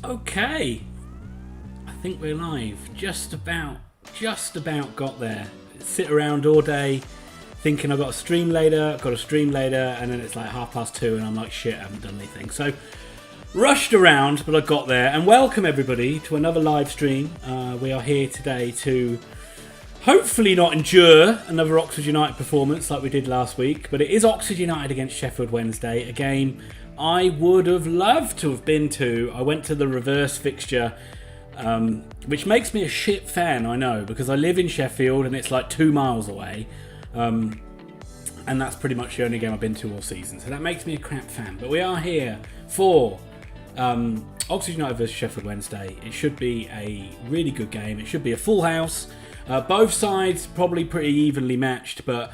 Okay, I think we're live. Just about got there. Sit around all day thinking I've got a stream later, and then it's like 2:30 and I'm like, shit, I haven't done anything. So, rushed around, but I got there. And welcome everybody to another live stream. We are here today to hopefully not endure another Oxford United performance like we did last week, but it is Oxford United against Sheffield Wednesday, a game I would have loved to have been to. I went to the reverse fixture, which makes me a shit fan, I know, because I live in Sheffield and it's like 2 miles away, and that's pretty much the only game I've been to all season, so that makes me a crap fan. But we are here for Oxford United versus Sheffield Wednesday. It should be a really good game. It should be a full house. Both sides probably pretty evenly matched, but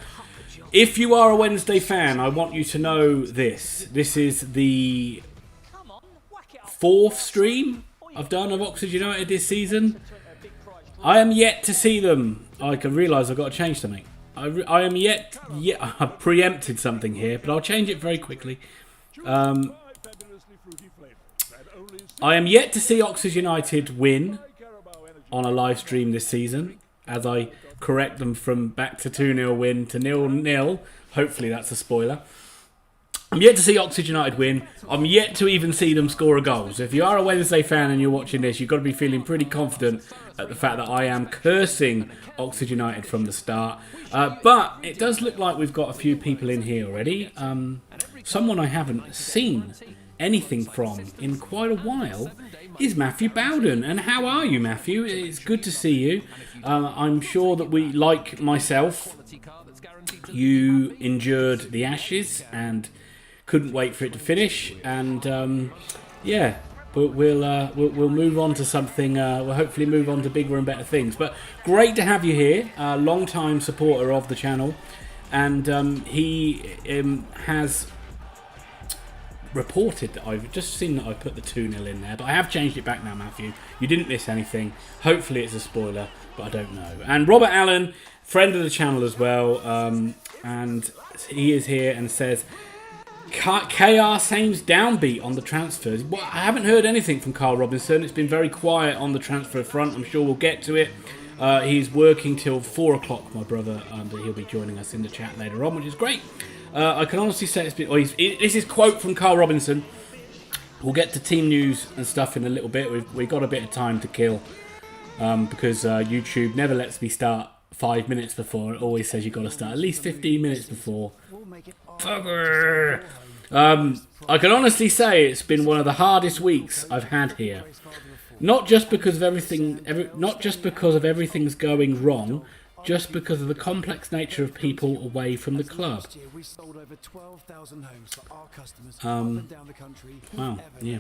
if you are a Wednesday fan, I want you to know this. This is the 4th stream I've done of Oxford United this season. I am yet to see them. I can realise I've got to change something. I am yet I've preempted something here, but I'll change it very quickly. I am yet to see Oxford United win on a live stream this season, as I correct them from back to 2-0 win to 0-0. Hopefully that's a spoiler. I'm yet to see Oxford United win. I'm yet to even see them score a goal. So if you are a Wednesday fan and you're watching this, you've got to be feeling pretty confident at the fact that I am cursing Oxford United from the start. But it does look like we've got a few people in here already. Someone I haven't seen anything from in quite a while is Matthew Bowden. And how are you, Matthew? It's good to see you. I'm sure that we, like myself, you endured the Ashes and couldn't wait for it to finish. And yeah, but we'll move on to something. We'll hopefully move on to bigger and better things. But great to have you here, a long-time supporter of the channel, and he has reported that I've just seen that I put the 2-0 in there, but I have changed it back now, Matthew. You didn't miss anything. Hopefully it's a spoiler, but I don't know. And Robert Allen, friend of the channel as well, and he is here and says, KR seems downbeat on the transfers. Well, I haven't heard anything from Carl Robinson. It's been very quiet on the transfer front. I'm sure we'll get to it. He's working till 4 o'clock, my brother, but he'll be joining us in the chat later on, which is great. I can honestly say it's been... this is quote from Carl Robinson. We'll get to team news and stuff in a little bit. We've got a bit of time to kill because YouTube never lets me start 5 minutes before. It always says you've got to start at least 15 minutes before. Fucker! I can honestly say it's been one of the hardest weeks I've had here. Not just because of everything's going wrong, just because of the complex nature of people away from the club. Wow, yeah.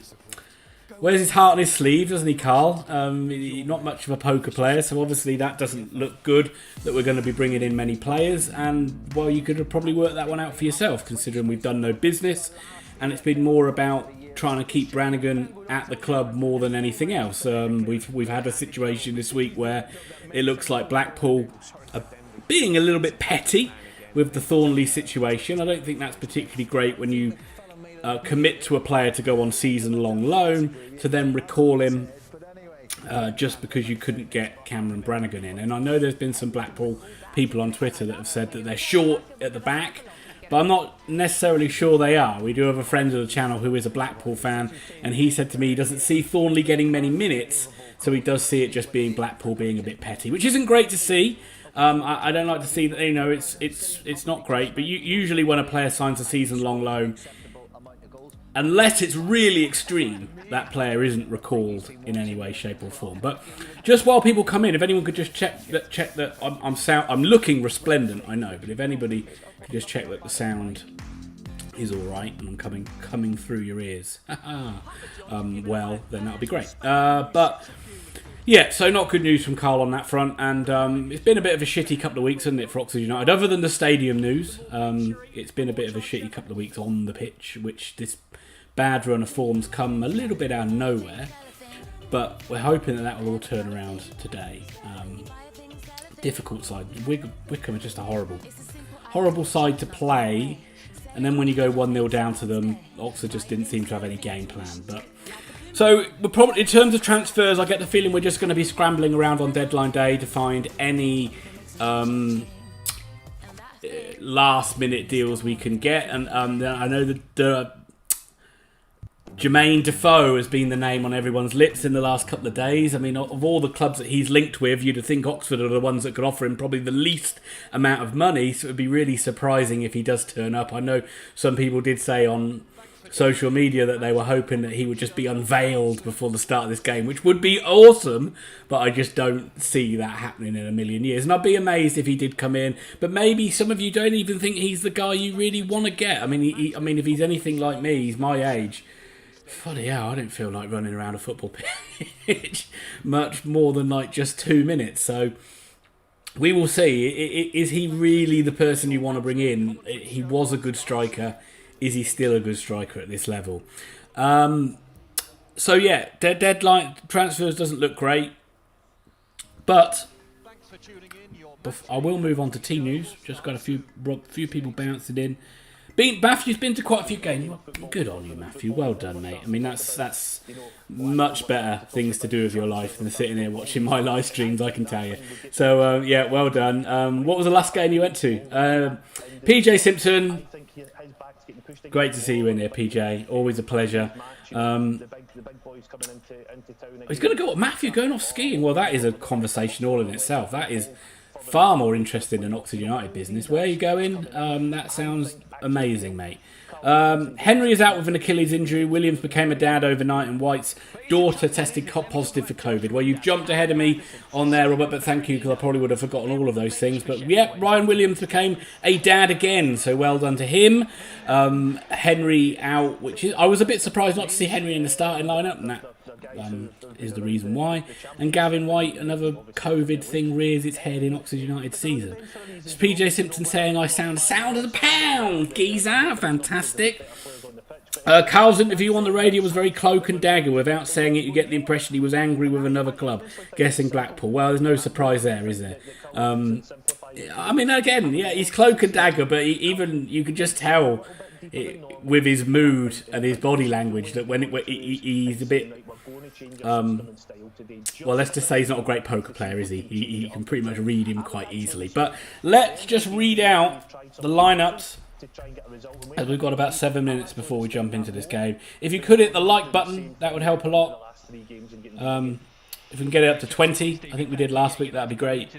Wears his heart on his sleeve, doesn't he, Carl? Not much of a poker player, so obviously that doesn't look good that we're going to be bringing in many players. And, well, you could have probably worked that one out for yourself, considering we've done no business. And it's been more about trying to keep Brannigan at the club more than anything else. We've had a situation this week where it looks like Blackpool are being a little bit petty with the Thornley situation. I don't think that's particularly great when you commit to a player to go on season-long loan to then recall him just because you couldn't get Cameron Brannigan in. And I know there's been some Blackpool people on Twitter that have said that they're short at the back, but I'm not necessarily sure they are. We do have a friend of the channel who is a Blackpool fan, and he said to me he doesn't see Thornley getting many minutes, so he does see it just being Blackpool being a bit petty, which isn't great to see. I don't like to see that. You know, it's not great, but usually when a player signs a season-long loan, unless it's really extreme, that player isn't recalled in any way, shape, or form. But just while people come in, if anyone could just check that I'm looking resplendent, I know, but if anybody could just check that the sound is all right and I'm coming through your ears, well, then that would be great. But yeah, so not good news from Carl on that front, and it's been a bit of a shitty couple of weeks, hasn't it, for Oxford United? Other than the stadium news, it's been a bit of a shitty couple of weeks on the pitch, which this bad run of form's come a little bit out of nowhere, but we're hoping that will all turn around today. Difficult side. Wickham are just a horrible side to play, and then when you go 1-0 down to them, Oxford just didn't seem to have any game plan. But So we're probably, in terms of transfers, I get the feeling we're just going to be scrambling around on deadline day to find any last-minute deals we can get. And I know that Jermaine Defoe has been the name on everyone's lips in the last couple of days. I mean, of all the clubs that he's linked with, you'd think Oxford are the ones that could offer him probably the least amount of money. So it would be really surprising if he does turn up. I know some people did say on social media that they were hoping that he would just be unveiled before the start of this game, which would be awesome, but I just don't see that happening in a million years. And I'd be amazed if he did come in, but maybe some of you don't even think he's the guy you really want to get. I mean, if he's anything like me, he's my age. Funny hell, I don't feel like running around a football pitch much more than like just 2 minutes. So we will see. Is he really the person you want to bring in? He was a good striker. Is he still a good striker at this level? So yeah, deadline transfers doesn't look great, but I will move on to team news. Just got a few people bouncing in. Matthew's been to quite a few games. Good on you, Matthew. Well done, mate. I mean, that's much better things to do with your life than sitting here watching my live streams, I can tell you. So yeah, well done. What was the last game you went to? PJ Simpson. Great to see you in here, PJ. Always a pleasure. He's going to go. Matthew going off skiing. Well, that is a conversation all in itself. That is far more interesting than Oxford United business. Where are you going? That sounds amazing, mate. Henry is out with an Achilles injury. Williams became a dad overnight, and White's daughter tested positive for COVID. Well, you've jumped ahead of me on there, Robert, but thank you, because I probably would have forgotten all of those things. But yeah, Ryan Williams became a dad again, so well done to him. Henry out, which is, I was a bit surprised not to see Henry in the starting lineup, and that is the reason why. And Gavin White, another COVID thing rears its head in Oxford United season. It's PJ Simpson saying I sound of the pound, geezer, fantastic. Carl's interview on the radio was very cloak and dagger. Without saying it, you get the impression he was angry with another club. Guessing Blackpool. Well, there's no surprise there, is there? I mean, again, yeah, he's cloak and dagger, but even you can just tell with his mood and his body language that when he's a bit... well, let's just say he's not a great poker player, is he? You can pretty much read him quite easily. But let's just read out the lineups, as we've got about 7 minutes before we jump into this game. If you could hit the like button, that would help a lot. If we can get it up to 20, I think we did last week, that'd be great.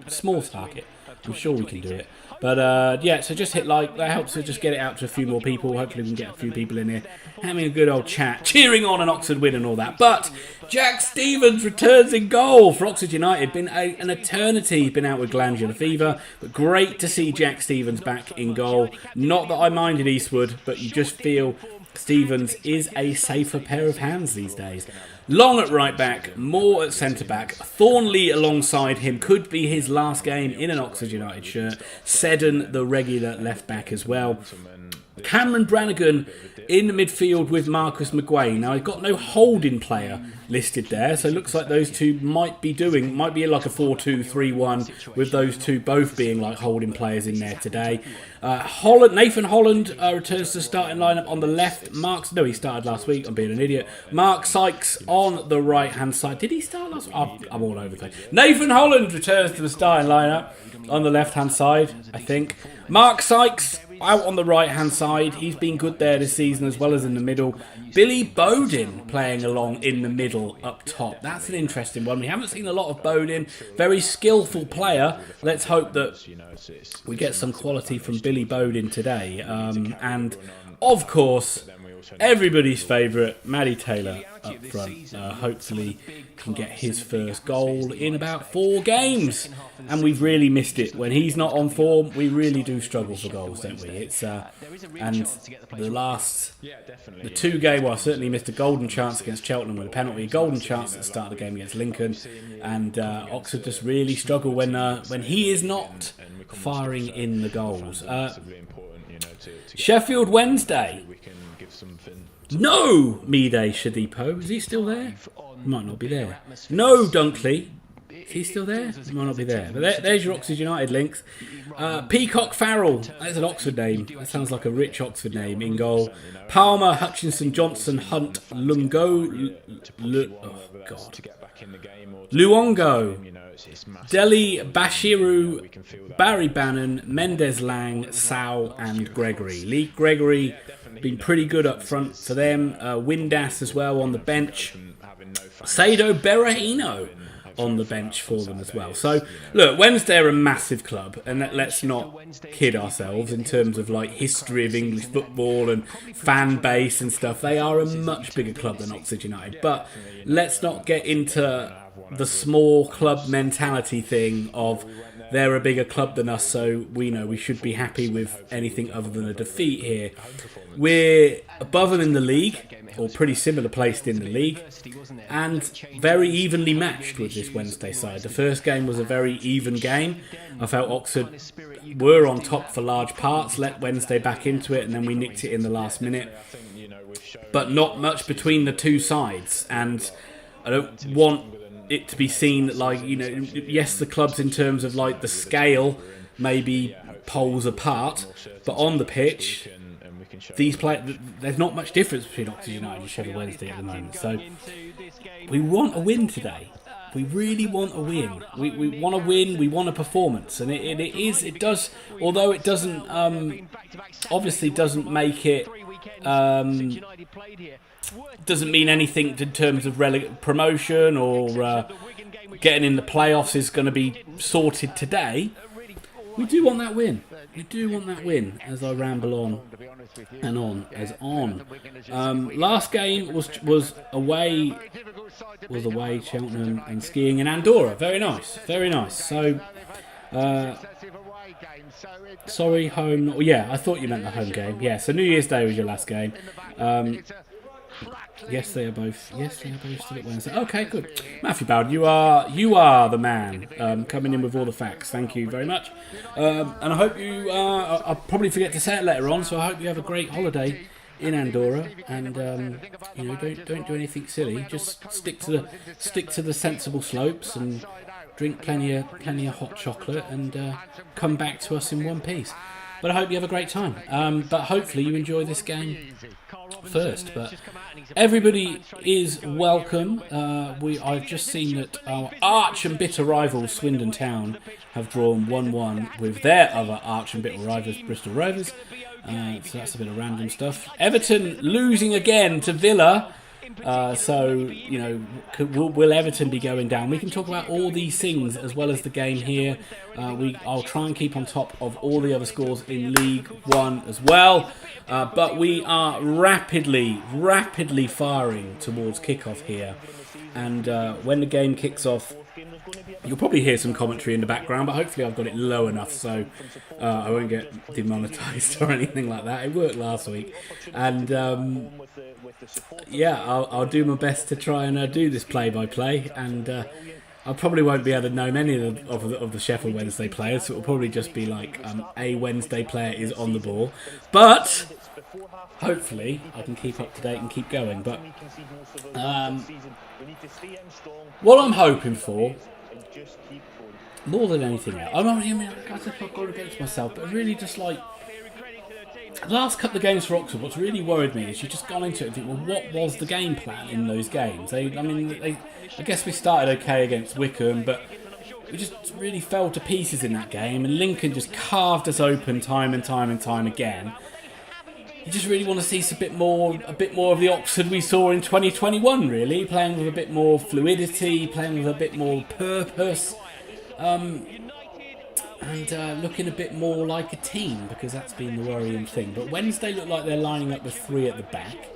Small target. I'm sure we can do it. But yeah, so just hit like. That helps us just get it out to a few more people. Hopefully we can get a few people in here having a good old chat, cheering on an Oxford win and all that. But Jack Stevens returns in goal for Oxford United. Been an eternity, been out with glandular fever. But great to see Jack Stevens back in goal. Not that I minded Eastwood, but you just feel Stevens is a safer pair of hands these days. Long at right back, Moore at centre back, Thornley alongside him, could be his last game in an Oxford United shirt. Seddon, the regular left back as well. Cameron Brannigan in the midfield with Marcus McGuane. Now, I've got no holding player listed there, so it looks like those two might be like a 4-2-3-1 with those two both being like holding players in there today. Nathan Holland returns to the starting lineup on the left. He started last week. I'm being an idiot. Mark Sykes on the right hand side. Did he start last week? I'm all over the place. Nathan Holland returns to the starting lineup on the left hand side, I think. Mark Sykes out on the right hand side. He's been good there this season as well as in the middle. Billy Bowden playing along in the middle up top. That's an interesting one. We haven't seen a lot of Bowden. Very skillful player. Let's hope that we get some quality from Billy Bowden today. And of course, everybody's favourite, Matty Taylor up front. Hopefully can get his first goal in about 4 games. And we've really missed it. When he's not on form, we really do struggle for goals, don't we? It's and the 2 games, well, I certainly missed a golden chance against Cheltenham with a penalty, a golden chance at the start of the game against Lincoln. And Oxford just really struggle when he is not firing in the goals. Sheffield Wednesday. No, Mide Shadipo. Is he still there? Might not be there. No, Dunkley. Is he still there? He might not be there. But there's your Oxford United links. Peacock Farrell. That's an Oxford name. That sounds like a rich Oxford name. In goal. Palmer, Hutchinson, Johnson, Hunt, Lungo. Luongo. Deli, Bashiru, Barry Bannon, Mendes Lang, Sal and Gregory. Lee Gregory been pretty good up front for them. Windass as well on the bench. Saido Berahino on the bench for them as well. So, look, Wednesday are a massive club, and let's not kid ourselves in terms of like history of English football and fan base and stuff. They are a much bigger club than Oxford United, but let's not get into the small club mentality thing of they're a bigger club than us, so we know we should be happy with anything other than a defeat here. We're above them in the league, or pretty similar placed in the league, and very evenly matched with this Wednesday side. The first game was a very even game. I felt Oxford were on top for large parts, let Wednesday back into it, and then we nicked it in the last minute. But not much between the two sides, and I don't want it to be seen that, like, you know, yes, the clubs in terms of like the scale maybe poles apart, but on the pitch, there's not much difference between Oxford United and Sheffield Wednesday at the moment. So we want a win today. We really want a win. We want a win. We want a performance, and it does. Although it doesn't obviously doesn't make it. Doesn't mean anything in terms of promotion or getting in the playoffs is going to be sorted today. We do want that win. We do want that win. As I ramble on and on as on. Last game was away. Cheltenham and skiing in Andorra. Very nice. Very nice. So. Sorry, home. Yeah, I thought you meant the home game. Yeah, so New Year's Day was your last game. Yes, they are both. Yes, they are both still at Wednesday. Okay, good. Matthew Bowden, you are the man. Coming in with all the facts. Thank you very much. And I hope you. I'll probably forget to say it later on. So I hope you have a great holiday in Andorra, and you know, don't do anything silly. Just stick to the sensible slopes and drink plenty of hot chocolate, and come back to us in one piece. But I hope you have a great time. But hopefully you enjoy this game first. But everybody is welcome. I've just seen that our arch and bitter rivals Swindon Town have drawn 1-1 with their other arch and bitter rivals Bristol Rovers. So that's a bit of random stuff. Everton losing again to Villa. So, you know, will Everton be going down? We can talk about all these things as well as the game here. I'll try and keep on top of all the other scores in League One as well. But we are rapidly firing towards kickoff here. And when the game kicks off, you'll probably hear some commentary in the background, but hopefully I've got it low enough so I won't get demonetised or anything like that. It worked last week. And yeah, I'll do my best to try and do this play-by-play, and I probably won't be able to know many of the Sheffield Wednesday players, so it'll probably just be like a Wednesday player is on the ball. But hopefully I can keep up to date and keep going. But what I'm hoping for, more than anything else, I've got to go to myself, but really just like the last couple of games for Oxford, what's really worried me is you've just gone into it and think, well, what was the game plan in those games? I guess we started okay against Wickham, but we just really fell to pieces in that game, and Lincoln just carved us open time and time again. You just really want to see a bit more of the Oxford we saw in 2021, really, playing with a bit more fluidity, playing with a bit more purpose. And looking a bit more like a team, because that's been the worrying thing. But Wednesday look like they're lining up with 3 at the back,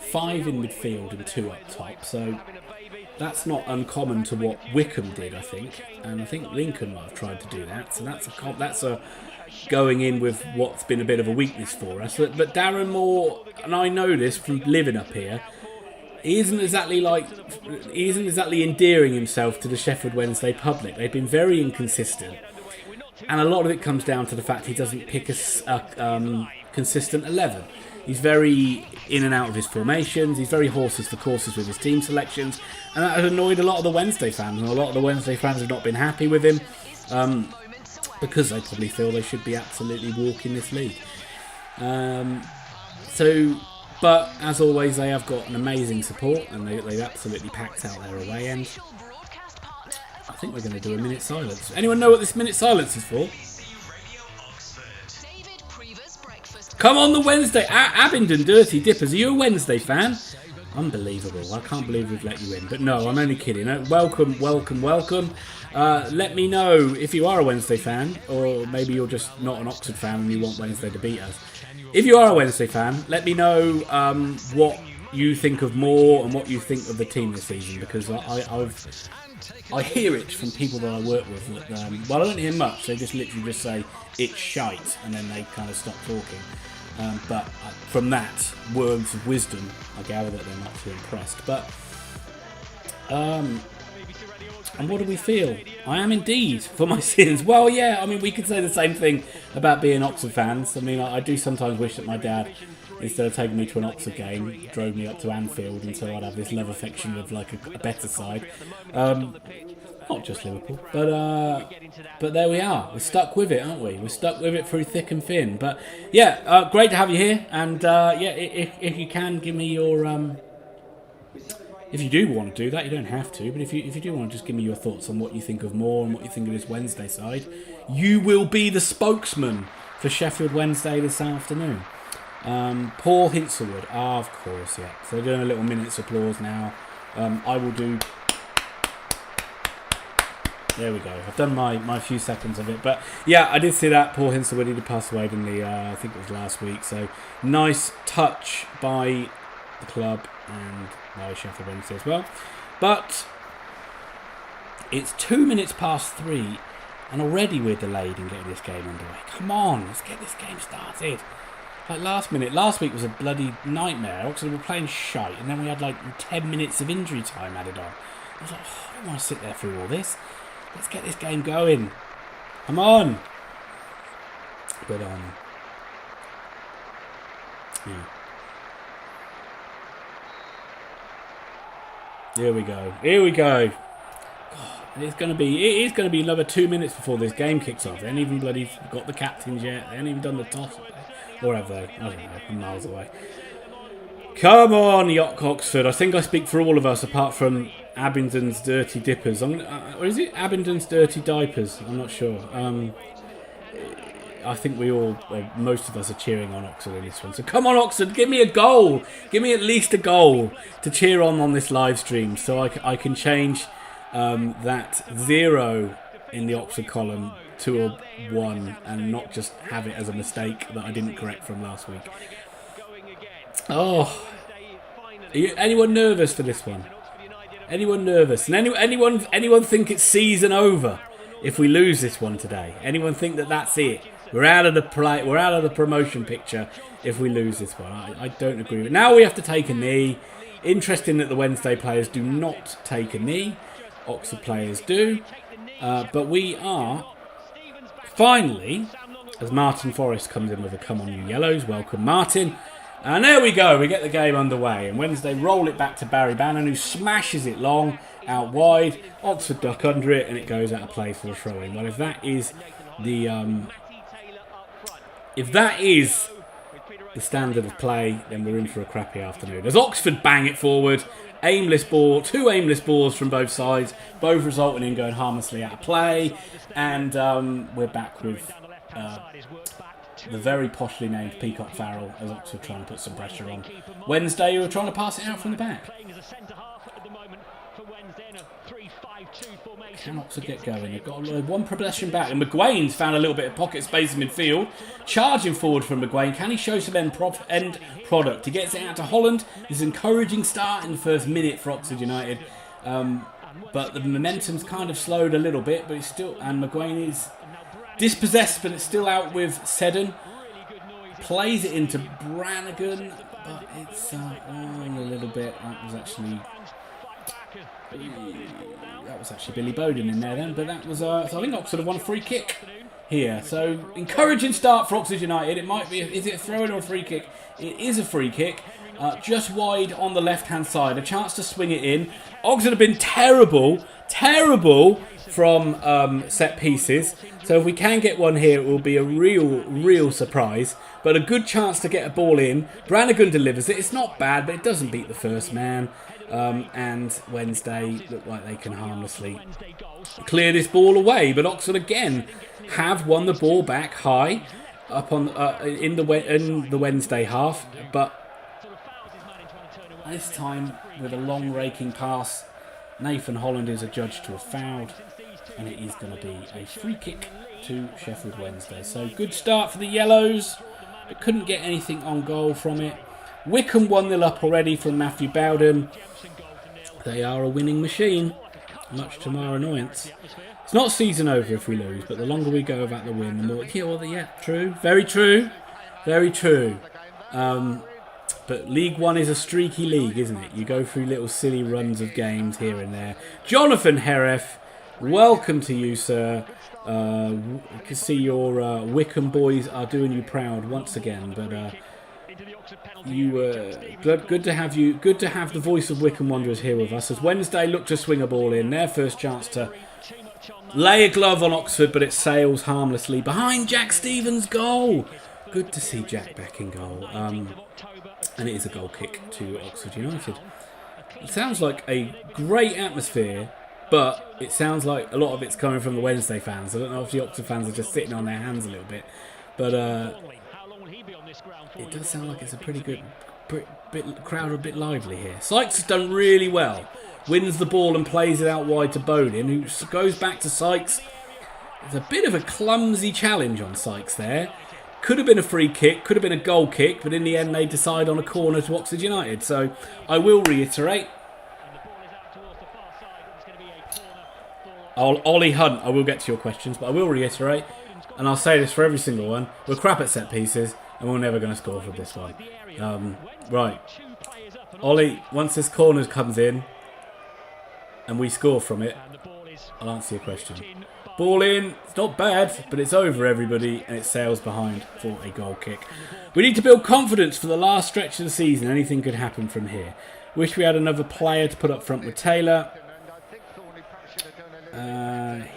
5 in midfield and 2 up top. So that's not uncommon to what Wickham did, I think. And I think Lincoln might have tried to do that. So that's a going in with what's been a bit of a weakness for us. But Darren Moore, and I know this from living up here, he isn't exactly endearing himself to the Sheffield Wednesday public. They've been very inconsistent. And a lot of it comes down to the fact he doesn't pick a consistent 11. He's very in and out of his formations. He's very horses for courses with his team selections. And that has annoyed a lot of the Wednesday fans. And a lot of the Wednesday fans have not been happy with him. Because they probably feel they should be absolutely walking this league. But as always, they have got an amazing support. And they've absolutely packed out their away end. I think we're going to do a minute silence. Anyone know what this minute silence is for? Come on, the Wednesday. Abingdon Dirty Dippers. Are you a Wednesday fan? Unbelievable. I can't believe we've let you in. But no, I'm only kidding. Welcome, welcome, welcome. Let me know if you are a Wednesday fan, or maybe you're just not an Oxford fan and you want Wednesday to beat us. If you are a Wednesday fan, let me know what you think of Moore and what you think of the team this season, because I hear it from people that I work with. That, well, I don't hear much. They just literally just say it's shite, and then they kind of stop talking. But from that, words of wisdom, I gather that they're not too impressed. But and what do we feel? I am indeed for my sins. Well, yeah. I mean, we could say the same thing about being Oxford fans. I mean, I do sometimes wish that my dad, instead of taking me to an Oxford game, drove me up to Anfield, and so I'd have this love affection with like a better side. Not just Liverpool, but there we are. We're stuck with it, aren't we? We're stuck with it through thick and thin. But yeah, great to have you here. And yeah, if you can give me your if you do want to do that, you don't have to. But if you do want to just give me your thoughts on what you think of Moore and what you think of this Wednesday side, you will be the spokesman for Sheffield Wednesday this afternoon. Paul Hinselwood, of course, yeah. So they're doing a little minute's applause now. I will do. There we go. I've done my few seconds of it. But yeah, I did see that. Paul Hinselwood, he did pass away in the, I think it was last week. So nice touch by the club and by Sheffield Wednesday as well. But it's 2 minutes past 3 and already we're delayed in getting this game underway. Come on, let's get this game started. Like last week was a bloody nightmare. Oxford were playing shite, and then we had like 10 minutes of injury time added on. I was like, oh, I don't want to sit there through all this. Let's get this game going. Come on. But yeah. Here we go. Here we go. God, it is going to be another 2 minutes before this game kicks off. They ain't even bloody got the captains yet. They ain't even done the toss. Or have they? I don't know. I'm miles away. Come on, Yock Oxford. I think I speak for all of us, apart from Abingdon's Dirty Dippers. Or is it Abingdon's Dirty Diapers? I'm not sure. I think most of us are cheering on Oxford in this one. So come on, Oxford, give me a goal. Give me at least a goal to cheer on this live stream, so I can change that 0 in the Oxford column to a 1 and not just have it as a mistake that I didn't correct from last week. Oh, anyone nervous for this one? Anyone nervous? And anyone think it's season over if we lose this one today? Anyone think that that's it? We're out of the promotion picture if we lose this one. I don't agree with it. Now we have to take a knee. Interesting that the Wednesday players do not take a knee. Oxford players do. But we are finally, as Martin Forrest comes in with a come on you yellows. Welcome, Martin. And there we go. We get the game underway. And Wednesday roll it back to Barry Bannon, who smashes it long out wide. Oxford duck under it, and it goes out of play for a throw-in. Well, if that is the standard of play, then we're in for a crappy afternoon. As Oxford bang it forward, aimless ball, 2 aimless balls from both sides, both resulting in going harmlessly out of play, and we're back with the very poshly named Peacock Farrell as Oxford trying to put some pressure on Wednesday, who are trying to pass it out from the back. Can Oxford get going? They've got one possession back, and McGuane's found a little bit of pocket space in midfield. Charging forward from McGuane. Can he show some end product? He gets it out to Holland. This is an encouraging start in the first minute for Oxford United. But the momentum's kind of slowed a little bit, but it's still, and McGuane is dispossessed, but it's still out with Seddon. Plays it into Brannigan, but it's on a little bit. That was actually Billy Bowden in there then, but that was so I think Oxford have won a free kick. here. So, encouraging start for Oxford United. It might be, is it a throw-in or a free kick? It is a free kick. Just wide on the left-hand side. A chance to swing it in. Oxford have been terrible from set pieces. So if we can get one here, it will be a real surprise. But a good chance to get a ball in. Brannigan delivers it. It's not bad, but it doesn't beat the first man. And Wednesday look like they can harmlessly clear this ball away. But Oxford again have won the ball back high up on in the Wednesday half. But this time with a long raking pass, Nathan Holland is adjudged to have fouled, and it is going to be a free kick to Sheffield Wednesday. So good start for the Yellows, but couldn't get anything on goal from it. Wickham 1-0 up already from Matthew Bowden. They are a winning machine, much to my annoyance. It's not season over if we lose, but the longer we go without the win, the more... Yeah, true. Very true. Very true. But League One is a streaky league, isn't it? You go through little silly runs of games here and there. Jonathan Heref, welcome to you, sir. You can see your Wickham boys are doing you proud once again. But good to have you. Good to have the voice of Wickham Wanderers here with us. As Wednesday look to swing a ball in, their first chance to lay a glove on Oxford, but it sails harmlessly behind Jack Stevens' goal. Good to see Jack back in goal. And it is a goal kick to Oxford United. It sounds like a great atmosphere, but it sounds like a lot of it's coming from the Wednesday fans. I don't know if the Oxford fans are just sitting on their hands a little bit, but it does sound like it's a pretty good crowd, a bit lively here. Sykes has done really well. Wins the ball and plays it out wide to Bowden, who goes back to Sykes. There's a bit of a clumsy challenge on Sykes there. Could have been a free kick, could have been a goal kick, but in the end they decide on a corner to Oxford United. So I will reiterate. Ollie Hunt, I will get to your questions, but I will reiterate, and I'll say this for every single one. We're crap at set pieces, and we're never going to score from this one. Right. Ollie, once this corner comes in, and we score from it, I'll answer your question. Ball in, it's not bad, but it's over everybody, and it sails behind for a goal kick. We need to build confidence for the last stretch of the season. Anything could happen from here. Wish we had another player to put up front with Taylor.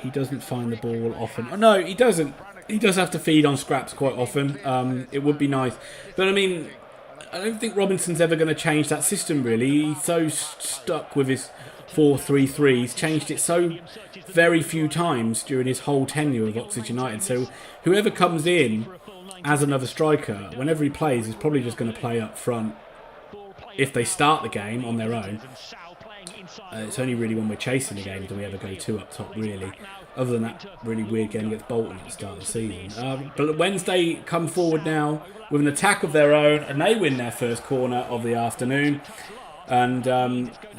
He doesn't find the ball often. Oh, no, he doesn't. He does have to feed on scraps quite often. It would be nice. But, I mean, I don't think Robinson's ever going to change that system, really. He's so stuck with his 4-3-3. He's changed it so very few times during his whole tenure with Oxford United. So whoever comes in as another striker, whenever he plays, is probably just going to play up front if they start the game on their own. It's only really when we're chasing the game do we ever go two up top, really. Other than that really weird game against Bolton at the start of the season. But Wednesday come forward now with an attack of their own, and they win their first corner of the afternoon. And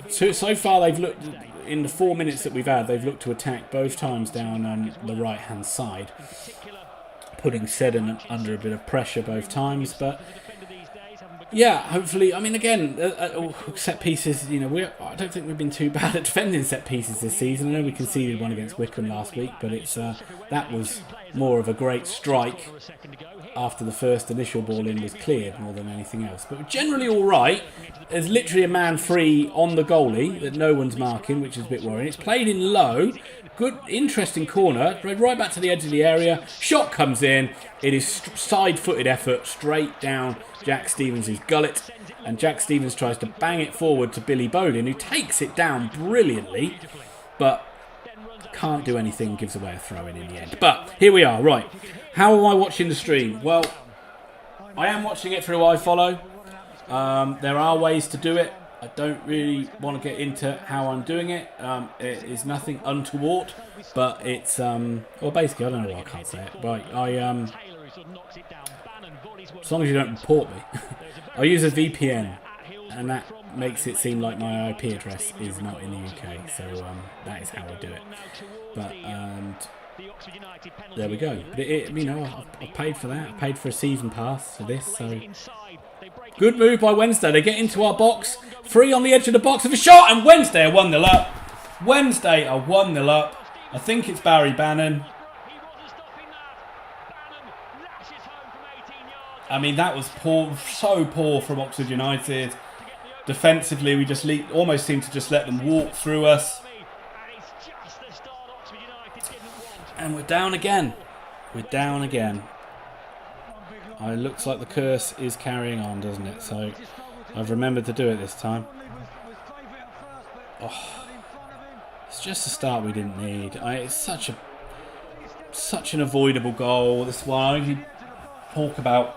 so far they've looked, in the 4 minutes that we've had, they've looked to attack both times down on the right hand side, putting Seddon under a bit of pressure both times. But yeah, hopefully, I mean, again, set pieces, you know, I don't think we've been too bad at defending set pieces this season. I know we conceded one against Wickham last week, but it's that was more of a great strike after the first initial ball in was cleared more than anything else. But generally all right. There's literally a man free on the goalie that no one's marking, which is a bit worrying. It's played in low. Good, interesting corner. Right back to the edge of the area. Shot comes in. It is side-footed effort straight down Jack Stevens' gullet. And Jack Stevens tries to bang it forward to Billy Bowden, who takes it down brilliantly, but can't do anything, gives away a throw-in the end. But here we are, right. How am I watching the stream? Well, I am watching it through iFollow. There are ways to do it. I don't really want to get into how I'm doing it. It is nothing untoward, but it's well, basically, I don't know why I can't say it. Right, as long as you don't report me, I use a VPN, and that makes it seem like my IP address is not in the UK. So that is how I do it. But there we go. But you know, I paid for that. I paid for a season pass for this, so. Good move by Wednesday. They get into our box. Free on the edge of the box with a shot. And Wednesday are 1-0 up. Wednesday are 1-0 up. I think it's Barry Bannon. I mean, that was poor, so poor from Oxford United. Defensively, we just almost seemed to just let them walk through us. And we're down again. We're down again. It looks like the curse is carrying on, doesn't it? So I've remembered to do it this time. Oh, it's just a start we didn't need. It's such an avoidable goal. This one, I only talk about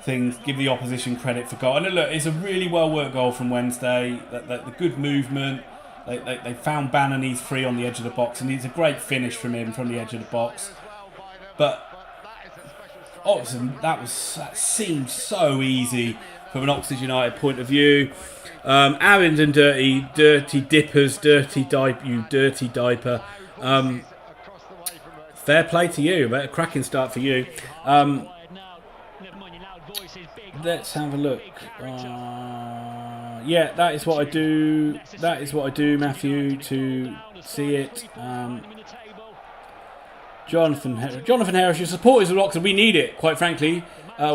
things, give the opposition credit for goal. And look, it's a really well worked goal from Wednesday. The good movement. They found Bannon, he's free on the edge of the box, and it's a great finish from him from the edge of the box. But Oxford, that seemed so easy from an Oxford United point of view. Aaron's and dirty dippers, dirty diaper. Fair play to you, but a cracking start for you. Let's have a look. Yeah, that is what I do. That is what I do, Matthew, to see it. Jonathan Harris, your support is with Oxford. We need it, quite frankly.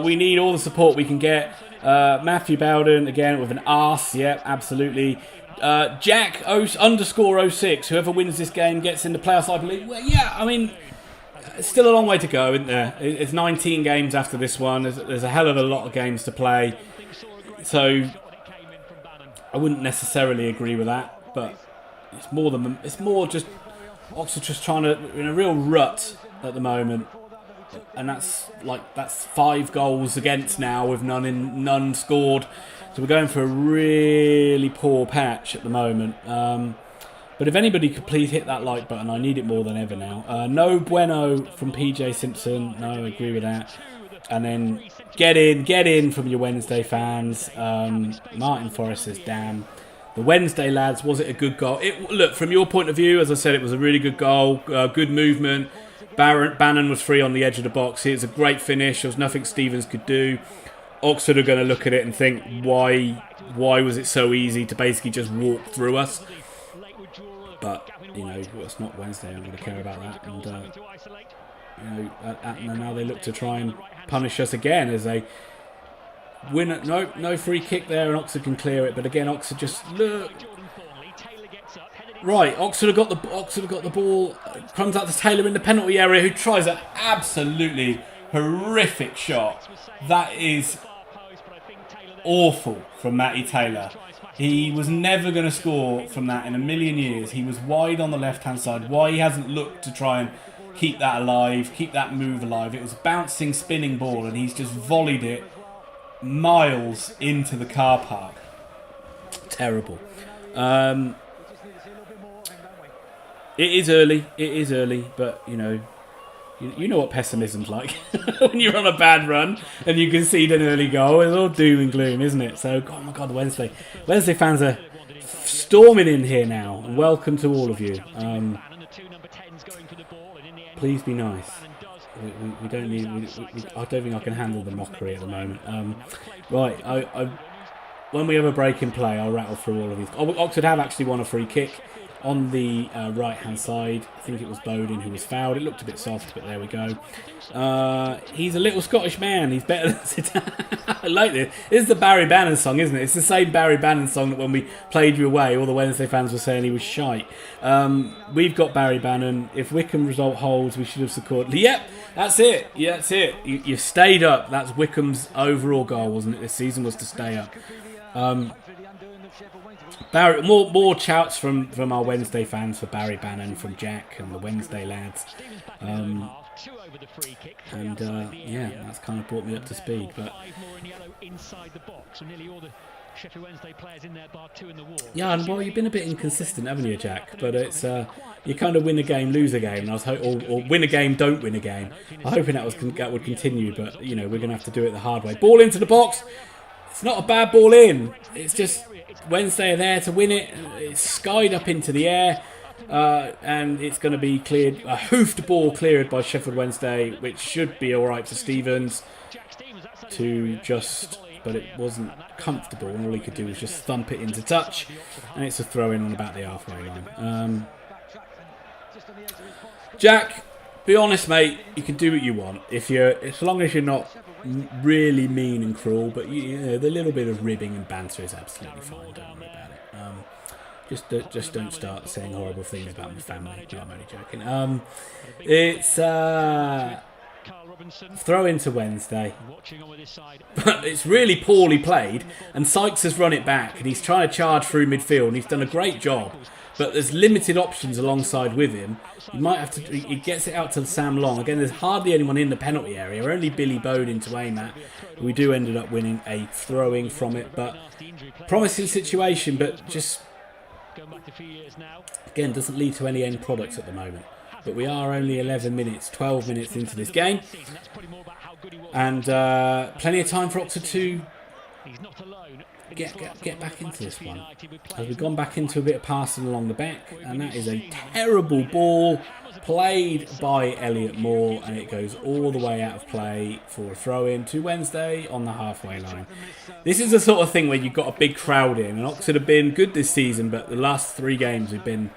We need all the support we can get. Matthew Bowden, again, with an arse. Yeah, absolutely. Jack _06, whoever wins this game gets in the playoffs, I believe. Well, yeah, I mean, it's still a long way to go, isn't there? It's 19 games after this one. There's a hell of a lot of games to play. So I wouldn't necessarily agree with that, but it's more just Oxford just trying to, in a real rut at the moment, and that's 5 goals against now with none scored. So we're going for a really poor patch at the moment. But if anybody could please hit that like button, I need it more than ever now. No bueno from PJ Simpson. No, I agree with that. And then get in from your Wednesday fans. Martin Forrest says, damn. The Wednesday lads, was it a good goal? Look, from your point of view, as I said, it was a really good goal. Good movement. Bannon was free on the edge of the box. It was a great finish. There was nothing Stevens could do. Oxford are going to look at it and think, why was it so easy to basically just walk through us? But, you know, it's not Wednesday. I'm going to care about that. And, and now they look to try and punish us again as they win. No free kick there, and Oxford can clear it. But again, Oxford just look. Right, Oxford have got the ball. Comes out to Taylor in the penalty area, who tries an absolutely horrific shot. That is awful from Matty Taylor. He was never going to score from that in a million years. He was wide on the left-hand side. Why he hasn't looked to try and keep that alive, keep that move alive. It was a bouncing, spinning ball, and he's just volleyed it miles into the car park. Terrible. It is early, but, you know what pessimism's like. When you're on a bad run and you concede an early goal, it's all doom and gloom, isn't it? So, oh my God, the Wednesday fans are storming in here now. And welcome to all of you. Please be nice. We don't need. I don't think I can handle the mockery at the moment. Right, when we have a break in play, I'll rattle through all of these. Oxford have actually won a free kick on the right-hand side. I think it was Bowden who was fouled. It looked a bit soft, but there we go. He's a little Scottish man. He's better than Zidane. I like this. This is the Barry Bannon song, isn't it? It's the same Barry Bannon song that when we played you away, all the Wednesday fans were saying he was shite. We've got Barry Bannon. If Wickham result holds, we should have secured. Yep, that's it. Yeah, that's it. You stayed up. That's Wickham's overall goal, wasn't it? This season was to stay up. Barry, more shouts from our Wednesday fans for Barry Bannon, from Jack and the Wednesday lads. Yeah, that's kind of brought me up to speed. But yeah, and well, you've been a bit inconsistent, haven't you, Jack? But it's you kind of win a game, lose a game, and I was or win a game, don't win a game. I'm hoping that would continue, but you know, we're going to have to do it the hard way. Ball into the box. It's not a bad ball in. It's just Wednesday are there to win it. It's skied up into the air, and it's going to be cleared. A hoofed ball cleared by Sheffield Wednesday, which should be all right for Stevens but it wasn't comfortable, and all he could do was just thump it into touch, and it's a throw-in on about the halfway line. Jack, be honest, mate. You can do what you want as long as you're not really mean and cruel, but you know, the little bit of ribbing and banter is absolutely fine. Don't worry about it. Just don't start saying horrible things about my family. No, I'm only joking. It's throw into Wednesday, but it's really poorly played, and Sykes has run it back, and he's trying to charge through midfield, and he's done a great job. But there's limited options alongside with him. He might have to. He gets it out to Sam Long. Again, there's hardly anyone in the penalty area. Only Billy Bowden to aim at. We do ended up winning a throwing from it, but promising situation. But just again, doesn't lead to any end products at the moment. But we are only 11 minutes, 12 minutes into this game, and plenty of time for Oxford to get back into this one. As we've gone back into a bit of passing along the back, and that is a terrible ball played by Elliot Moore, and it goes all the way out of play for a throw-in to Wednesday on the halfway line. This is the sort of thing where you've got a big crowd in, and Oxford have been good this season, but the last 3 games have been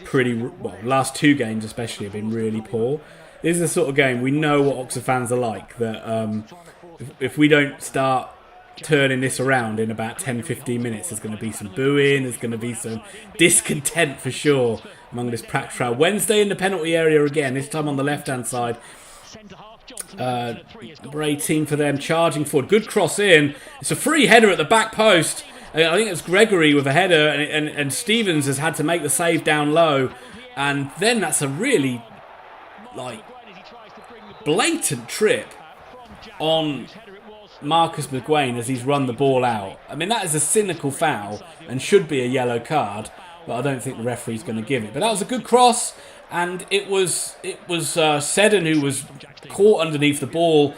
pretty, well, last 2 games especially have been really poor. This is the sort of game we know what Oxford fans are like, that if we don't start turning this around in about 10-15 minutes, there's going to be some booing, there's going to be some discontent for sure among this packed crowd. Wednesday in the penalty area again, this time on the left hand side. Number 18 for them, charging forward, good cross in, it's a free header at the back post. I think it's Gregory with a header, and Stevens has had to make the save down low, and then that's a really blatant trip on Marcus McGuane as he's run the ball out. I mean, that is a cynical foul and should be a yellow card, but I don't think the referee's going to give it. But that was a good cross, and it was Seddon who was caught underneath the ball,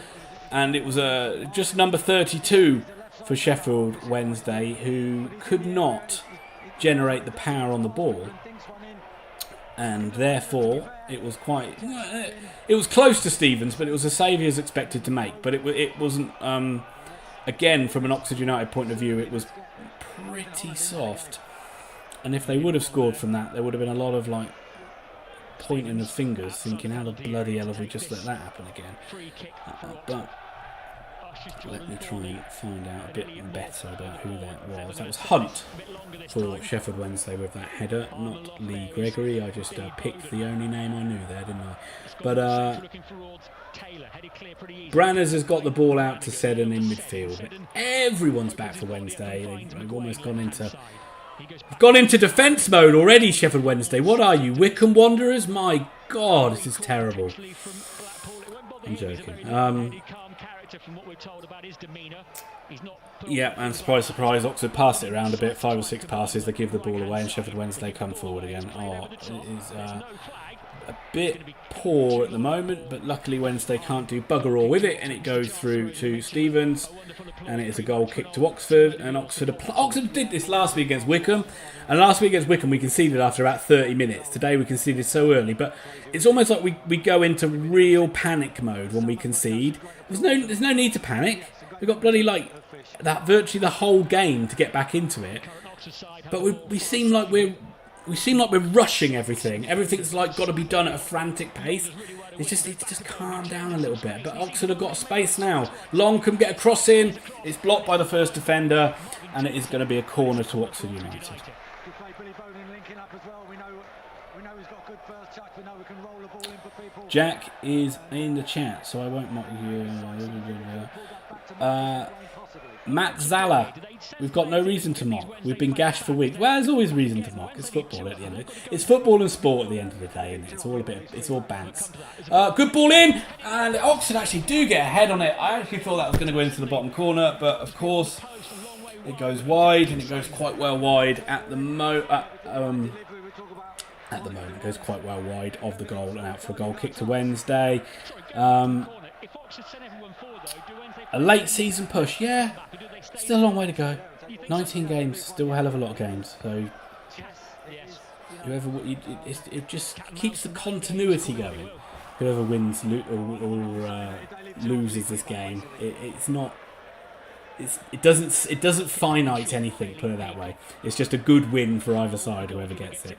and it was just number 32 for Sheffield Wednesday who could not generate the power on the ball, and therefore it was close to Stevens, but it was a save he was expected to make. But it wasn't. Again, from an Oxford United point of view, it was pretty soft. And if they would have scored from that, there would have been a lot of pointing of fingers, thinking, "How the bloody hell have we just let that happen again?" But let me try and find out a bit better about who that was. That was Hunt for Sheffield Wednesday with that header, not Lee Gregory. I just picked the only name I knew there, didn't I? But Branners has got the ball out to Seddon in midfield. Everyone's back for Wednesday. They've almost gone into defence mode already, Sheffield Wednesday. What are you, Wycombe Wanderers? My God, this is terrible. I'm joking. Yeah, and surprise, Oxford passed it around a bit. 5 or 6 passes, they give the ball away, and Sheffield Wednesday come forward again. It is a bit poor at the moment, but luckily Wednesday can't do bugger all with it, and it goes through to Stevens, and it is a goal kick to Oxford. And Oxford did this last week against Wycombe, and last week against Wycombe we conceded after about 30 minutes. Today we conceded so early, but it's almost like we go into real panic mode when we concede. There's no need to panic. We've got bloody virtually the whole game to get back into it, but we seem like we're rushing everything. Everything's got to be done at a frantic pace. It's just calm down a little bit. But Oxford have got space now. Long can get a cross in. It's blocked by the first defender, and it is going to be a corner to Oxford United. Jack is in the chat, so I won't mock you. Matt Zala, we've got no reason to mock. We've been gashed for weeks. Well, there's always reason to mock. It's football at the end of it. It's football and sport at the end of the day, isn't it? It's all bants. Good ball in, and Oxford actually do get ahead on it. I actually thought that was going to go into the bottom corner, but of course it goes wide, and it goes quite well wide at the moment. It goes quite well wide of the goal and out for a goal kick to Wednesday. A late season push, yeah. Still a long way to go. 19 games, still a hell of a lot of games. So it just keeps the continuity going. Whoever wins or loses this game, it doesn't finite anything. Put it that way. It's just a good win for either side, whoever gets it.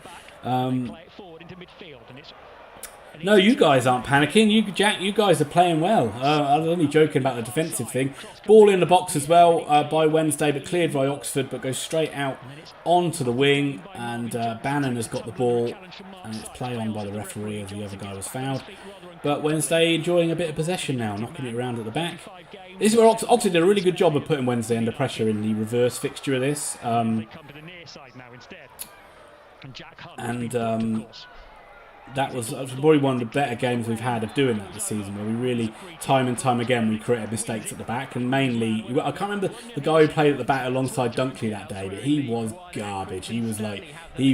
No, you guys aren't panicking. Jack, you guys are playing well. I was only joking about the defensive thing. Ball in the box as well by Wednesday, but cleared by Oxford, but goes straight out onto the wing. And Bannon has got the ball, and it's play on by the referee as the other guy was fouled. But Wednesday enjoying a bit of possession now, knocking it around at the back. This is where Oxford did a really good job of putting Wednesday under pressure in the reverse fixture of this. That was probably one of the better games we've had of doing that this season, where we really, time and time again, we created mistakes at the back. And mainly, I can't remember the guy who played at the back alongside Dunkley that day, but he was garbage. He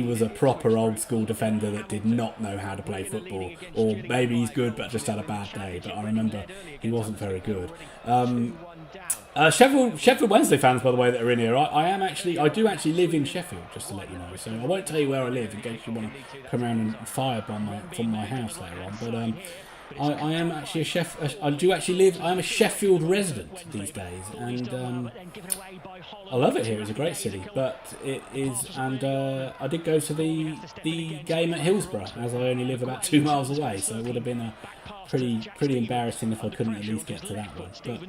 was a proper old school defender that did not know how to play football. Or maybe he's good but just had a bad day. But I remember he wasn't very good. Sheffield Wednesday fans, by the way, that are in here, I do actually live in Sheffield, just to let you know. So I won't tell you where I live in case you want to come around and fire from my house later on. But I am actually I am a Sheffield resident these days, and I love it here. It's a great city, but it is, and I did go to the game at Hillsborough, as I only live about 2 miles away, so it would have been a pretty embarrassing if I couldn't at least get to that one. But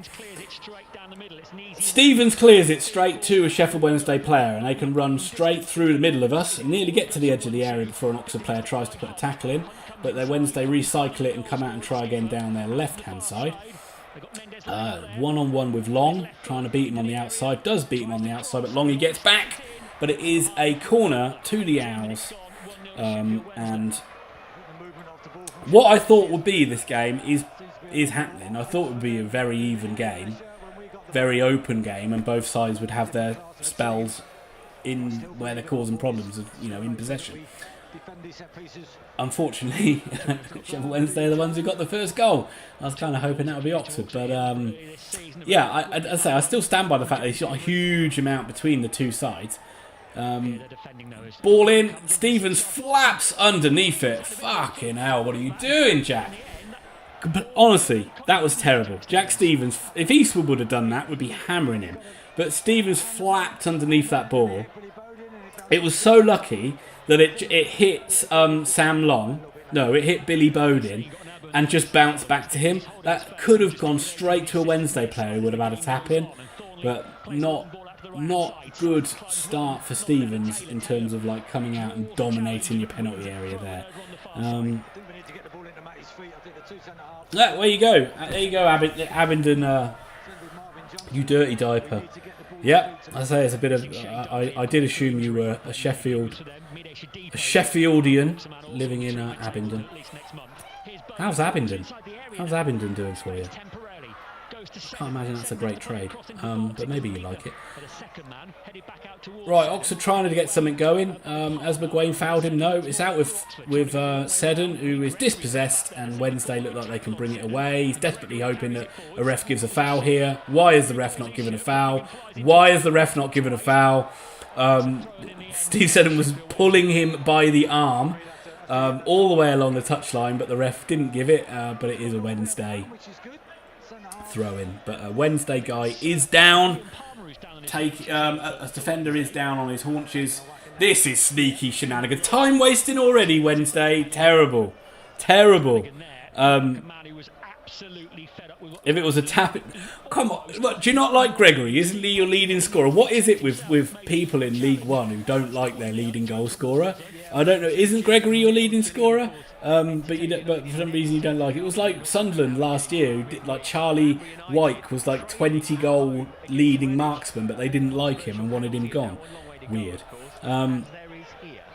Stevens clears it straight to a Sheffield Wednesday player, and they can run straight through the middle of us and nearly get to the edge of the area before an Oxford player tries to put a tackle in. But then Wednesday recycle it and come out and try again down their left-hand side. One-on-one with Long, trying to beat him on the outside. Does beat him on the outside, but Longy gets back. But it is a corner to the Owls. And what I thought would be this game is happening. I thought it would be a very even game, very open game, and both sides would have their spells in where they're causing problems, in possession. Unfortunately, Sheffield Wednesday are the ones who got the first goal. I was kind of hoping that would be Oxford, but yeah, I'd say I still stand by the fact that there's not a huge amount between the two sides. Ball in, Stevens flaps underneath it. Fucking hell, what are you doing, Jack? But honestly, that was terrible. Jack Stevens, if Eastwood would have done that, would be hammering him. But Stevens flapped underneath that ball. It was so lucky that it hit Sam Long. No, it hit Billy Bowden and just bounced back to him. That could have gone straight to a Wednesday player who would have had a tap in, but not good start for Stevens in terms of like coming out and dominating your penalty area there. Yeah, there you go. There you go, Abingdon. You dirty diaper. Yep, I say it's a bit of. I did assume you were a Sheffieldian living in Abingdon. How's Abingdon? How's Abingdon doing for you? Can't imagine that's a great trade, but maybe you like it. Right, Oxford trying to get something going. As McGuane fouled him, no, it's out with Seddon, who is dispossessed, and Wednesday look like they can bring it away. He's desperately hoping that a ref gives a foul here. Why is the ref not giving a foul? Why is the ref not giving a foul? Steve Seddon was pulling him by the arm all the way along the touchline, but the ref didn't give it, but it is a Wednesday throw in. But a Wednesday guy is down. A defender is down on his haunches. This is sneaky shenanigans. Time wasting already, Wednesday. Terrible. Terrible. If it was a tap... Come on. Look, do you not like Gregory? Isn't he your leading scorer? What is it with people in League One who don't like their leading goal scorer? I don't know. Isn't Gregory your leading scorer? But for some reason you don't like it. It was like Sunderland last year. Who did, like Charlie Wyke was like 20 goal leading marksman, but they didn't like him and wanted him gone. Weird.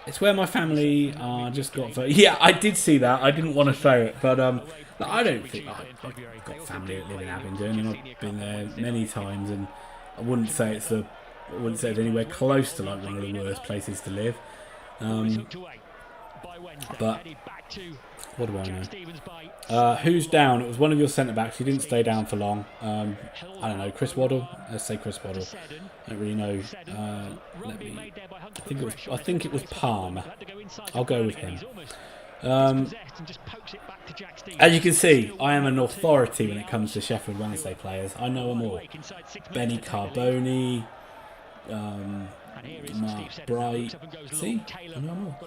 It's where my family just got. Yeah, I did see that. I didn't want to say it, but I don't think I've got family that live in Abingdon, and I've been there many times, and I wouldn't say it's anywhere close to like one of the worst places to live. But what do I know? Who's down? It was one of your centre backs. He didn't stay down for long. I don't know. Chris Waddle. Let's say Chris Waddle. I don't really know. I think it was Palmer. I'll go with him. As you can see, I am an authority when it comes to Sheffield Wednesday players. I know them all. Benny Carboni. Mark Bright. See? I know them all.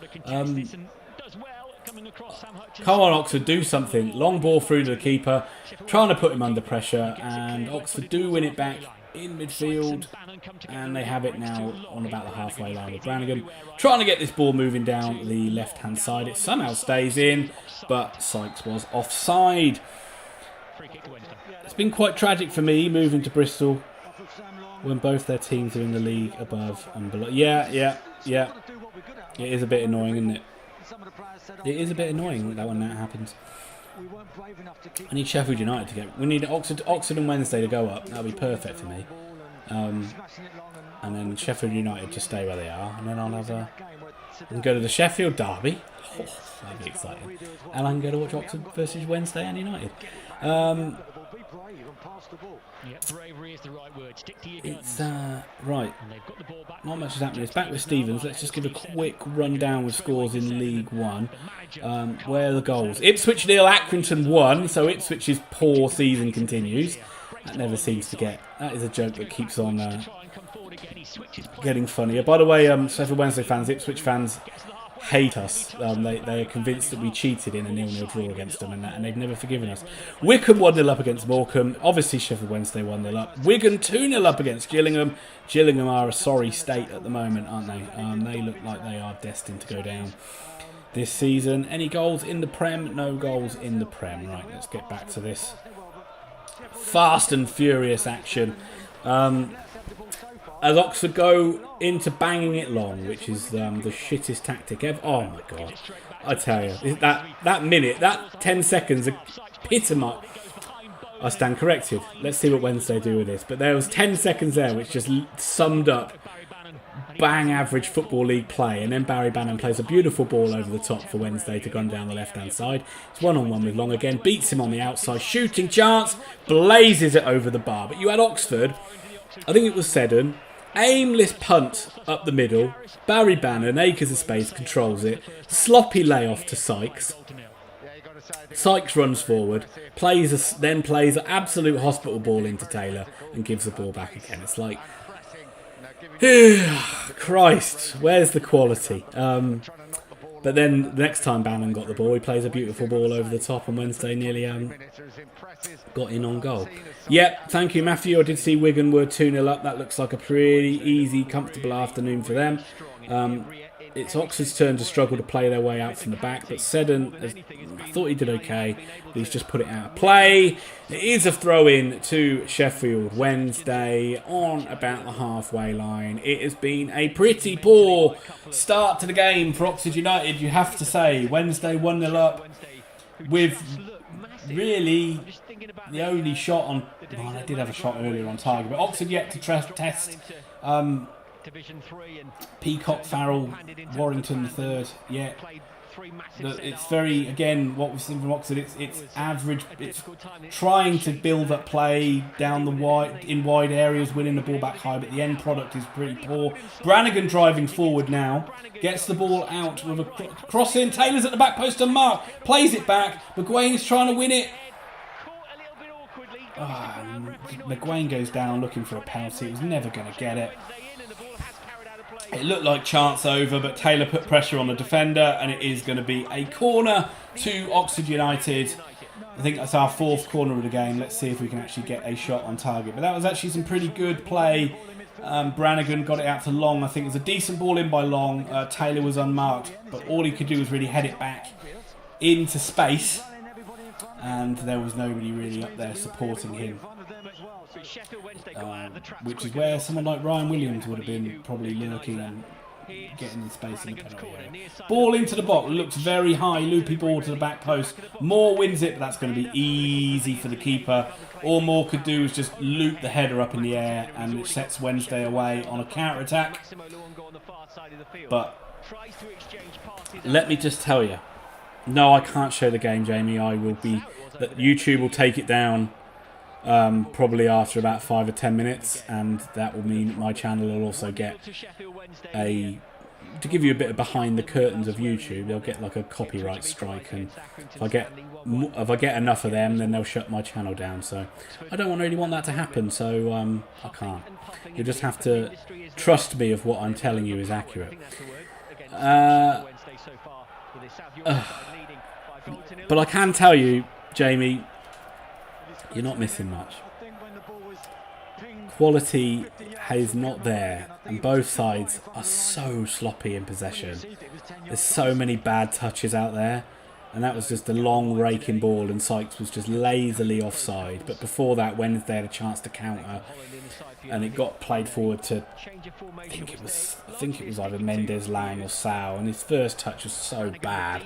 Come on, Oxford, do something. Long ball through to the keeper, trying to put him under pressure, and Oxford do win it back in midfield, and they have it now on about the halfway line with Brannigan, trying to get this ball moving down the left-hand side. It somehow stays in, but Sykes was offside. It's been quite tragic for me moving to Bristol when both their teams are in the league above and below. Yeah. It is a bit annoying, isn't it? It is a bit annoying that when that happens. I need Sheffield United to get... We need Oxford and Wednesday to go up. That'll be perfect for me. And then Sheffield United to stay where they are. And then I'll have a... And go to the Sheffield derby. Oh, that'd be exciting. And I can go to watch Oxford versus Wednesday and United. It's right. Not much is happening. It's back with Stevens. Let's just give a quick rundown with scores in League One. Where are the goals? Ipswich 0, Accrington 1. So Ipswich's poor season continues. That never seems to get. That is a joke that keeps on getting funnier. By the way, Sheffield Wednesday fans, Ipswich fans hate us. They are convinced that we cheated in a 0-0 draw against them, and they've never forgiven us. Wycombe 1-0 up against Morecambe. Obviously Sheffield Wednesday 1-0 up. Wigan 2-0 up against Gillingham. Gillingham are a sorry state at the moment, aren't they? They look like they are destined to go down this season. Any goals in the Prem? No goals in the Prem. Right, let's get back to this fast and furious action. As Oxford go into banging it long, which is the shittest tactic ever. Oh my god. I tell you, that minute, that 10 seconds epitomise. I stand corrected. Let's see what Wednesday do with this. But there was 10 seconds there which just summed up bang average Football League play. And then Barry Bannon plays a beautiful ball over the top for Wednesday to gun down the left-hand side. It's one-on-one with Long again. Beats him on the outside. Shooting chance. Blazes it over the bar. But you had Oxford. I think it was Seddon. Aimless punt up the middle. Barry Bannon, acres of space, controls it. Sloppy layoff to Sykes. Sykes runs forward, then plays an absolute hospital ball into Taylor and gives the ball back again. It's like, Christ, where's the quality? But then the next time Bannon got the ball, he plays a beautiful ball over the top, and Wednesday nearly got in on goal. Yep, thank you, Matthew. I did see Wigan were 2-0 up. That looks like a pretty easy, comfortable afternoon for them. It's Oxford's turn to struggle to play their way out from the back, but Seddon, I thought he did okay, but he's just put it out of play. It is a throw-in to Sheffield Wednesday on about the halfway line. It has been a pretty poor start to the game for Oxford United, you have to say. Wednesday 1-0 up with really the only shot on... Oh, they did have a shot earlier on target, but Oxford yet to test... Peacock, Farrell, Warrington the third. Yeah, it's very, again, what we've seen from Oxford. It's average. It's trying to build up play down the wide areas, winning the ball back high, but the end product is pretty poor. Brannigan driving forward now, gets the ball out with a cross in. Taylor's at the back post and Mark plays it back. McGuane's trying to win it. McGuane goes down looking for a penalty. He was never going to get it. It looked like chance over, but Taylor put pressure on the defender, and it is going to be a corner to Oxford United. I think that's our fourth corner of the game. Let's see if we can actually get a shot on target. But that was actually some pretty good play. Brannigan got it out to Long. I think it was a decent ball in by Long. Taylor was unmarked, but all he could do was really head it back into space. And there was nobody really up there supporting him. Which is where someone like Ryan Williams would have been probably lurking and getting in space in the penalty area. Ball into the box, looks very high, loopy ball to the back post. Moore wins it, but that's going to be easy for the keeper. All Moore could do is just loop the header up in the air, and it sets Wednesday away on a counter-attack. But let me just tell you, no, I can't show the game, Jamie. YouTube will take it down probably after about 5 or 10 minutes, and that will mean my channel will also get to give you a bit of behind the curtains of YouTube. They'll get like a copyright strike, and if I get enough of them, then they'll shut my channel down. So I don't really want that to happen, so I can't. You just have to trust me if what I'm telling you is accurate. But I can tell you, Jamie, you're not missing much. Quality is not there, and both sides are so sloppy in possession. There's so many bad touches out there, and that was just a long raking ball, and Sykes was just lazily offside. But before that, Wednesday had a chance to counter, and it got played forward to, I think it was either Mendes, Lang or Sal, and his first touch was so bad,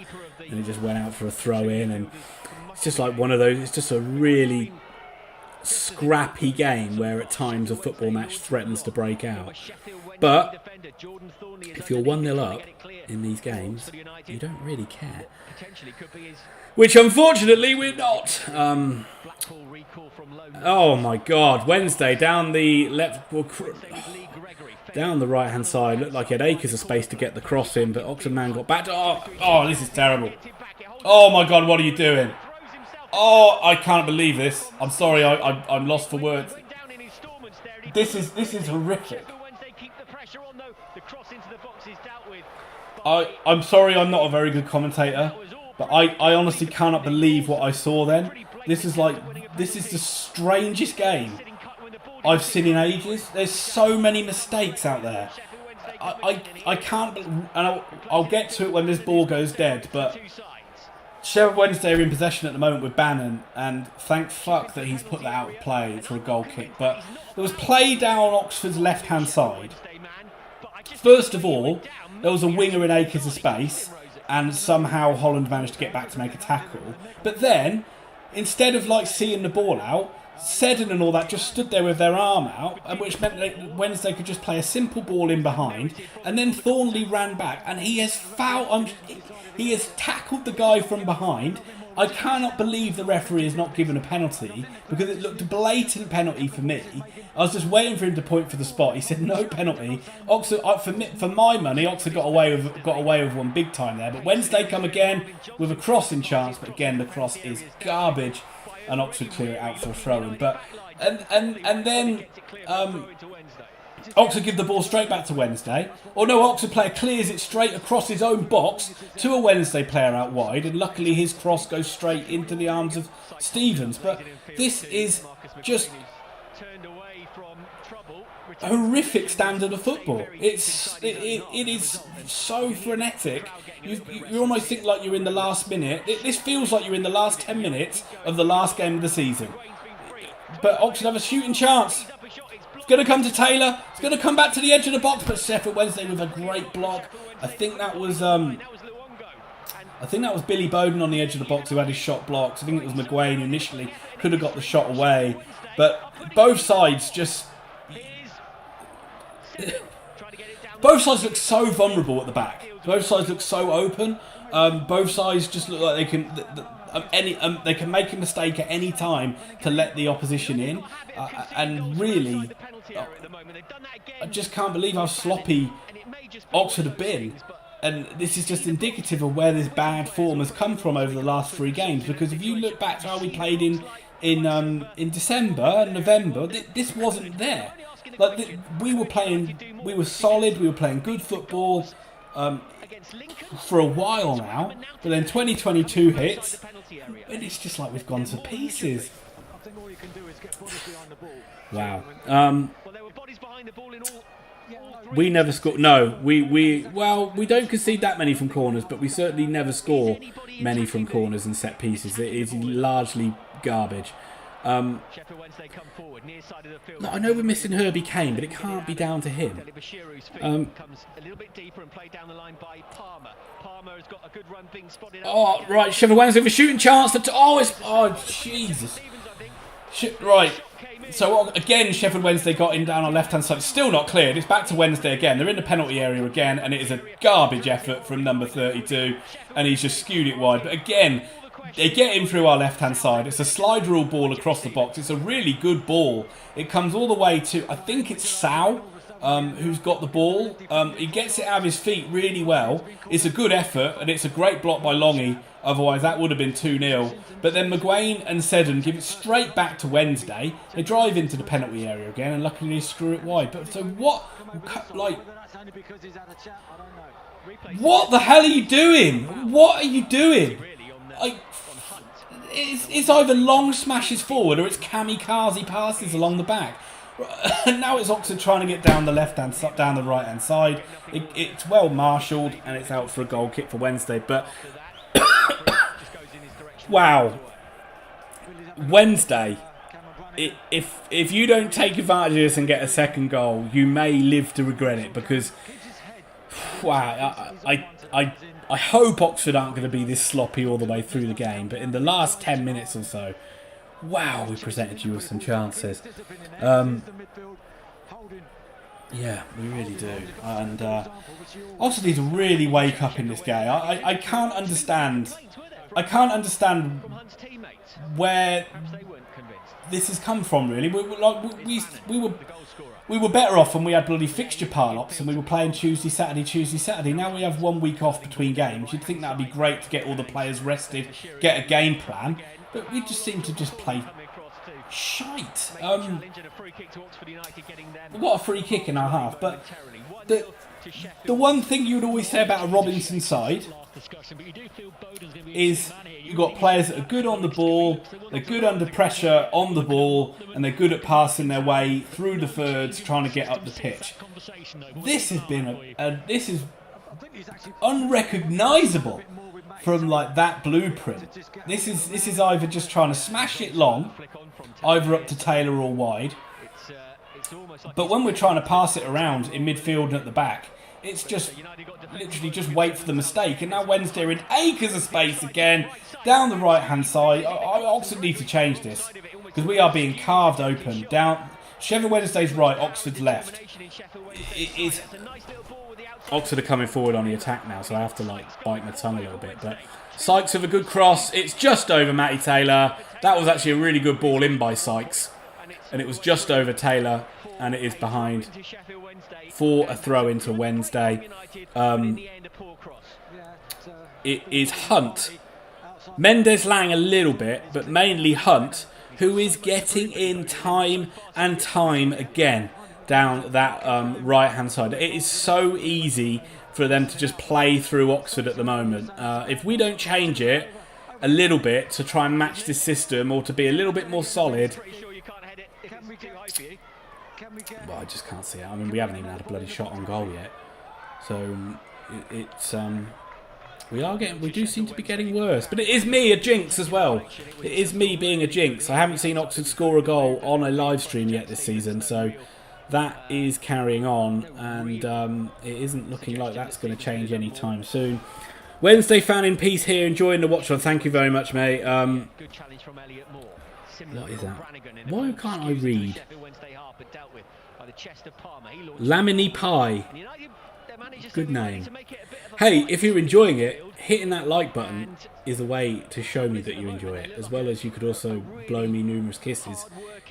and it just went out for a throw in, and it's just like one of those. It's just a really scrappy game where at times a football match threatens to break out. But if you're 1-0 up in these games, you don't really care. Which unfortunately we're not. Oh my God, Wednesday down the left, down the right hand side, looked like he had acres of space to get the cross in, but Oxford man got back to, oh, this is terrible. Oh my God, what are you doing? Oh, I can't believe this. I'm sorry, I'm lost for words. This is horrific. I'm sorry, I'm not a very good commentator, but I honestly cannot believe what I saw then. This is the strangest game I've seen in ages. There's so many mistakes out there. I can't, and I'll get to it when this ball goes dead, but Sheffield Wednesday are in possession at the moment with Bannon, and thank fuck that he's put that out of play for a goal kick. But there was play down Oxford's left-hand side. First of all, there was a winger in acres of space, and somehow Holland managed to get back to make a tackle. But then, instead of seeing the ball out, Seddon and all that just stood there with their arm out, and which meant that Wednesday could just play a simple ball in behind, and then Thornley ran back, and he has he has tackled the guy from behind. I cannot believe the referee has not given a penalty, because it looked a blatant penalty for me. I was just waiting for him to point for the spot. He said no penalty. Oxford, for my money, Oxford got away with one big time there. But Wednesday come again with a crossing chance, but again the cross is garbage, and Oxford clear it out for a throw-in. But and then Oxford give the ball straight back to Wednesday. Or no, Oxford player clears it straight across his own box to a Wednesday player out wide, and luckily his cross goes straight into the arms of Stevens. But this is just a horrific standard of football. It is so frenetic. You almost think like you're in the last minute. This feels like you're in the last 10 minutes of the last game of the season. But Oxford have a shooting chance. It's going to come to Taylor. It's going to come back to the edge of the box. But Sheffield Wednesday with a great block. I think that was Billy Bowden on the edge of the box who had his shot blocked. I think it was McGuane who initially could have got the shot away. But both sides just... both sides look so vulnerable at the back. Both sides look so open. Both sides just look like they can... they can make a mistake at any time to let the opposition in, and really, I just can't believe how sloppy Oxford have been. And this is just indicative of where this bad form has come from over the last 3 games. Because if you look back to how we played in December and November, this wasn't there. We were solid. We were playing good football. For a while now, but then 2022 hits, and it's just like we've gone to pieces. Wow. We never score. No, we don't concede that many from corners, but we certainly never score many from corners and set pieces. It is largely garbage. No, I know we're missing Herbie Kane, but it can't be down to him. Oh, right, Sheffield Wednesday with a shooting chance. Jesus. Right. So, again, Sheffield Wednesday got in down on left-hand side. Still not cleared. It's back to Wednesday again. They're in the penalty area again, and it is a garbage effort from number 32, and he's just skewed it wide. But again... they get him through our left-hand side. It's a slide rule ball across the box. It's a really good ball. It comes all the way to, I think it's Sal, who's got the ball. He gets it out of his feet really well. It's a good effort, and it's a great block by Longy. Otherwise, that would have been 2-0. But then McGuane and Seddon give it straight back to Wednesday. They drive into the penalty area again, and luckily they screw it wide. But so what? Like, what the hell are you doing? What are you doing? Like, it's either long smashes forward or it's kamikaze passes along the back. And now it's Oxford trying to get down the left-hand side, down the right-hand side. It's well marshalled, and it's out for a goal kick for Wednesday. But wow, Wednesday. If you don't take advantage of this and get a second goal, you may live to regret it, because wow, I hope Oxford aren't going to be this sloppy all the way through the game. But in the last 10 minutes or so, wow, we presented you with some chances. Yeah, we really do. And Oxford need to really wake up in this game. I can't understand. I can't understand where this has come from. Really, we were better off when we had bloody fixture pile-ups and we were playing Tuesday, Saturday. Now we have 1 week off between games. You'd think that would be great to get all the players rested, get a game plan. But we just seem to just play shite. We got a free kick in our half. But the one thing you would always say about a Robinson side is you've got players that are good on the ball, they're good under pressure on the ball, and they're good at passing their way through the thirds, trying to get up the pitch. This has been this is unrecognisable from like that blueprint. This is either just trying to smash it long, either up to Taylor or wide. But when we're trying to pass it around in midfield and at the back, it's just literally just wait for the mistake. And now Wednesday are in acres of space again down the right hand side. I Oxford need to change this, because we are being carved open down Sheffield Wednesday's right, Oxford's left. Oxford are coming forward on the attack now, so I have to like bite my tongue a little bit. But Sykes with a good cross. It's just over Matty Taylor. That was actually a really good ball in by Sykes, and it was just over Taylor, and it is behind for a throw into Wednesday. It is Hunt. Mendes Lang a little bit, but mainly Hunt, who is getting in time and time again down that right-hand side. It is so easy for them to just play through Oxford at the moment. If we don't change it a little bit to try and match this system, or to be a little bit more solid, well, I just can't see it. I mean, we haven't even had a bloody shot on goal yet. So it's we do seem to be getting worse. But it is me, a jinx as well. It is me being a jinx. I haven't seen Oxford score a goal on a live stream yet this season, so that is carrying on, and it isn't looking like that's going to change anytime soon. Wednesday fan in peace here, enjoying the watch on. Thank you very much, mate. What is that? Why can't I read? Lamini Pie. Good name. Hey, if you're enjoying it, hitting that like button is a way to show me that you enjoy it, as well as you could also blow me numerous kisses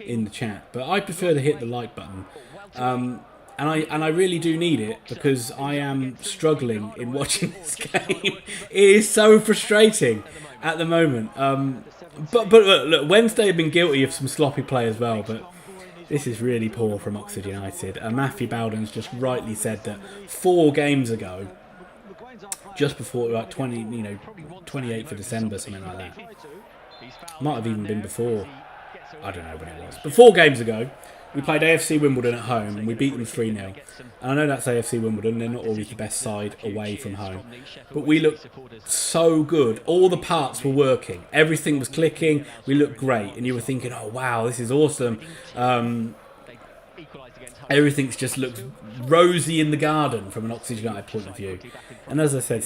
in the chat. But I prefer to hit the like button. And I really do need it, because I am struggling in watching this game. It is so frustrating at the moment. But look, Wednesday have been guilty of some sloppy play as well, but this is really poor from Oxford United. Matthew Bowden's just rightly said that 4 games ago, just before like 28th of December, something like that. Might have even been before. I don't know when it was. But 4 games ago, we played AFC Wimbledon at home and we beat them 3-0. And I know that's AFC Wimbledon, they're not always the best side away from home. But we looked so good. All the parts were working. Everything was clicking. We looked great. And you were thinking, oh wow, this is awesome. Everything's just looked rosy in the garden from an Oxford United point of view. And as I said,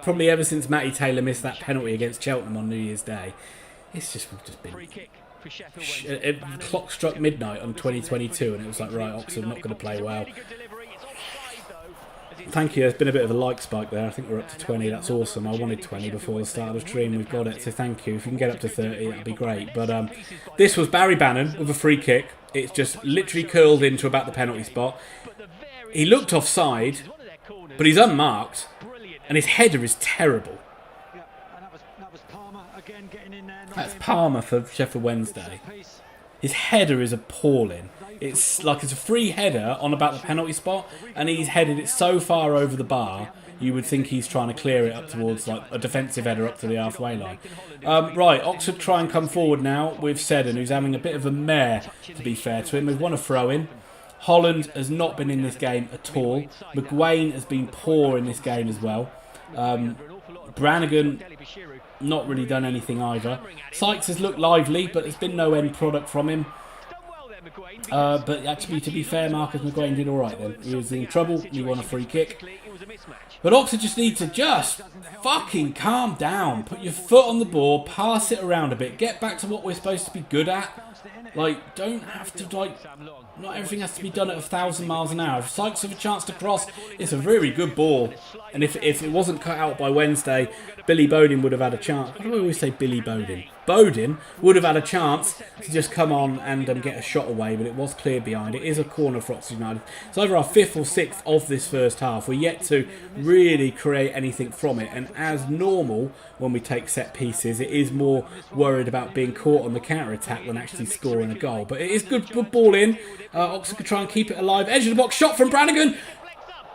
probably ever since Matty Taylor missed that penalty against Cheltenham on New Year's Day, we've just been... Clock struck midnight on 2022 and it was like, right, Oxford not going to play well. Thank you, there's been a bit of a like spike there. I think we're up to 20, that's awesome. I wanted 20 before the start of the stream, we've got it, so thank you. If you can get up to 30, that'd be great. But this was Barry Bannon with a free kick It's just literally curled into about the penalty spot. He looked offside, but he's unmarked, and his header is terrible. That's Palmer for Sheffield Wednesday. His header is appalling. It's like it's a free header on about the penalty spot, and he's headed it so far over the bar, you would think he's trying to clear it up towards like a defensive header up to the halfway line. Right, Oxford try and come forward now with Seddon, who's having a bit of a mare, to be fair to him. They've won a throw-in. Holland has not been in this game at all. McGuane has been poor in this game as well. Brannigan, not really done anything either. Sykes has looked lively, but there's been no end product from him. But actually, to be fair, Marcus McGuane did alright then. He was in trouble, he won a free kick. But Oxford just need to just fucking calm down. Put your foot on the ball, pass it around a bit, get back to what we're supposed to be good at. Like, don't have to, like, not everything has to be done at 1,000 miles an hour. If Sykes have a chance to cross, it's a very good ball. And if it wasn't cut out by Wednesday, Billy Bodin would have had a chance. Why do I always say Billy Bodin? Bodin would have had a chance to just come on and get a shot away, but it was clear behind. It is a corner for Oxford United. It's over our 5th or 6th of this first half. We're yet to really create anything from it. And as normal, when we take set pieces, it is more worried about being caught on the counter-attack than actually scoring a goal. But it is good ball in. Oxford could try and keep it alive. Edge of the box, shot from Brannigan.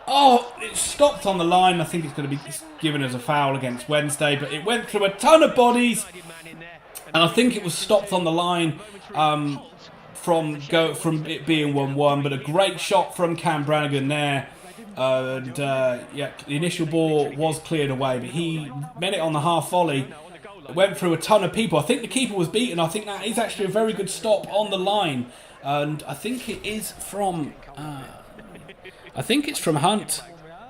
Oh, it stopped on the line. I think it's going to be given as a foul against Wednesday, but it went through a ton of bodies. And I think it was stopped on the line from it being 1-1, but a great shot from Cam Brannigan there. Yeah, the initial ball was cleared away, but he met it on the half volley. It went through a ton of people. I think the keeper was beaten. I think that is actually a very good stop on the line, and I think it is from. I think it's from Hunt.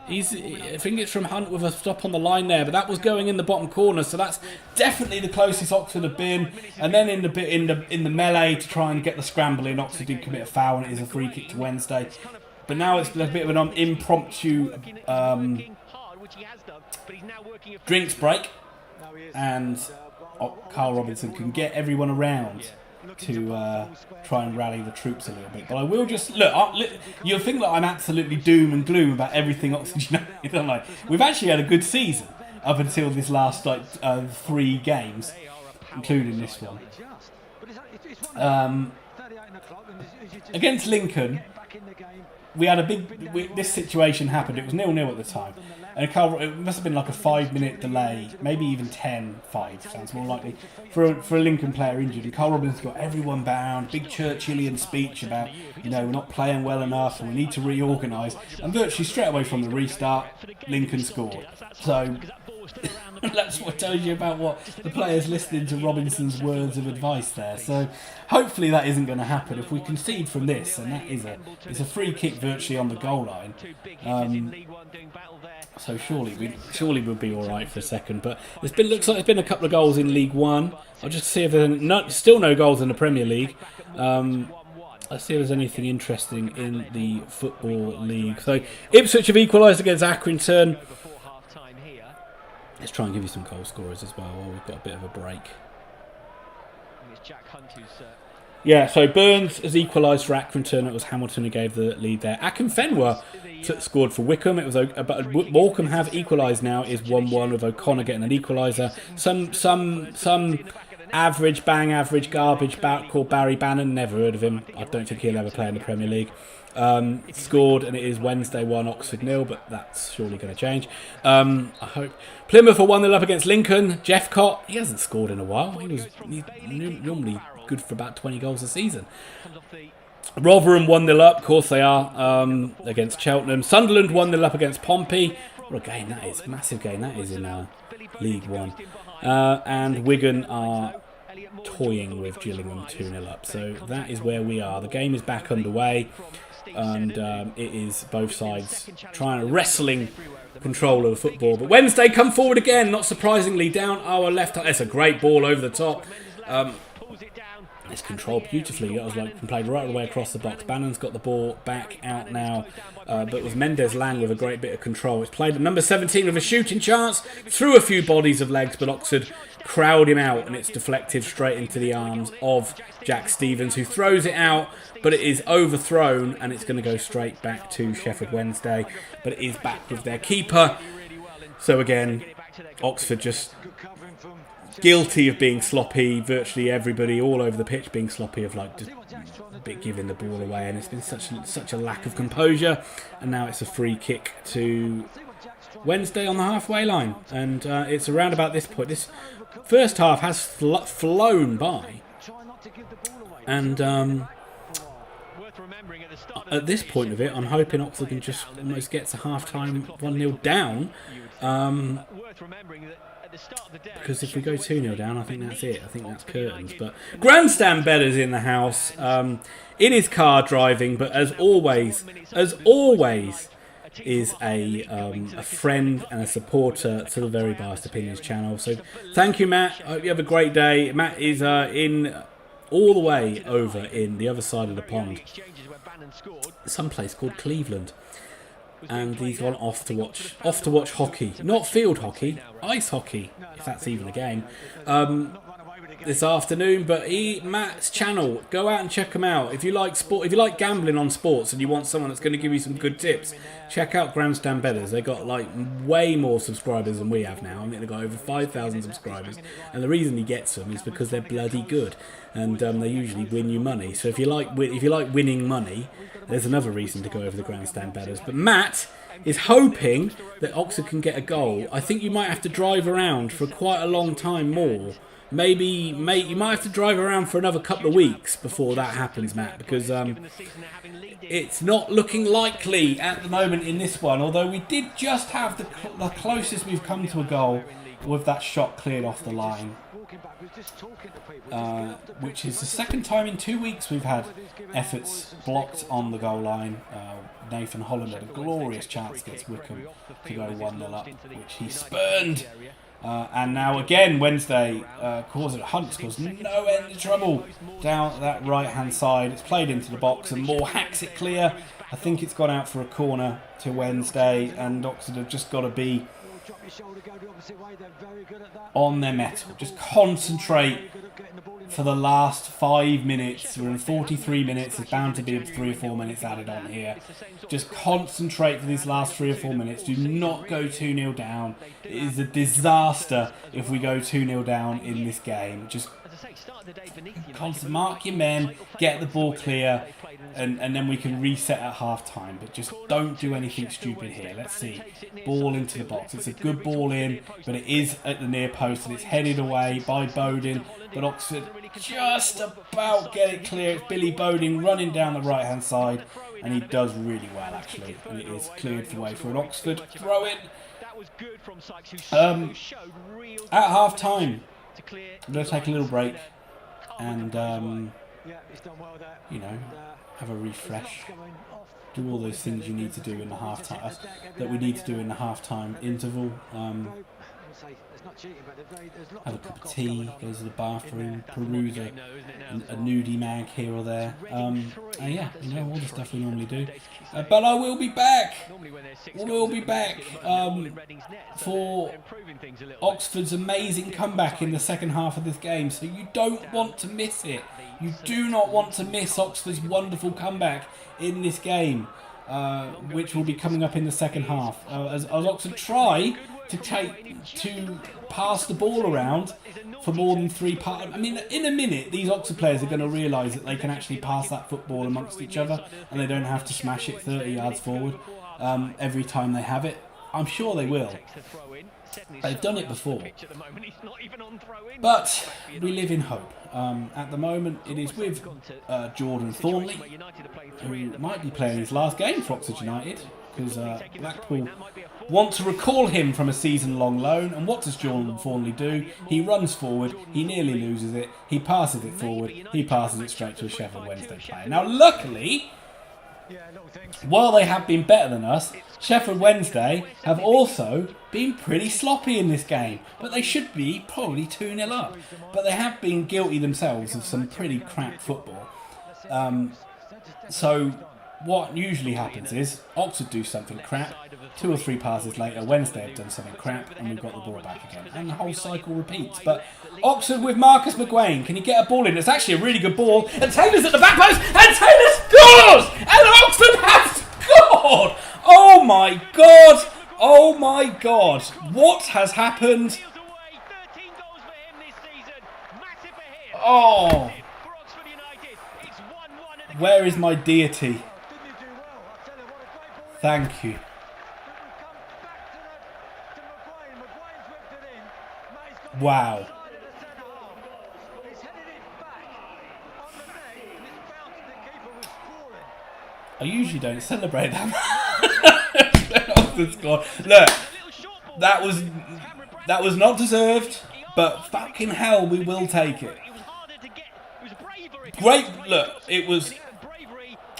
I think it's from Hunt with a stop on the line there, but that was going in the bottom corner, so that's definitely the closest Oxford have been. And then in the melee to try and get the scramble in, Oxford did commit a foul, and it is a free kick to Wednesday. But now it's a bit of an impromptu drinks break, and Carl Robinson can get everyone around to try and rally the troops a little bit. But I will just look. You'll think that I'm absolutely doom and gloom about everything Oxford United. I'm like, we've actually had a good season up until this last 3 games, including this one. Against Lincoln, we had this situation happened. It was 0-0 at the time. And it must have been like a 5-minute delay, maybe even 5 sounds more likely, for a Lincoln player injured. And Carl Robinson's got everyone bound, big Churchillian speech about, we're not playing well enough and we need to reorganise. And virtually straight away from the restart, Lincoln scored. So that's what tells you about what the players listening to Robinson's words of advice there. So hopefully that isn't going to happen. If we concede from this, and that is it's a free kick virtually on the goal line. So surely we'll be all right for a second. But looks like there's been a couple of goals in League One. I'll just see if there's still no goals in the Premier League. Let's see if there's anything interesting in the Football League. So Ipswich have equalised against Accrington. Let's try and give you some goal scorers as well while we've got a bit of a break. Yeah, so Burns has equalised for Accrington. It was Hamilton who gave the lead there. Akinfenwa scored for Wickham. It was but Morecambe have equalised now. Is 1-1 with O'Connor getting an equaliser. Some average garbage back called Barry Bannon. Never heard of him. I don't think he'll ever play in the Premier League. Scored, and it is Wednesday 1, Oxford 0, but that's surely going to change. I hope. Plymouth are 1-0 up against Lincoln. Jeff Cott, he hasn't scored in a while. He's normally good for about 20 goals a season. Rotherham 1-0 up, of course they are, against Cheltenham. Sunderland 1-0 up against Pompey. What a game that is, massive game that is in League One. And Wigan are toying with Gillingham 2-0 up. So that is where we are. The game is back underway, and it is both sides wrestling control of the football. But Wednesday come forward again, not surprisingly, down our left. That's a great ball over the top. It's controlled beautifully. It was like played right the way across the box. Bannon's got the ball back out now, but with Mendes Lang with a great bit of control. It's played at number 17 with a shooting chance, through a few bodies of legs, but Oxford crowd him out, and it's deflected straight into the arms of Jack Stevens, who throws it out, but it is overthrown, and it's going to go straight back to Sheffield Wednesday, but it is back with their keeper. So again, Oxford just guilty of being sloppy. Virtually everybody all over the pitch being sloppy, of like just giving the ball away, and it's been such a lack of composure. And now it's a free kick to Wednesday on the halfway line, and it's around about this point. This first half has flown by, and at this point of it, I'm hoping Oxford can just almost get to half-time 1-0 down. Because if we go 2-0 down, I think that's it. I think that's curtains. But Grandstand Better's in the house, in his car driving, but as always, is a friend and a supporter to the Very Biased Opinions channel. So thank you, Matt. I hope you have a great day. Matt is in all the way over in the other side of the pond, some place called Cleveland. And he's gone off to watch hockey, not field hockey, ice hockey, if that's even a game, this afternoon. But Matt's channel, go out and check him out. If you like sport, if you like gambling on sports, and you want someone that's going to give you some good tips, check out Grandstand Betters. They got like way more subscribers than we have now. I think they've got over 5,000 subscribers, and the reason he gets them is because they're bloody good, and they usually win you money. So if you like winning money, there's another reason to go over the Grandstand Betters. But Matt is hoping that Oxford can get a goal. I think you might have to drive around for quite a long time more. Maybe you might have to drive around for another couple of weeks before that happens, Matt, because it's not looking likely at the moment in this one. Although we did just have the closest we've come to a goal with that shot cleared off the line, which is the second time in 2 weeks we've had efforts blocked on the goal line. Nathan Holland had a glorious chance against Wickham to go 1-0 up, which he spurned. And now again, Wednesday Hunt caused no end of trouble down that right-hand side. It's played into the box, and Moore hacks it clear. I think it's gone out for a corner to Wednesday, and Oxford have just got to be on their mettle. Just concentrate for the last 5 minutes. We're in 43 minutes. There's bound to be 3 or 4 minutes added on here. Just concentrate for these last 3 or 4 minutes. Do not go 2-0 down. It is a disaster if we go 2-0 down in this game. Just mark your men, get the ball clear, and then we can reset at half-time. But just don't do anything stupid here. Let's see. Ball into the box. It's a good ball in, but it is at the near post, and it's headed away by Bowden. But Oxford just about get it clear. It's Billy Bowden running down the right-hand side, and he does really well, actually. And it is cleared the way for an Oxford throw-in. At half-time, I'm going to take a little break and, have a refresh. Do all those things you need to do in the half-time, that we need to do in the half-time interval. Have a cup of tea, go to the bathroom, peruse a nudie mag here or there. All the stuff we normally do. But I will be back. For Oxford's amazing comeback in the second half of this game. So you don't want to miss it. You do not want to miss Oxford's wonderful comeback in this game, which will be coming up in the second half. As Oxford try to pass the ball around for more than 3 parts. I mean, in a minute, these Oxford players are going to realise that they can actually pass that football amongst each other, and they don't have to smash it 30 yards forward every time they have it. I'm sure they will. They've done it before. But we live in hope. At the moment, it is with Jordan Thornley, who might be playing his last game for Oxford United, because Blackpool want to recall him from a season-long loan. And what does Jordan Thornley do? He runs forward, he nearly loses it, he passes it forward, he passes it straight to a Sheffield Wednesday player. Now, luckily, while they have been better than us, Sheffield Wednesday have also been pretty sloppy in this game, but they should be probably 2-0 up. But they have been guilty themselves of some pretty crap football. So what usually happens is Oxford do something crap, 2 or 3 passes later, Wednesday have done something crap, and we've got the ball back again. And the whole cycle repeats. But Oxford with Marcus McGuane, can you get a ball in? It's actually a really good ball, and Taylor's at the back post, and Taylor scores! And Oxford has scored! Oh my God! Oh my God! What has happened? Oh! Where is my deity? Thank you. Wow. I usually don't celebrate that. Look, that was not deserved, but fucking hell, we will take it. Great, look, it was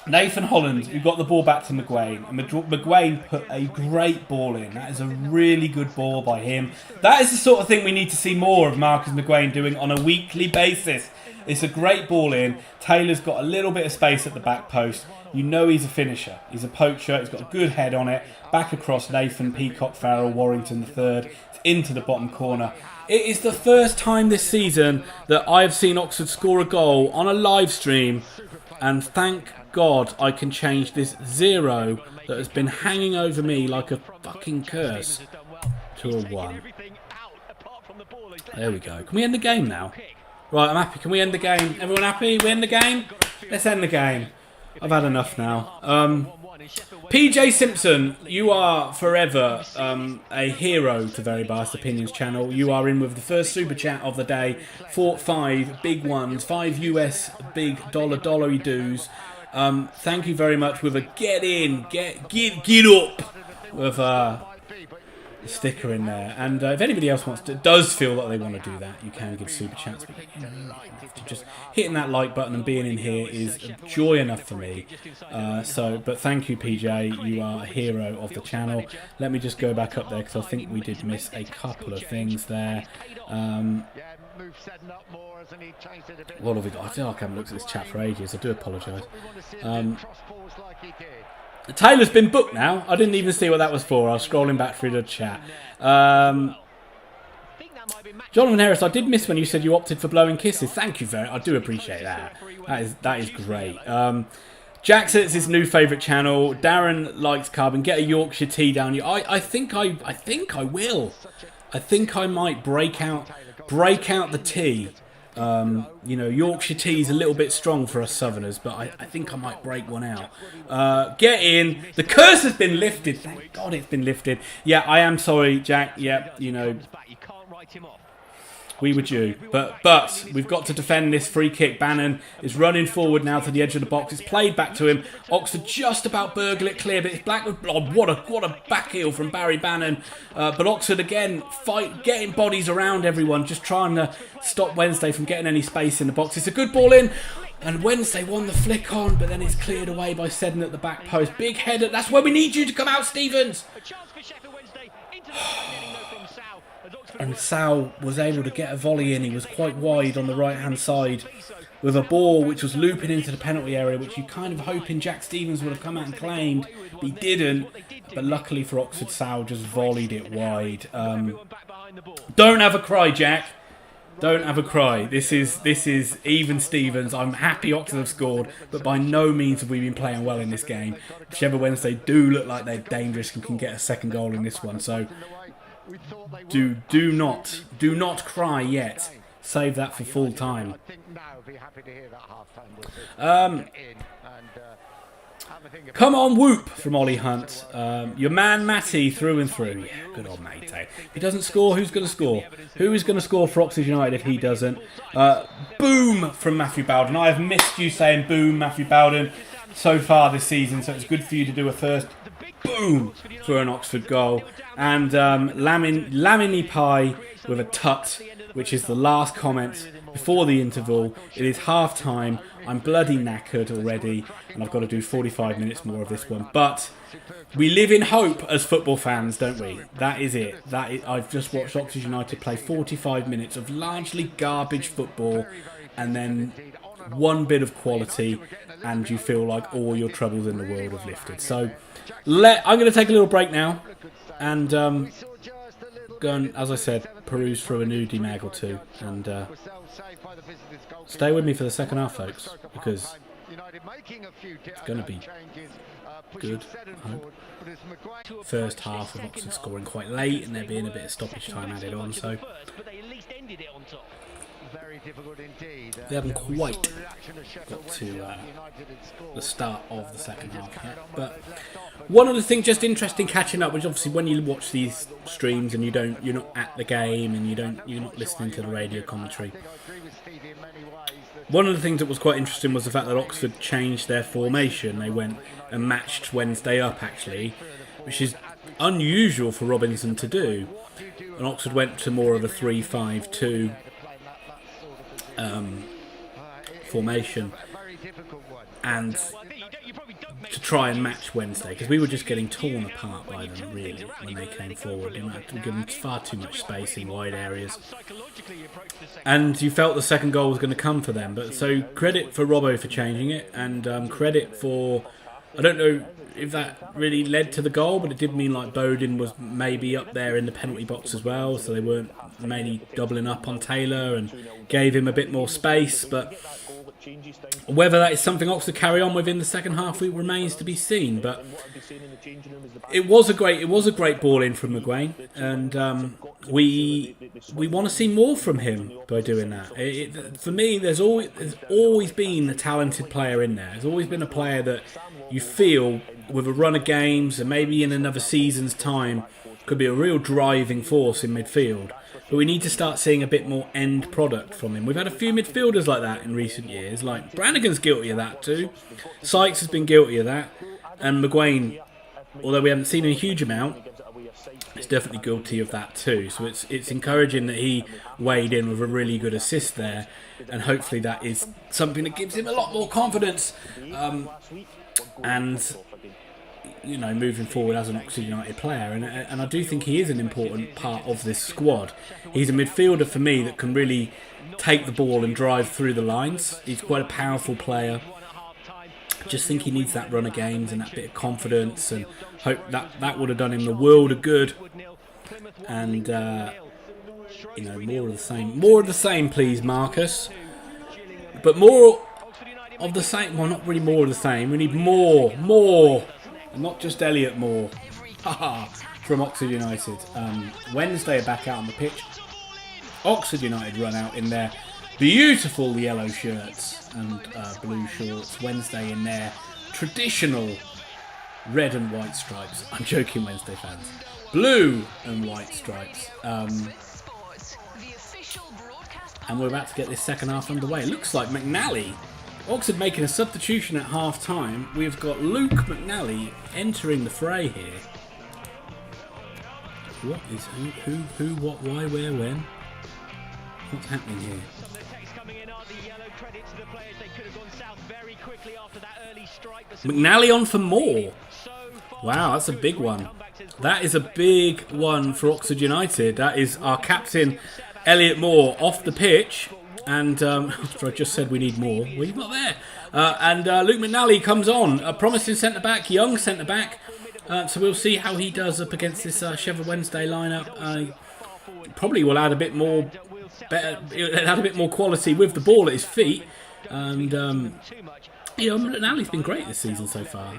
Nathan Holland who got the ball back to McGuane, and McGuane put a great ball in. That is a really good ball by him. That is the sort of thing we need to see more of Marcus McGuane doing on a weekly basis. It's a great ball in. Taylor's got a little bit of space at the back post. You know he's a finisher. He's a poacher. He's got a good head on it. Back across Nathan, Peacock, Farrell, Warrington the third. It's into the bottom corner. It is the first time this season that I've seen Oxford score a goal on a live stream, and thank God I can change this 0 that has been hanging over me like a fucking curse to a 1. There we go. Can we end the game now? Right, I'm happy. Can we end the game? Everyone happy? We end the game? Let's end the game. I've had enough now. PJ Simpson, you are forever a hero to Very Biased Opinions channel. You are in with the first super chat of the day. 5 big ones, 5 US big dollar dues. Thank you very much with a get in, get up with a sticker in there. And if anybody else does feel that they want to do that, you can give super chats. But just hitting that like button and being in here is joy enough for me. But thank you, PJ. You are a hero of the channel. Let me just go back up there because I think we did miss a couple of things there. What have we got? I feel like I haven't looked at this chat for ages. I do apologise. Taylor's been booked now. I didn't even see what that was for. I was scrolling back through the chat. Jonathan Harris, I did miss when you said you opted for blowing kisses. Thank you very much. I do appreciate that. That is great. Jack says it's his new favourite channel. Darren likes carbon. Get a Yorkshire tea down you. I think I will. I think I might break out the tea. You know, Yorkshire tea is a little bit strong for us Southerners, but I think I might break one out. Get in. The curse has been lifted. Thank God it's been lifted. Yeah, I am sorry, Jack. Yeah, you know, we were due. But we've got to defend this free kick. Bannon is running forward now to the edge of the box. It's played back to him. Oxford just about burgle it clear, but it's Blackwood. Oh, what a back heel from Barry Bannon. But Oxford again getting bodies around everyone, just trying to stop Wednesday from getting any space in the box. It's a good ball in. And Wednesday won the flick on, but then it's cleared away by Seddon at the back post. Big header. That's where we need you to come out, Stevens. And Sal was able to get a volley in. He was quite wide on the right-hand side with a ball which was looping into the penalty area, which you kind of hoping Jack Stevens would have come out and claimed, but he didn't. But luckily for Oxford, Sal just volleyed it wide. Don't have a cry, Jack. Don't have a cry. This is even Stevens. I'm happy Oxford have scored, but by no means have we been playing well in this game. Sheffield Wednesday do look like they're dangerous and can get a second goal in this one. So do not cry yet. Save that for full time. Come on, whoop from Ollie Hunt. Your man Matty through and through. Yeah, good old Matty. If he doesn't score, who's going to score? Who is going to score for Oxford United if he doesn't? Boom from Matthew Bowden. I have missed you saying boom, Matthew Bowden, so far this season, so it's good for you to do a first boom for an Oxford goal. And Lamini Pie with a tut, which is the last comment before the interval. It is half time. I'm bloody knackered already, and I've got to do 45 minutes more of this one. But we live in hope as football fans, don't we? That is it. I've just watched Oxford United play 45 minutes of largely garbage football, and then one bit of quality, and you feel like all your troubles in the world have lifted. So I'm going to take a little break now, and go and, as I said, peruse through a nudie mag or two, and stay with me for the second half, folks, because it's going to be good, I hope. First half of Oxford scoring quite late, and there being a bit of stoppage time added on, so they haven't quite got to the start of the second half yet. But one of the things just interesting catching up, which obviously when you watch these streams and you're not at the game and you're not listening to the radio commentary. One of the things that was quite interesting was the fact that Oxford changed their formation. They went and matched Wednesday up, actually, which is unusual for Robinson to do. And Oxford went to more of a 3-5-2 formation, and to try and match Wednesday, because we were just getting torn apart by them really when they came forward. We were given far too much space in wide areas, and you felt the second goal was going to come for them. But so credit for Robbo for changing it, and credit for, I don't know if that really led to the goal, but it did mean like Bowden was maybe up there in the penalty box as well, so they weren't mainly doubling up on Taylor and gave him a bit more space. But whether that is something Oxford carry on with in the second half, it remains to be seen. But it was a great ball in from McGuane, and we want to see more from him by doing that. For me, there's always been a talented player in there. There's always been a player that you feel, with a run of games and maybe in another season's time, could be a real driving force in midfield. But we need to start seeing a bit more end product from him. We've had a few midfielders like that in recent years. Like Brannigan's guilty of that too. Sykes has been guilty of that. And McGuane, although we haven't seen a huge amount, is definitely guilty of that too. So it's encouraging that he weighed in with a really good assist there. And hopefully that is something that gives him a lot more confidence. And you know, moving forward as an Oxford United player, and I do think he is an important part of this squad. He's a midfielder for me that can really take the ball and drive through the lines. He's quite a powerful player. I just think he needs that run of games and that bit of confidence, and hope that would have done him the world of good. And you know, more of the same, please, Marcus. But more of the same. Well, not really more of the same. We need more. Not just Elliot Moore from Oxford United. Wednesday are back out on the pitch. Oxford United run out in their beautiful yellow shirts and blue shorts. Wednesday in their traditional red and white stripes. I'm joking, Wednesday fans. Blue and white stripes. And we're about to get this second half underway. It looks like McNally, Oxford making a substitution at half-time. We've got Luke McNally entering the fray here. What is who, what, why, where, when? What's happening here? McNally on for Moore. Wow, that's a big one. That is a big one for Oxford United. That is our captain, Elliot Moore, off the pitch. And after I just said we need more, well, he's not there. And Luke McNally comes on, a promising centre-back, young centre-back. So we'll see how he does up against this Sheffield Wednesday lineup. Probably will add a bit more quality with the ball at his feet. And McNally's been great this season so far.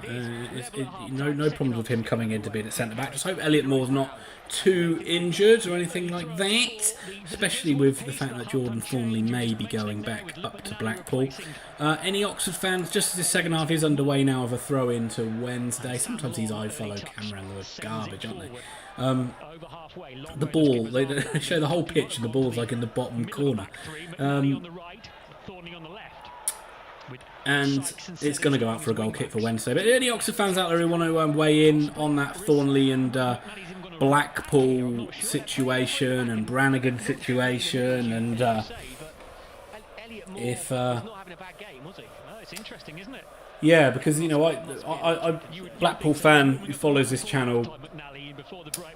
No problems with him coming in to be at centre-back. Just hope Elliot Moore's not too injured or anything like that, especially with the fact that Jordan Thornley may be going back up to Blackpool. Any Oxford fans, just as this second half is underway now, of a throw in to Wednesday. Sometimes these iFollow camera angles are garbage, aren't they? The ball, they show the whole pitch and the ball's like in the bottom corner. And it's going to go out for a goal kick for Wednesday. But any Oxford fans out there who want to weigh in on that Thornley and Blackpool situation and Brannigan situation, and if it's interesting, isn't it? Yeah, because, you know, I Blackpool fan who follows this channel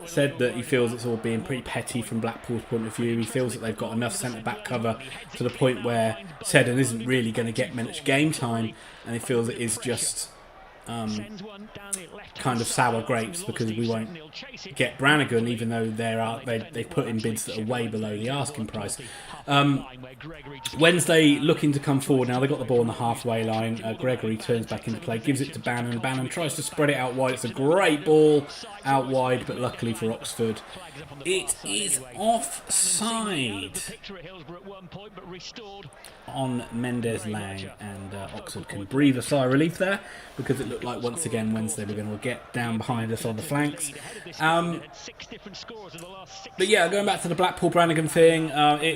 said that he feels it's all being pretty petty from Blackpool's point of view. He feels that they've got enough centre-back cover to the point where Seddon isn't really going to get much game time, and he feels it is just kind of sour grapes because we won't get Brannigan, even though they've put in bids that are way below the asking price. Wednesday looking to come forward now. They got the ball on the halfway line. Gregory turns back into play, gives it to Bannon. Bannon tries to spread it out wide. It's a great ball out wide, but luckily for Oxford, it is offside on Mendes Lang, and Oxford can breathe a sigh of relief there because it looked like once again Wednesday were going to get down behind us on the flanks. But yeah, going back to the Blackpool Brannigan thing,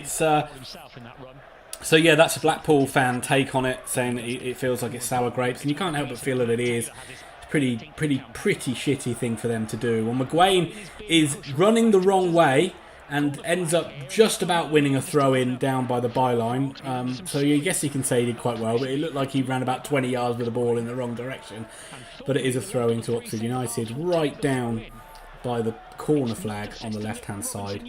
so yeah, that's a Blackpool fan take on it, saying that it feels like it's sour grapes, and you can't help but feel that it is. It's pretty shitty thing for them to do. Well, McGuane is running the wrong way and ends up just about winning a throw-in down by the byline. So I guess you can say he did quite well, but it looked like he ran about 20 yards with the ball in the wrong direction. But it is a throw-in to Oxford United, right down by the corner flag on the left-hand side.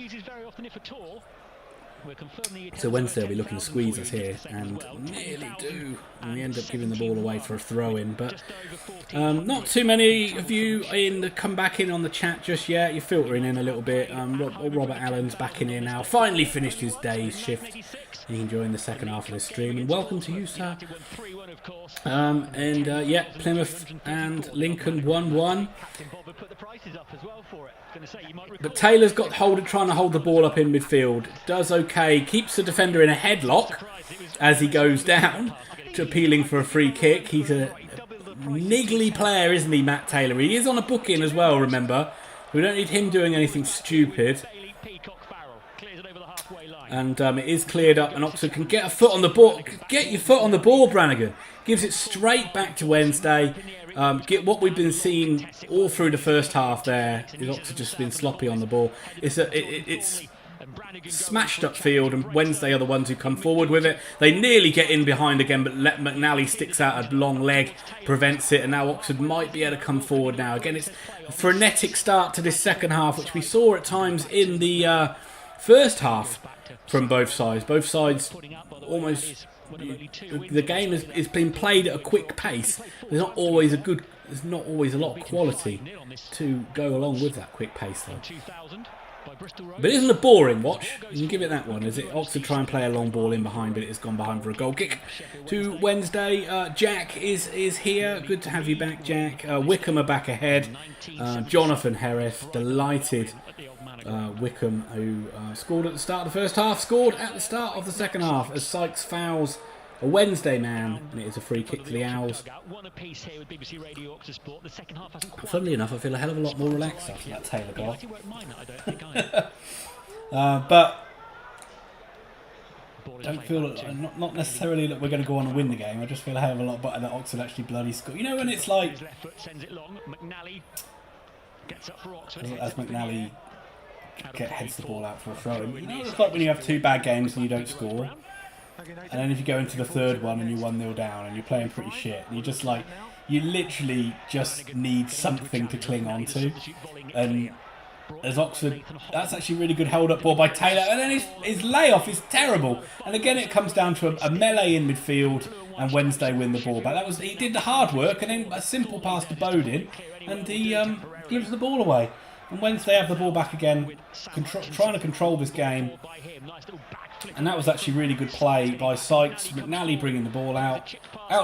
So Wednesday will be looking to squeeze us here, and nearly do. And we end up giving the ball away for a throw-in. But not too many of you come back in on the chat just yet. You're filtering in a little bit. Robert Allen's backing in now. Finally finished his day's shift. He's enjoying the second half of the stream. And welcome to you, sir. Yeah, Plymouth and Lincoln 1-1. But Taylor's got trying to hold the ball up in midfield. Does okay. Keeps the defender in a headlock as he goes down, appealing for a free kick. He's a niggly player, isn't he, Matt Taylor? He is on a booking as well, remember. We don't need him doing anything stupid. And it is cleared up, and Oxford can get a foot on the ball. Get your foot on the ball, Brannigan. Gives it straight back to Wednesday. Get what we've been seeing all through the first half there. Oxford just been sloppy on the ball. It's smashed upfield, and Wednesday are the ones who come forward with it. They nearly get in behind again, but McNally sticks out a long leg, prevents it, and now Oxford might be able to come forward now. Again, it's a frenetic start to this second half, which we saw at times in the first half from both sides. Both sides almost... The game is being played at a quick pace. There's not always a lot of quality to go along with that quick pace, though. But it isn't a boring watch. You can give it that one. Is it Oxford try and play a long ball in behind, but it has gone behind for a goal kick to Wednesday. Jack is here. Good to have you back, Jack. Wickham are back ahead. Jonathan Hereth, delighted. Wickham, who scored at the start of the first half, scored at the start of the second half as Sykes fouls a Wednesday man, and it is a free kick to the Owls. Funnily enough, I feel a hell of a lot more relaxed after that Taylor goal. But don't feel not necessarily that we're going to go on and win the game. I just feel a hell of a lot better that Oxford actually bloody score. You know when it's like as McNally heads the ball out for a throw. You know, it's like when you have two bad games and you don't score, and then if you go into the third one and you're 1-0 down and you're playing pretty shit, and you're just like, you literally just need something to cling on to. And as Oxford, that's actually a really good hold-up ball by Taylor, and then his layoff is terrible. And again, it comes down to a melee in midfield, and Wednesday win the ball back. He did the hard work, and then a simple pass to Bodin, and he gives the ball away. And Wednesday have the ball back again, trying to control this game. And that was actually really good play by Sykes. McNally bringing the ball out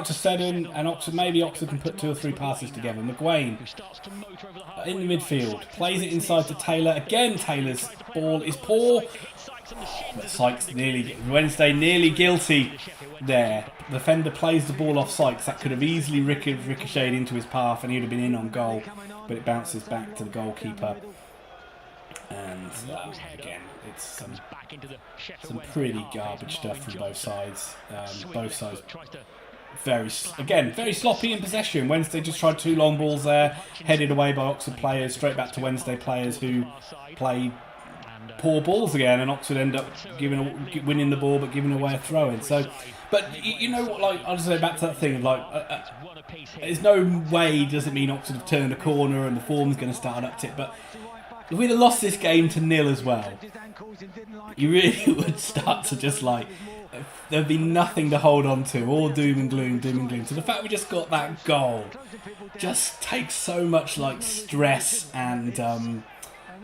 to Seddon, and maybe Oxford can put 2 or 3 passes together. McGuane in the midfield, plays it inside to Taylor. Again, Taylor's ball is poor. But Sykes Wednesday nearly guilty there. The defender plays the ball off Sykes. That could have easily ricocheted into his path and he would have been in on goal. But it bounces back to the goalkeeper. And again, it's some pretty garbage stuff from both sides. Both sides very sloppy in possession. Wednesday just tried 2 long balls there, headed away by Oxford players, straight back to Wednesday players who played poor balls again, and Oxford end up winning the ball but giving away a throw-in. So, but you know what? Like, I'll just say back to that thing of like, there's no way does it mean Oxford have turned a corner and the form's going to start an uptick. But if we'd have lost this game to 0 as well, you really would start to just like, there'd be nothing to hold on to, all doom and gloom, doom and gloom. So the fact we just got that goal just takes so much like stress and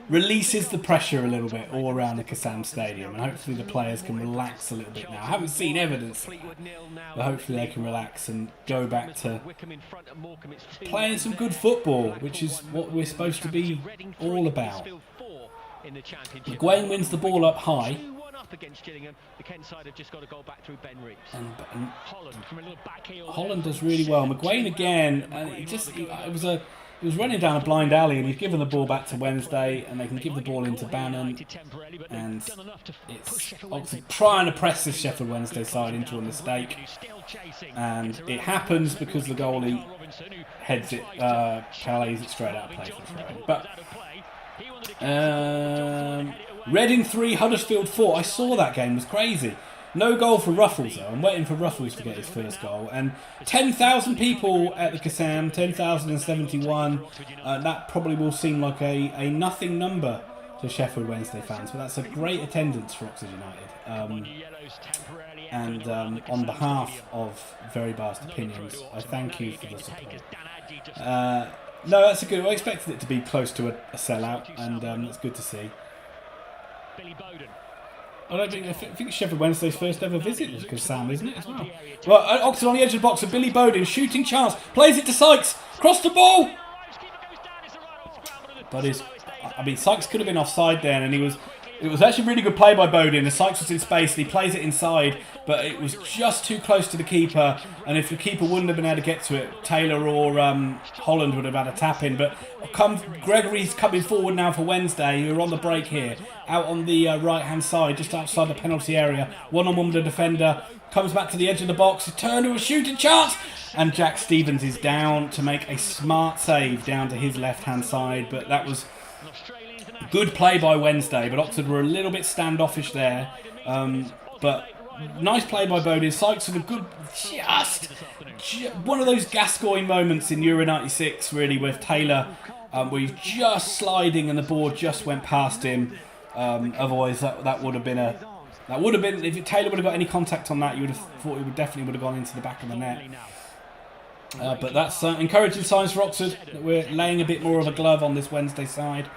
releases the pressure a little bit all around the Kassam Stadium, and hopefully the players can relax a little bit now. I haven't seen evidence of that, but hopefully they can relax and go back to playing some good football, which is what we're supposed to be all about. McGuane wins the ball up high. And Holland does really well. McGuane again, he was running down a blind alley, and he's given the ball back to Wednesday, and they can give the ball into Bannon, and it's Oxford trying to press this Sheffield Wednesday side into a mistake, and it happens because the goalie heads it, parlays it straight out of play for the throw. But Reading 3, Huddersfield 4. I saw that game, it was crazy. No goal for Ruffles though. I'm waiting for Ruffles to get his first goal. And 10,000 people at the Kassam, 10,071. That probably will seem like a nothing number to Sheffield Wednesday fans, but that's a great attendance for Oxford United. And on behalf of Very Biased Opinions, I thank you for the support. No, that's a good. I expected it to be close to a sellout, and it's good to see. I think Sheffield Wednesday's first ever visit was Kassam, isn't it, as well? Right, Oxford on the edge of the box, and Billy Bowden, shooting chance, plays it to Sykes, cross the ball! But Sykes could have been offside there, and it was actually a really good play by Bowden. The Sykes was in space, and he plays it inside, but it was just too close to the keeper, and if the keeper wouldn't have been able to get to it, Taylor or Holland would have had a tap in. But Gregory's coming forward now for Wednesday, who are on the break here, out on the right-hand side, just outside the penalty area. One-on-one with the defender, comes back to the edge of the box, turned to a shooting chance, and Jack Stevens is down to make a smart save down to his left-hand side, but that was good play by Wednesday, but Oxford were a little bit standoffish there. But nice play by Bowden. Sykes with a good, just one of those Gascoigne moments in Euro 96, really, with Taylor, where he's just sliding and the ball just went past him. Otherwise, that would have been if Taylor would have got any contact on that, you would have thought it would have gone into the back of the net. But that's encouraging signs for Oxford, that we're laying a bit more of a glove on this Wednesday side.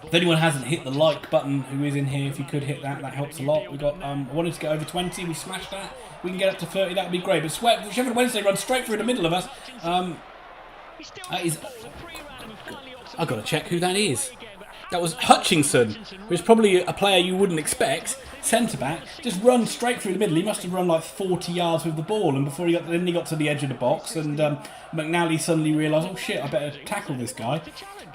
If anyone hasn't hit the like button who is in here, if you could hit that, that helps a lot. We got wanted to get over 20, we smashed that. We can get up to 30, that would be great. But Sheffield Wednesday runs straight through the middle of us. That is, I've got to check who that is. That was Hutchinson, who's probably a player you wouldn't expect. Centre-back, just run straight through the middle. He must have run like 40 yards with the ball, and before he got to the edge of the box, and McNally suddenly realised, oh shit, I better tackle this guy.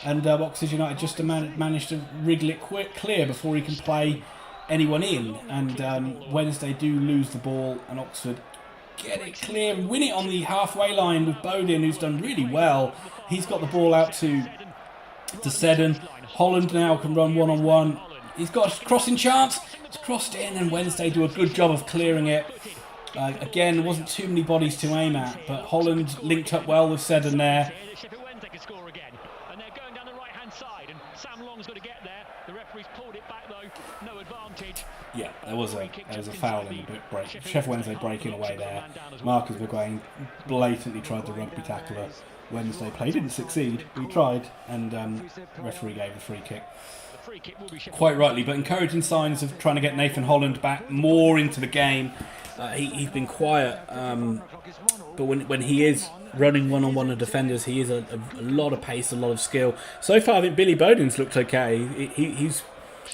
And Oxford United just managed to wriggle it clear before he can play anyone in. And Wednesday do lose the ball, and Oxford get it clear and win it on the halfway line with Bowden, who's done really well. He's got the ball out to Seddon. Holland now can run one-on-one. He's got a crossing chance. It's crossed in, and Wednesday do a good job of clearing it. Again, there wasn't too many bodies to aim at, but Holland linked up well with Seddon there. Yeah, there was a foul in the break. Sheff Wednesday breaking away there. Marcus McGuane blatantly tried to rugby tackle her. Wednesday play didn't succeed. He tried, and referee gave a free kick. Quite rightly, but encouraging signs of trying to get Nathan Holland back more into the game. He's been quiet, but when he is running one-on-one with defenders, he is a lot of pace, a lot of skill. So far, I think Billy Bowden's looked okay. He's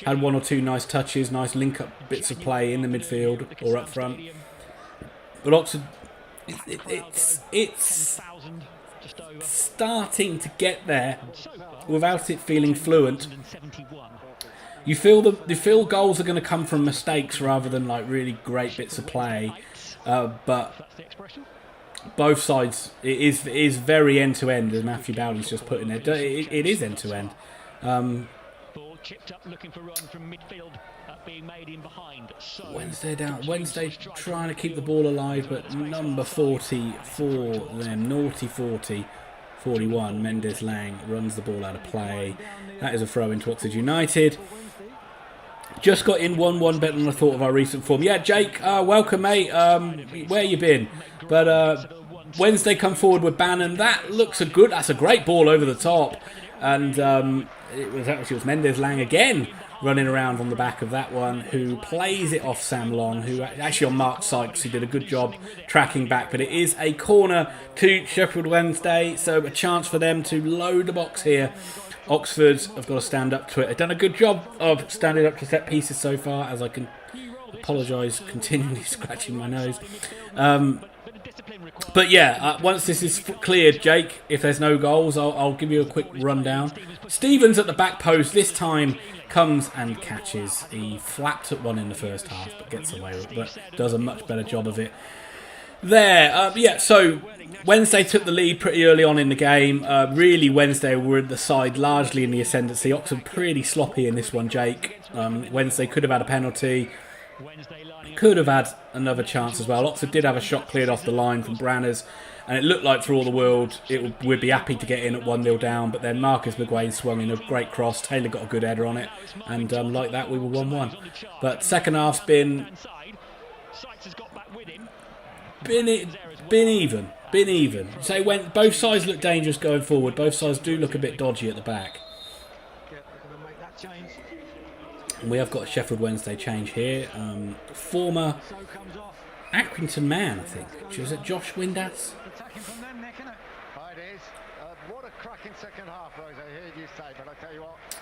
had one or two nice touches, nice link-up bits of play in the midfield or up front. But Oxford, it's starting to get there without it feeling fluent. You feel goals are going to come from mistakes rather than like really great bits of play, but both sides it is very end to end, as Matthew Bowden's just put in there. It is end to end. Ball chipped up, looking for run from midfield, being made in behind. So Wednesday down. Wednesday trying to keep the ball alive, but number 40 for them, naughty 40, 41. Mendes Lang runs the ball out of play. That is a throw into Oxford United. Just got in 1-1 better than I thought of our recent form. Yeah, Jake, welcome, mate. Where you been? But Wednesday come forward with Bannon. That looks that's a great ball over the top. And it was Mendes Lang again running around on the back of that one, who plays it off Sam Long, who actually on Mark Sykes, who did a good job tracking back. But it is a corner to Sheffield Wednesday, so a chance for them to load the box here. Oxford have got to stand up to it. They've done a good job of standing up to set pieces so far, as I can apologise, continually scratching my nose. But yeah, once this is cleared, Jake, if there's no goals, I'll give you a quick rundown. Stevens at the back post, this time comes and catches. He flapped at one in the first half, but gets away with it, but does a much better job of it there. Yeah, so Wednesday took the lead pretty early on in the game. Really, Wednesday were at the side, largely in the ascendancy. Oxford pretty sloppy in this one, Jake. Wednesday could have had a penalty. Could have had another chance as well. Oxford did have a shot cleared off the line from Branners, and it looked like for all the world we'd be happy to get in at 1-0 down, but then Marcus McGuane swung in a great cross. Taylor got a good header on it, and like that we were 1-1. But second half's been even. So when both sides look dangerous going forward, both sides do look a bit dodgy at the back. And we have got a Sheffield Wednesday change here. Former Accrington man, I think. Was it Josh Windass?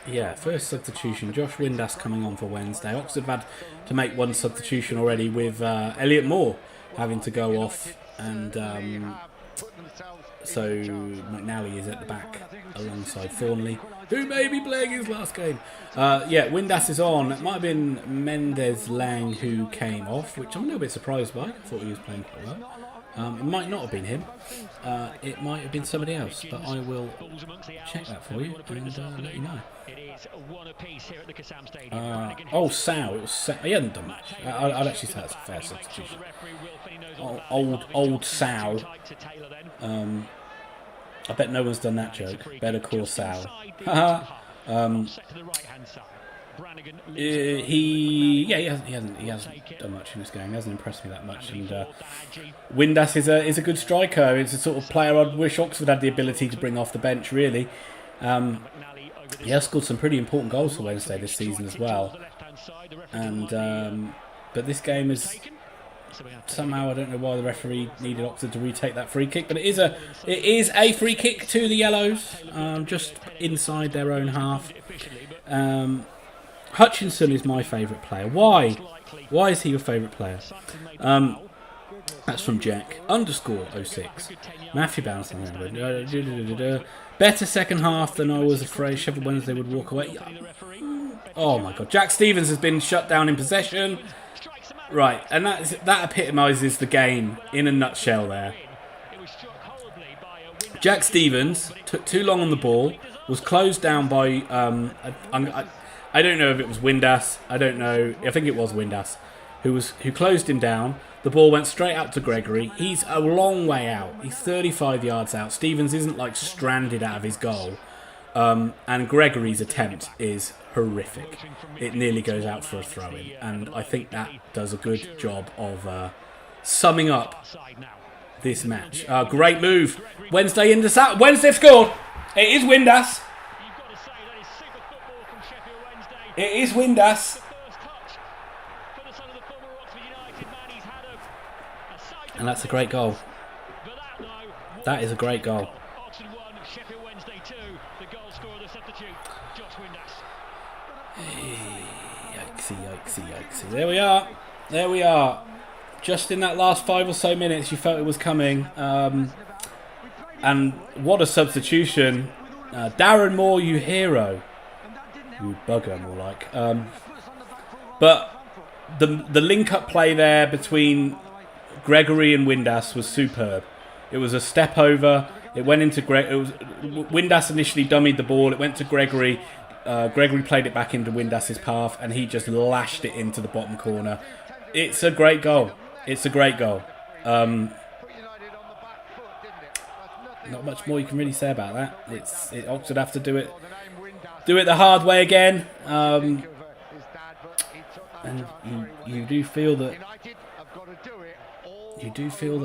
Yeah, first substitution. Josh Windass coming on for Wednesday. Oxford have had to make one substitution already with Elliot Moore having to go off, and so McNally is at the back alongside Thornley, who may be playing his last game. Yeah, Windass is on. It might have been Mendes Lang who came off, which I'm a little bit surprised by. I thought he was playing quite well. It might not have been him. It might have been somebody else, but I will check that for you and let you know. Sal. It was Sal. He hadn't done much. I'd actually say that's a fair substitution. Old Sal. I bet no one's done that joke. Better call Sal. He hasn't done much in this game. He hasn't impressed me that much. And Windass is a good striker. It's a sort of player I'd wish Oxford had the ability to bring off the bench, really. He has scored some pretty important goals for Wednesday this season as well. And but this game is somehow, I don't know why the referee needed Oxford to retake that free kick, but it is a free kick to the Yellows, just inside their own half. Hutchinson is my favourite player. Why? Why is he your favourite player? That's from Jack _06. Matthew Bounce. Better second half than I was afraid Sheffield Wednesday would walk away. Oh my God. Jack Stevens has been shut down in possession. Right, and that epitomises the game in a nutshell there. Jack Stevens took too long on the ball, was closed down by... I don't know if it was Windass. I don't know. I think it was Windass who closed him down. The ball went straight out to Gregory. He's a long way out. He's 35 yards out. Stevens isn't like stranded out of his goal. And Gregory's attempt is horrific. It nearly goes out for a throw-in. And I think that does a good job of summing up this match. Great move. Wednesday in the south. Wednesday scored. It is Windass. It is Windass. And that's a great goal. That is a great goal. Yikesy. There we are. Just in that last 5 or so minutes, you felt it was coming. And what a substitution. Darren Moore, you hero. You bugger, more like. But the link-up play there between Gregory and Windass was superb. It was a step over. It went into Windass initially dummied the ball. It went to Gregory. Gregory played it back into Windas's path, and he just lashed it into the bottom corner. It's a great goal. It's a great goal. Not much more you can really say about that. Oxford have to do it the hard way again. And you do feel that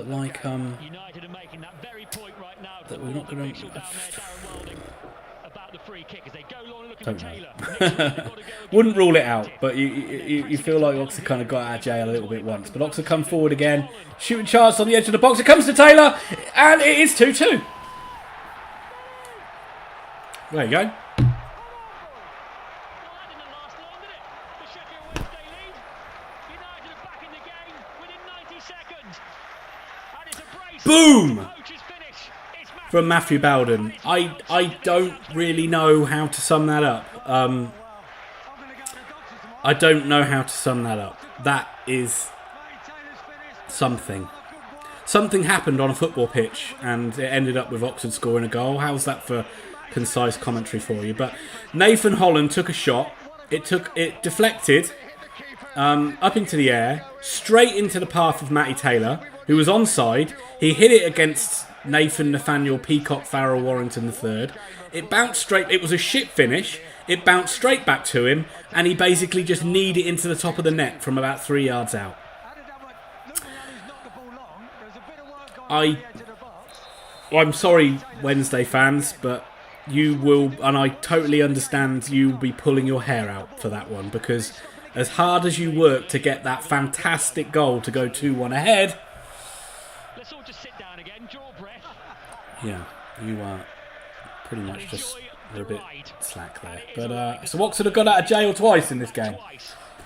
like that we're not going to. Don't know. Wouldn't rule it out, but you feel like Oxford kind of got out of jail a little bit once. But Oxford come forward again, shooting chance on the edge of the box. It comes to Taylor, and it is 2-2. There you go. Boom! From Matthew Bowden. I don't really know how to sum that up. I don't know how to sum that up. That is something. Something happened on a football pitch and it ended up with Oxford scoring a goal. How's that for concise commentary for you? But Nathan Holland took a shot. It deflected up into the air, straight into the path of Matty Taylor, who was onside. He hit it against Nathan Nathaniel Peacock Farrell Warrington III. It bounced straight. It was a shit finish. It bounced straight back to him, and he basically just kneed it into the top of the net from about 3 yards out. I'm sorry, Wednesday fans, but you will, and I totally understand you'll be pulling your hair out for that one, because as hard as you work to get that fantastic goal to go 2-1 ahead, yeah, you are pretty much just a bit slack there. But so Oxford have got out of jail twice in this game.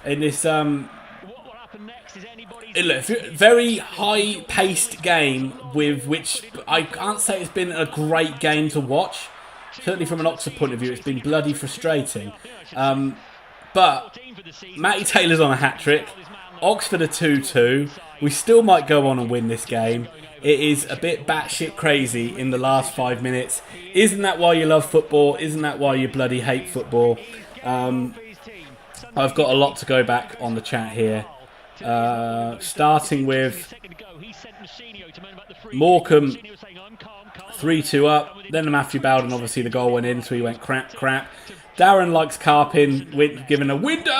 In this very high-paced game, with which I can't say it's been a great game to watch. Certainly from an Oxford point of view, it's been bloody frustrating. But Matty Taylor's on a hat-trick. Oxford are 2-2. We still might go on and win this game. It is a bit batshit crazy in the last 5 minutes. Isn't that why you love football? Isn't that why you bloody hate football? I've got a lot to go back on the chat here. Starting with Morecambe 3-2 up. Then the Matthew Bowden, obviously the goal went in, so he went crap. Darren likes Carpin, giving a Windas.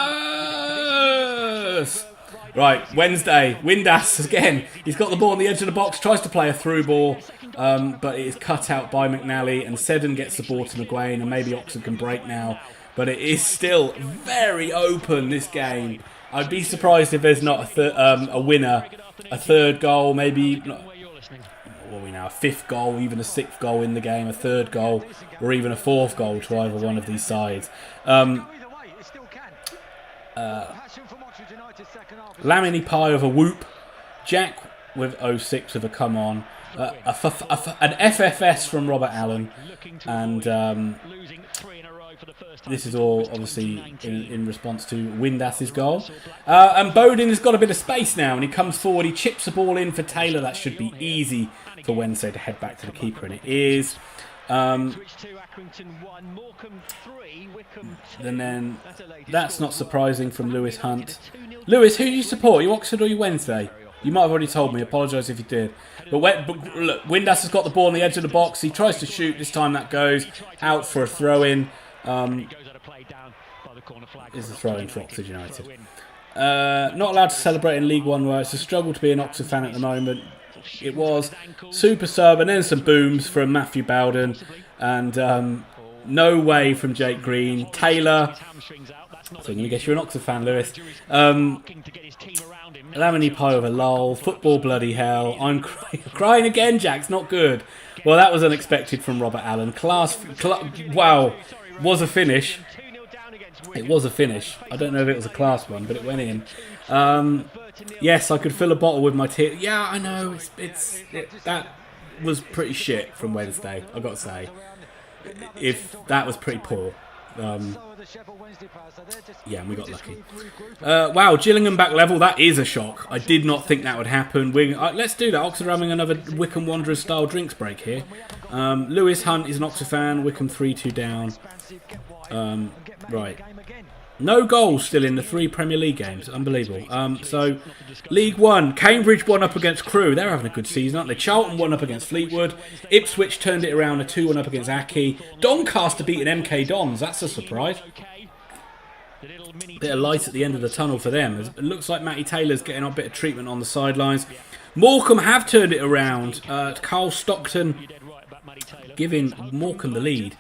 Right, Wednesday, Windas again. He's got the ball on the edge of the box, tries to play a through ball, but it is cut out by McNally, and Seddon gets the ball to McGuane, and maybe Oxford can break now. But it is still very open, this game. I'd be surprised if there's not a winner, a third goal, maybe, what are we now, a fifth goal, even a sixth goal in the game, a third goal, or even a fourth goal to either one of these sides. Lamini Pie with a whoop, Jack with 06 with a come on, an FFS from Robert Allen, and this is all obviously in response to Windas's goal. And Bowden has got a bit of space now, and he comes forward, he chips the ball in for Taylor. That should be easy for Wednesday to head back to the keeper, and it is. And then that's not surprising from Lewis Hunt. Lewis, who do you support? Are you Oxford or you Wednesday? You might have already told me. Apologise if you did. But look, Windas has got the ball on the edge of the box. He tries to shoot. This time that goes out for a throw-in. Is a throw-in for Oxford United. Not allowed to celebrate in League One, where it's a struggle to be an Oxford fan at the moment. It was super sub, and then some booms from Matthew Bowden, and no way from Jake Green. Taylor, so I'm going to guess you're an Oxford fan, Lewis. Lamini Pie over lol. Football bloody hell. I'm crying again, Jack. It's not good. Well, that was unexpected from Robert Allen. Wow. Was a finish. It was a finish. I don't know if it was a class one, but it went in. Yes, I could fill a bottle with my tears. Yeah, I know. That was pretty shit from Wednesday, I've got to say. If that was pretty poor. Yeah, and we got lucky. Wow, Gillingham back level. That is a shock. I did not think that would happen. Let's do that. Oxford are having another Wycombe Wanderers style drinks break here. Lewis Hunt is an Oxford fan. Wycombe 3-2 down. Right. No goals still in the 3 Premier League games. Unbelievable. So, League 1. Cambridge won up against Crewe. They're having a good season, aren't they? Charlton won up against Fleetwood. Ipswich turned it around, a 2-1 up against Aki. Doncaster beating MK Dons. That's a surprise. Bit of light at the end of the tunnel for them. It looks like Matty Taylor's getting a bit of treatment on the sidelines. Morecambe have turned it around. Carl Stockton giving Morecambe the lead.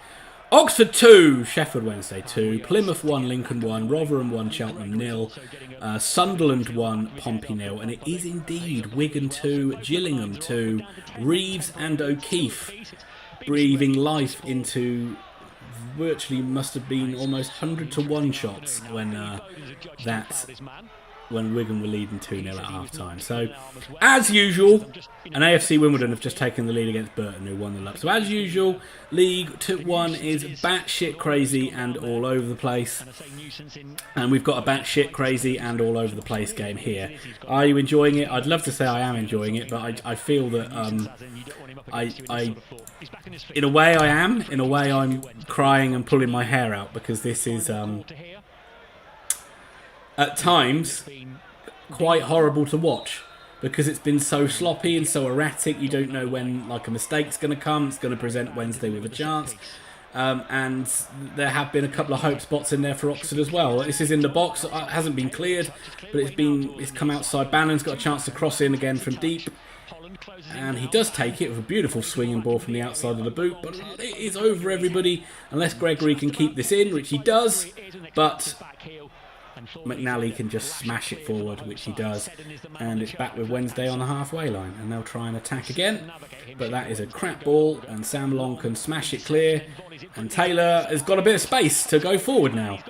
Oxford 2, Sheffield Wednesday 2, Plymouth 1, Lincoln 1, Rotherham 1, Cheltenham 0, Sunderland 1, Pompey 0, and it is indeed Wigan 2, Gillingham 2, Reeves and O'Keefe breathing life into virtually must have been almost 100-1 shots when Wigan were leading 2-0 at half-time. So, as usual, and AFC Wimbledon have just taken the lead against Burton, who won the lap. So, as usual, League 1 is batshit crazy and all over the place. And we've got a batshit crazy and all over the place game here. Are you enjoying it? I'd love to say I am enjoying it, but I feel that in a way I am. In a way I'm crying and pulling my hair out because this is at times quite horrible to watch because it's been so sloppy and so erratic. You don't know when like a mistake's going to come. It's going to present Wednesday with a chance. And there have been a couple of hope spots in there for Oxford as well. This is in the box. It hasn't been cleared, but it's come outside. Bannon's got a chance to cross in again from deep. And he does take it with a beautiful swinging ball from the outside of the boot. But it is over everybody unless Gregory can keep this in, which he does. But McNally can just smash it forward, which he does, and it's back with Wednesday on the halfway line, and they'll try and attack again, but that is a crap ball, and Sam Long can smash it clear, and Taylor has got a bit of space to go forward now,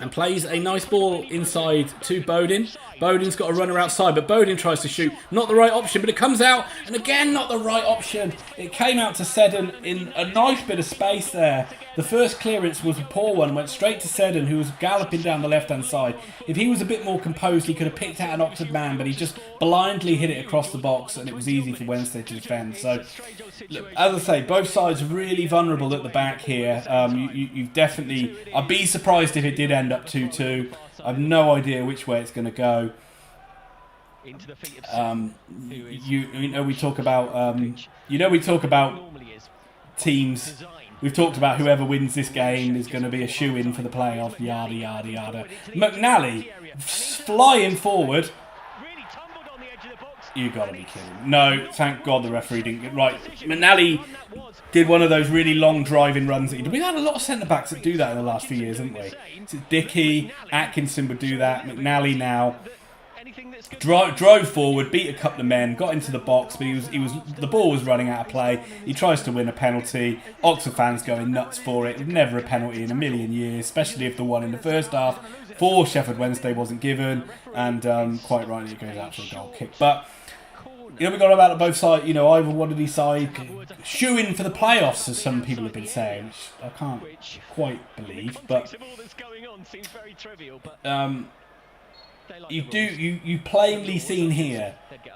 and plays a nice ball inside to Bowden. Bowden's got a runner outside, but Bowden tries to shoot. Not the right option, but it comes out, and again, not the right option. It came out to Seddon in a nice bit of space there. The first clearance was a poor one, went straight to Seddon, who was galloping down the left-hand side. If he was a bit more composed, he could have picked out an Oxford man, but he just blindly hit it across the box, and it was easy for Wednesday to defend. So, look, as I say, both sides really vulnerable at the back here. You've definitely... I'd be surprised if it did end up 2-2. I've no idea which way it's going to go. We talk about teams. We've talked about whoever wins this game is going to be a shoe-in for the playoff, yada, yada, yada. McNally flying forward. You got to be kidding. No, thank God the referee didn't get right. McNally did one of those really long driving runs that he did. We've had a lot of centre-backs that do that in the last few years, haven't we? So Dickey, Atkinson would do that. McNally now drove forward, beat a couple of men, got into the box, but the ball was running out of play. He tries to win a penalty. Oxford fans going nuts for it. Never a penalty in a million years, especially if the one in the first half for Sheffield Wednesday wasn't given, and quite rightly it goes out for a goal kick. But we've got about both sides. Either one of these sides shoo-in for the playoffs, as some people have been saying, which I can't quite believe. But you plainly seen here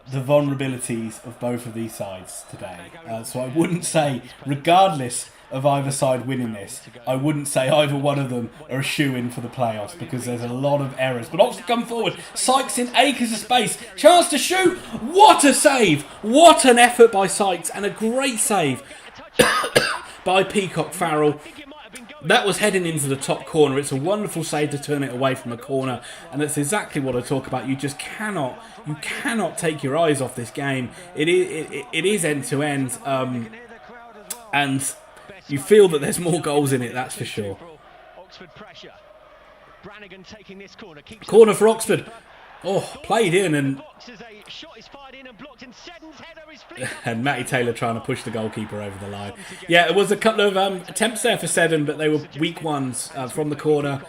the vulnerabilities of both of these sides today. So I wouldn't say, regardless of either side winning this, I wouldn't say either one of them are a shoe-in for the playoffs because there's a lot of errors. But Oxford come forward, Sykes in acres of space, chance to shoot. What a save! What an effort by Sykes, and a great save by Peacock Farrell. That was heading into the top corner. It's a wonderful save to turn it away from a corner, and that's exactly what I talk about. You just cannot take your eyes off this game. It is end to end, and you feel that there's more goals in it. That's for sure. Corner for Oxford. Oh, played in, and Matty Taylor trying to push the goalkeeper over the line. Yeah, it was a couple of attempts there for Seddon, but they were weak ones from the corner.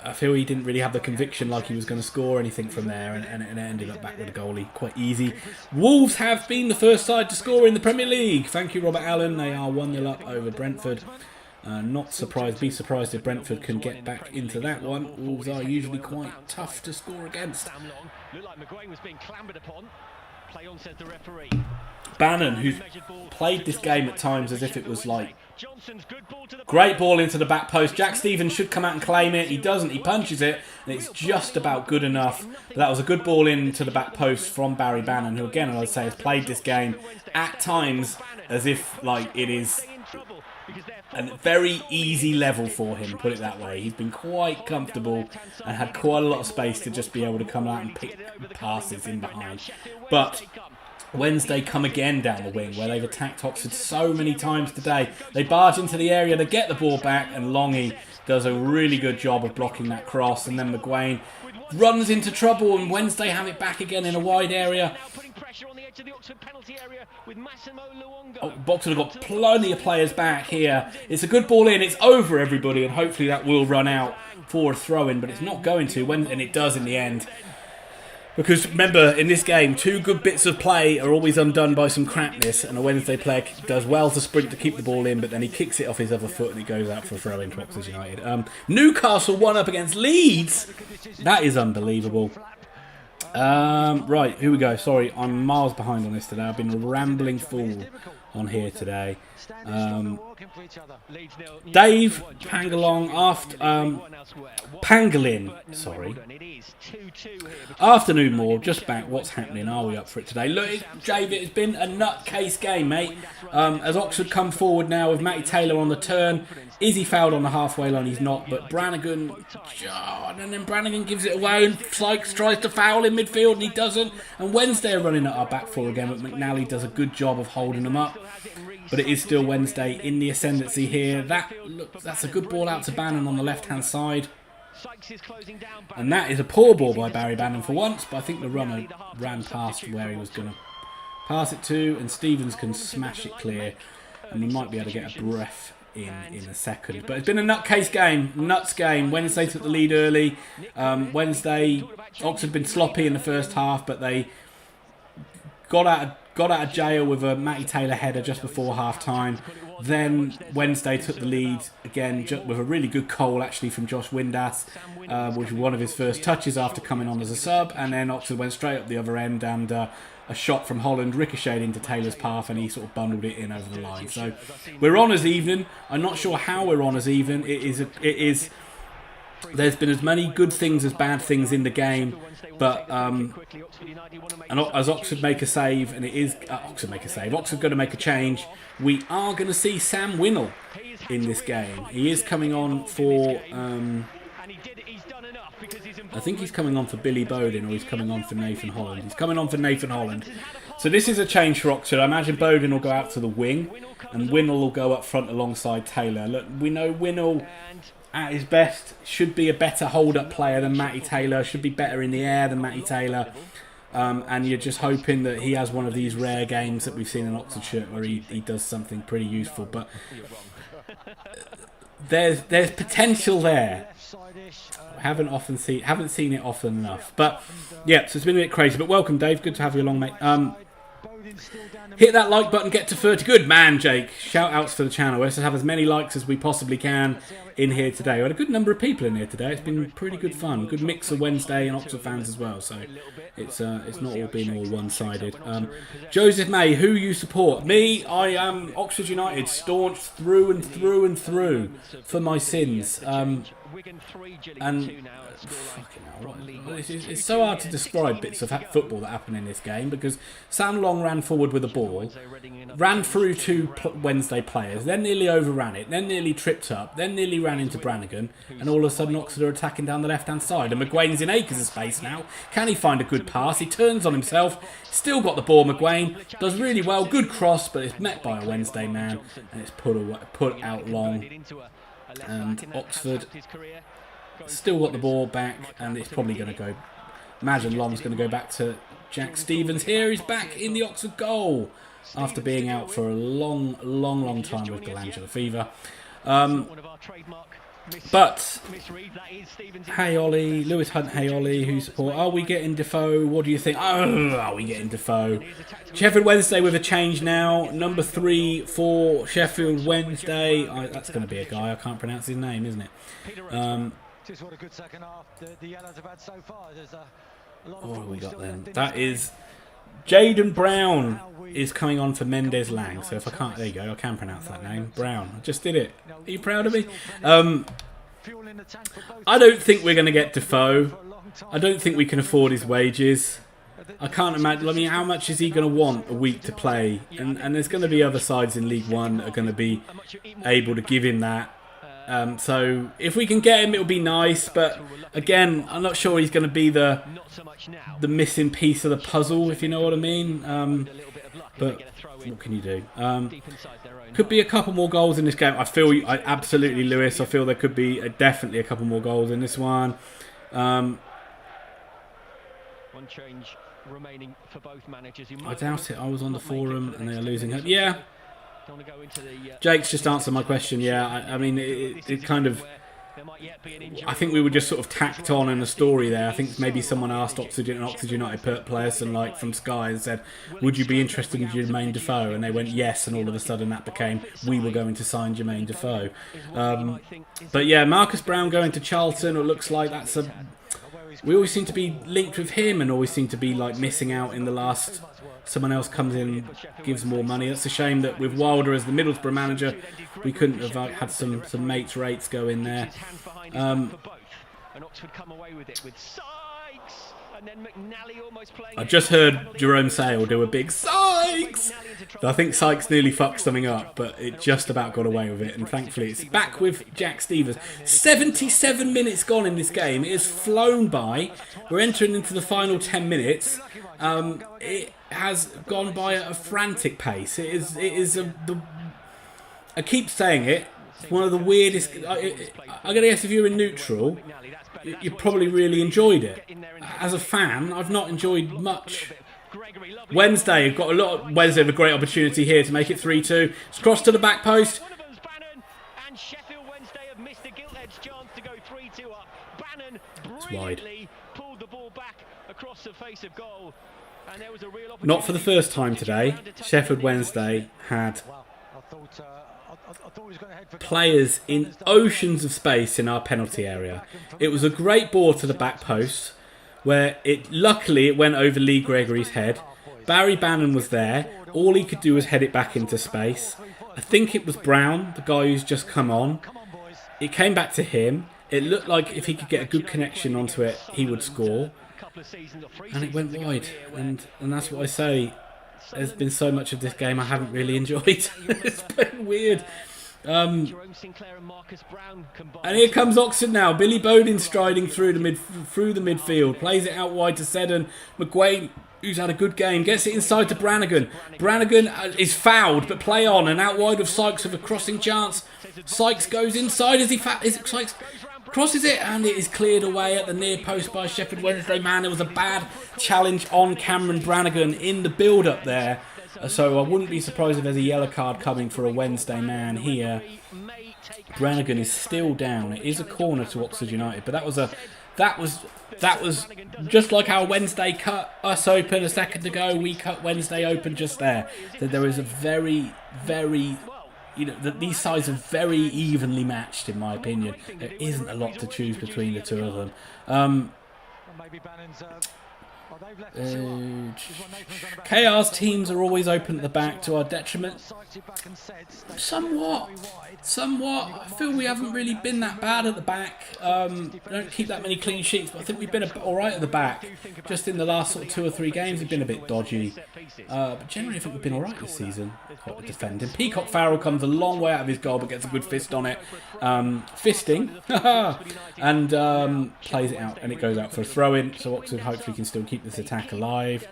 I feel he didn't really have the conviction like he was going to score anything from there, and it ended up back with a goalie quite easy. Wolves have been the first side to score in the Premier League. Thank you, Robert Allen. They are 1-0 up over Brentford. Not surprised. Be surprised if Brentford can get back into that one. Wolves are usually quite tough to score against. Bannon, who's played this game at times as if it was like great ball into the back post. Jack Stevens should come out and claim it. He doesn't. He punches it, and it's just about good enough. But that was a good ball into the back post from Barry Bannon, who again, I'd say, has played this game at times as if like it is a very easy level for him, put it that way. He's been quite comfortable and had quite a lot of space to just be able to come out and pick passes in behind. But Wednesday come again down the wing, where they've attacked Oxford so many times today. They barge into the area, they get the ball back, and Longy does a really good job of blocking that cross. And then McGuane runs into trouble, and Wednesday have it back again in a wide area. Oxford have got plenty of players back here. It's a good ball in, it's over everybody, and hopefully that will run out for a throw-in, but it's not going to, and it does in the end. Because remember, in this game, 2 good bits of play are always undone by some crapness, and a Wednesday player does well to sprint to keep the ball in, but then he kicks it off his other foot and it goes out for a throw-in to Oxford United. Newcastle 1 up against Leeds. That is unbelievable. Right, here we go. Sorry, I'm miles behind on this today. I've been a rambling fool on here today. Dave Pangalong Pangolin, sorry. Afternoon Moore, just back. What's happening? Are we up for it today? Look, Dave, it's been a nutcase game, mate. As Oxford come forward now with Matty Taylor on the turn. Is he fouled on the halfway line? He's not, but Brannigan, and then Brannigan gives it away, and Sykes tries to foul in midfield, and he doesn't. And Wednesday are running at our back four again, but McNally does a good job of holding them up. But it is still Wednesday in the ascendancy here. That's a good ball out to Bannon on the left-hand side. And that is a poor ball by Barry Bannon for once, but I think the runner ran past where he was going to pass it to, and Stevens can smash it clear, and we might be able to get a breath in a second. But it's been a nutcase game, nuts game. Wednesday took the lead early. Wednesday, Oxford had been sloppy in the first half, but they got out of jail with a Matty Taylor header just before half-time. Then Wednesday took the lead again with a really good goal actually from Josh Windass, which was one of his first touches after coming on as a sub. And then Oxford went straight up the other end, and a shot from Holland ricocheted into Taylor's path, and he sort of bundled it in over the line. So we're on as even. I'm not sure how we're on as even. It is. There's been as many good things as bad things in the game, but and as Oxford make a save, and it is Oxford going to make a change. We are going to see Sam Winnell in this game. He is coming on for. I think he's coming on for Billy Bowden, or he's coming on for Nathan Holland. He's coming on for Nathan Holland. So this is a change for Oxford. I imagine Bowden will go out to the wing, and Winnell will go up front alongside Taylor. Look, we know Winnell at his best should be a better hold-up player than Matty Taylor, should be better in the air than Matty Taylor, and you're just hoping that he has one of these rare games that we've seen in Oxford shirt where he does something pretty useful. But there's potential there. Haven't seen it often enough. But yeah, so it's been a bit crazy. But welcome, Dave. Good to have you along, mate. Hit that like button, get to 30. Good man, Jake. Shout outs for the channel. Let's have as many likes as we possibly can in here today. We had a good number of people in here today. It's been pretty good fun. Good mix of Wednesday and Oxford fans as well. So it's not all been all one-sided. Joseph May, who you support? Me, I am Oxford United, staunch through and through and through for my sins. And fucking hell, it's so hard to describe bits of football that happen in this game, because Sam Long ran forward with a ball, ran through 2 Wednesday players, then nearly overran it, then nearly tripped up, then nearly ran into Brannigan, and all of a sudden Oxford are attacking down the left-hand side, and McGuane's in acres of space now. Can he find a good pass? He turns on himself, still got the ball. McGuane does really well, good cross, but it's met by a Wednesday man, and it's put out long. And Oxford still got the ball back, and it's probably going to go. Imagine Long's going to go back to Jack Stevens. Here he's back in the Oxford goal after being out for a long time with glandular fever. But Misread, that is Stevens. hey Ollie, Lewis Hunt, hey Ollie, who support? Are we getting Defoe? What do you think? Oh, are we getting Defoe? Sheffield Wednesday with a change now. Number 3 for Sheffield Wednesday. That's going to be a guy. I can't pronounce his name, isn't it? Just what a good second half the Yellows have had so far. There's a lot of What have we got still then? left in That this is Jaden Brown is coming on for Mendes Lang. So if I can't, there you go. I can pronounce that name. Brown. I just did it. Are you proud of me? fuel in the tank for both I don't think we're going to get Defoe. I don't think we can afford his wages. I can't imagine. I mean, how much is he going to want a week to play? And there's going to be other sides in League One that are going to be able to give him that. So if we can get him, it'll be nice. But again, I'm not sure he's going to be the missing piece of the puzzle, if you know what I mean. But what can you do? Could be a couple more goals in this game. I absolutely, Lewis. I feel there could be definitely a couple more goals in this one. One change remaining for both managers. I doubt it. I was on the forum and they are losing it. Yeah. Jake's just answered my question. Yeah, I mean, it kind of... I think we were just sort of tacked on in the story there. I think maybe someone asked Oxford United players and like from Sky and said, would you be interested in Jermaine Defoe? And they went yes, and all of a sudden that became, we were going to sign Jermaine Defoe. But yeah, Marcus Brown going to Charlton, it looks like that's a... We always seem to be linked with him and always seem to be like missing out in the last... Someone else comes in, gives more money. That's a shame that with Wilder as the Middlesbrough manager, we couldn't have had some mates rates go in there. I just heard Jerome Sale do a big Sykes. I think Sykes nearly fucked something up, but it just about got away with it. And thankfully, it's back with Jack Stevens. 77 minutes gone in this game. It has flown by. We're entering into the final 10 minutes. It has gone by at a frantic pace. I keep saying it. It's one of the weirdest. I'm gonna guess if you're in neutral, you probably really enjoyed it. As a fan, I've not enjoyed much. Wednesday, we've got a lot. Wednesday have a great opportunity here to make it 3-2. It's crossed to the back post. And Sheffield Wednesday have missed a gilt-edged chance to go 3-2 up. Bannon brilliantly pulled the ball back across the face of goal. And there was a real Not for the first time today. Sheffield Wednesday had players in oceans of space in our penalty area. It was a great ball to the back post where luckily it went over Lee Gregory's head. Barry Bannon was there. All he could do was head it back into space. I think it was Brown, the guy who's just come on. It came back to him. It looked like if he could get a good connection onto it, he would score. And it went wide. And that's what I say. There's been so much of this game I haven't really enjoyed. It's been weird. And here comes Oxford now. Billy Bowden striding through the midfield. Plays it out wide to Seddon. McGuane, who's had a good game, gets it inside to Brannigan. Brannigan is fouled, but play on. And out wide of Sykes with a crossing chance. Sykes goes inside. Sykes crosses it, and it is cleared away at the near post by Sheffield Wednesday man. There was a bad challenge on Cameron Brannigan in the build-up there. So I wouldn't be surprised if there's a yellow card coming for a Wednesday man here. Brannigan is still down. It is a corner to Oxford United, but that was just like how Wednesday cut us open a second ago. We cut Wednesday open just there. So there is a very, very... these sides are very evenly matched, in my opinion. There isn't a lot to choose between the two of them. KR's teams are always open at the back to our detriment. Somewhat. I feel we haven't really been that bad at the back. We don't keep that many clean sheets, but I think we've been alright at the back. Just in the last sort of 2 or 3 games, we've been a bit dodgy. But generally, I think we've been alright this season. Quite defending. Peacock Farrell comes a long way out of his goal, but gets a good fist on it. Fisting. And plays it out, and it goes out for a throw-in. So Oxford hopefully can still keep this attack alive.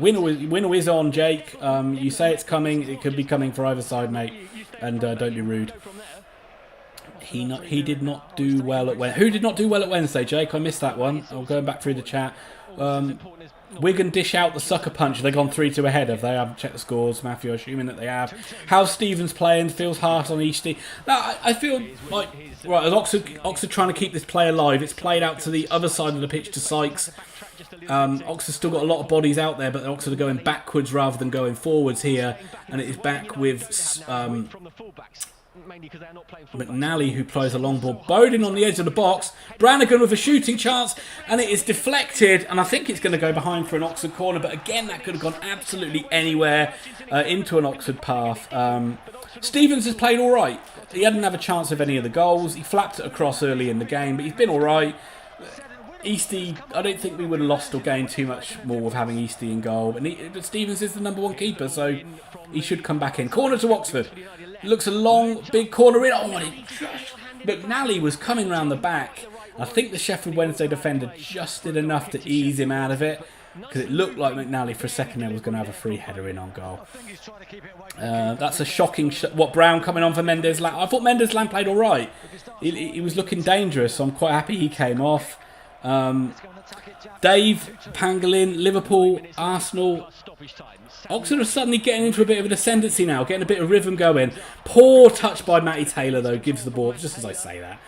Winner is on, Jake. You say it's coming. It could be coming for either side, mate. And don't be rude. He did not do well at Wednesday. Who did not do well at Wednesday, Jake? I missed that one. I'm going back through the chat. Wigan dish out the sucker punch. They've gone 3-2 ahead, have they? I haven't checked the scores, Matthew, assuming that they have. How Stevens playing feels harsh on Eastie. Now, I feel like, right, as Oxford trying to keep this play alive, it's played out to the other side of the pitch to Sykes. Oxford's still got a lot of bodies out there, but Oxford are going backwards rather than going forwards here. And it is back with McNally, who plays a long ball. Bowden on the edge of the box. Brannigan with a shooting chance, and it is deflected, and I think it's going to go behind for an Oxford corner, but again, that could have gone absolutely anywhere into an Oxford path. Stevens has played all right. He didn't have a chance of any of the goals. He flapped it across early in the game, but he's been all right. Eastie, I don't think we would have lost or gained too much more with having Eastie in goal, but Stevens is the #1 keeper, so he should come back in. Corner to Oxford. Looks a long, big corner in. Oh, McNally was coming round the back. I think the Sheffield Wednesday defender just did enough to ease him out of it, because it looked like McNally for a second there was going to have a free header in on goal. That's a shocking what, Brown coming on for Mendes-Lam. I thought Mendes-Lam played all right. He was looking dangerous, so I'm quite happy he came off. Dave, Pangolin, Liverpool, Arsenal. Oxford are suddenly getting into a bit of an ascendancy now, getting a bit of rhythm going. Poor touch by Matty Taylor, though, gives the ball, just as I say that.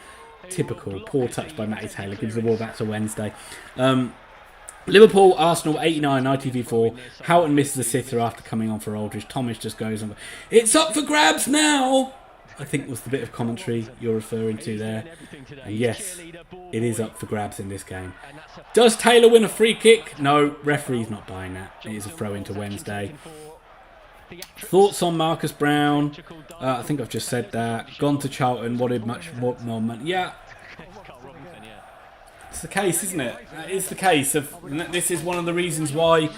Typical, poor touch by Matty Taylor, gives the ball back to Wednesday. Liverpool, Arsenal, 89, ITV4. Houghton misses a sitter after coming on for Aldridge. Thomas just goes on. It's up for grabs now! I think was the bit of commentary you're referring to there. And yes, it is up for grabs in this game. Does Taylor win a free kick? No, referee's not buying that. It is a throw into Wednesday. Thoughts on Marcus Brown? I think I've just said that. Gone to Charlton, wanted much more money. Yeah. It's the case, isn't it? That is the case. This is one of the reasons why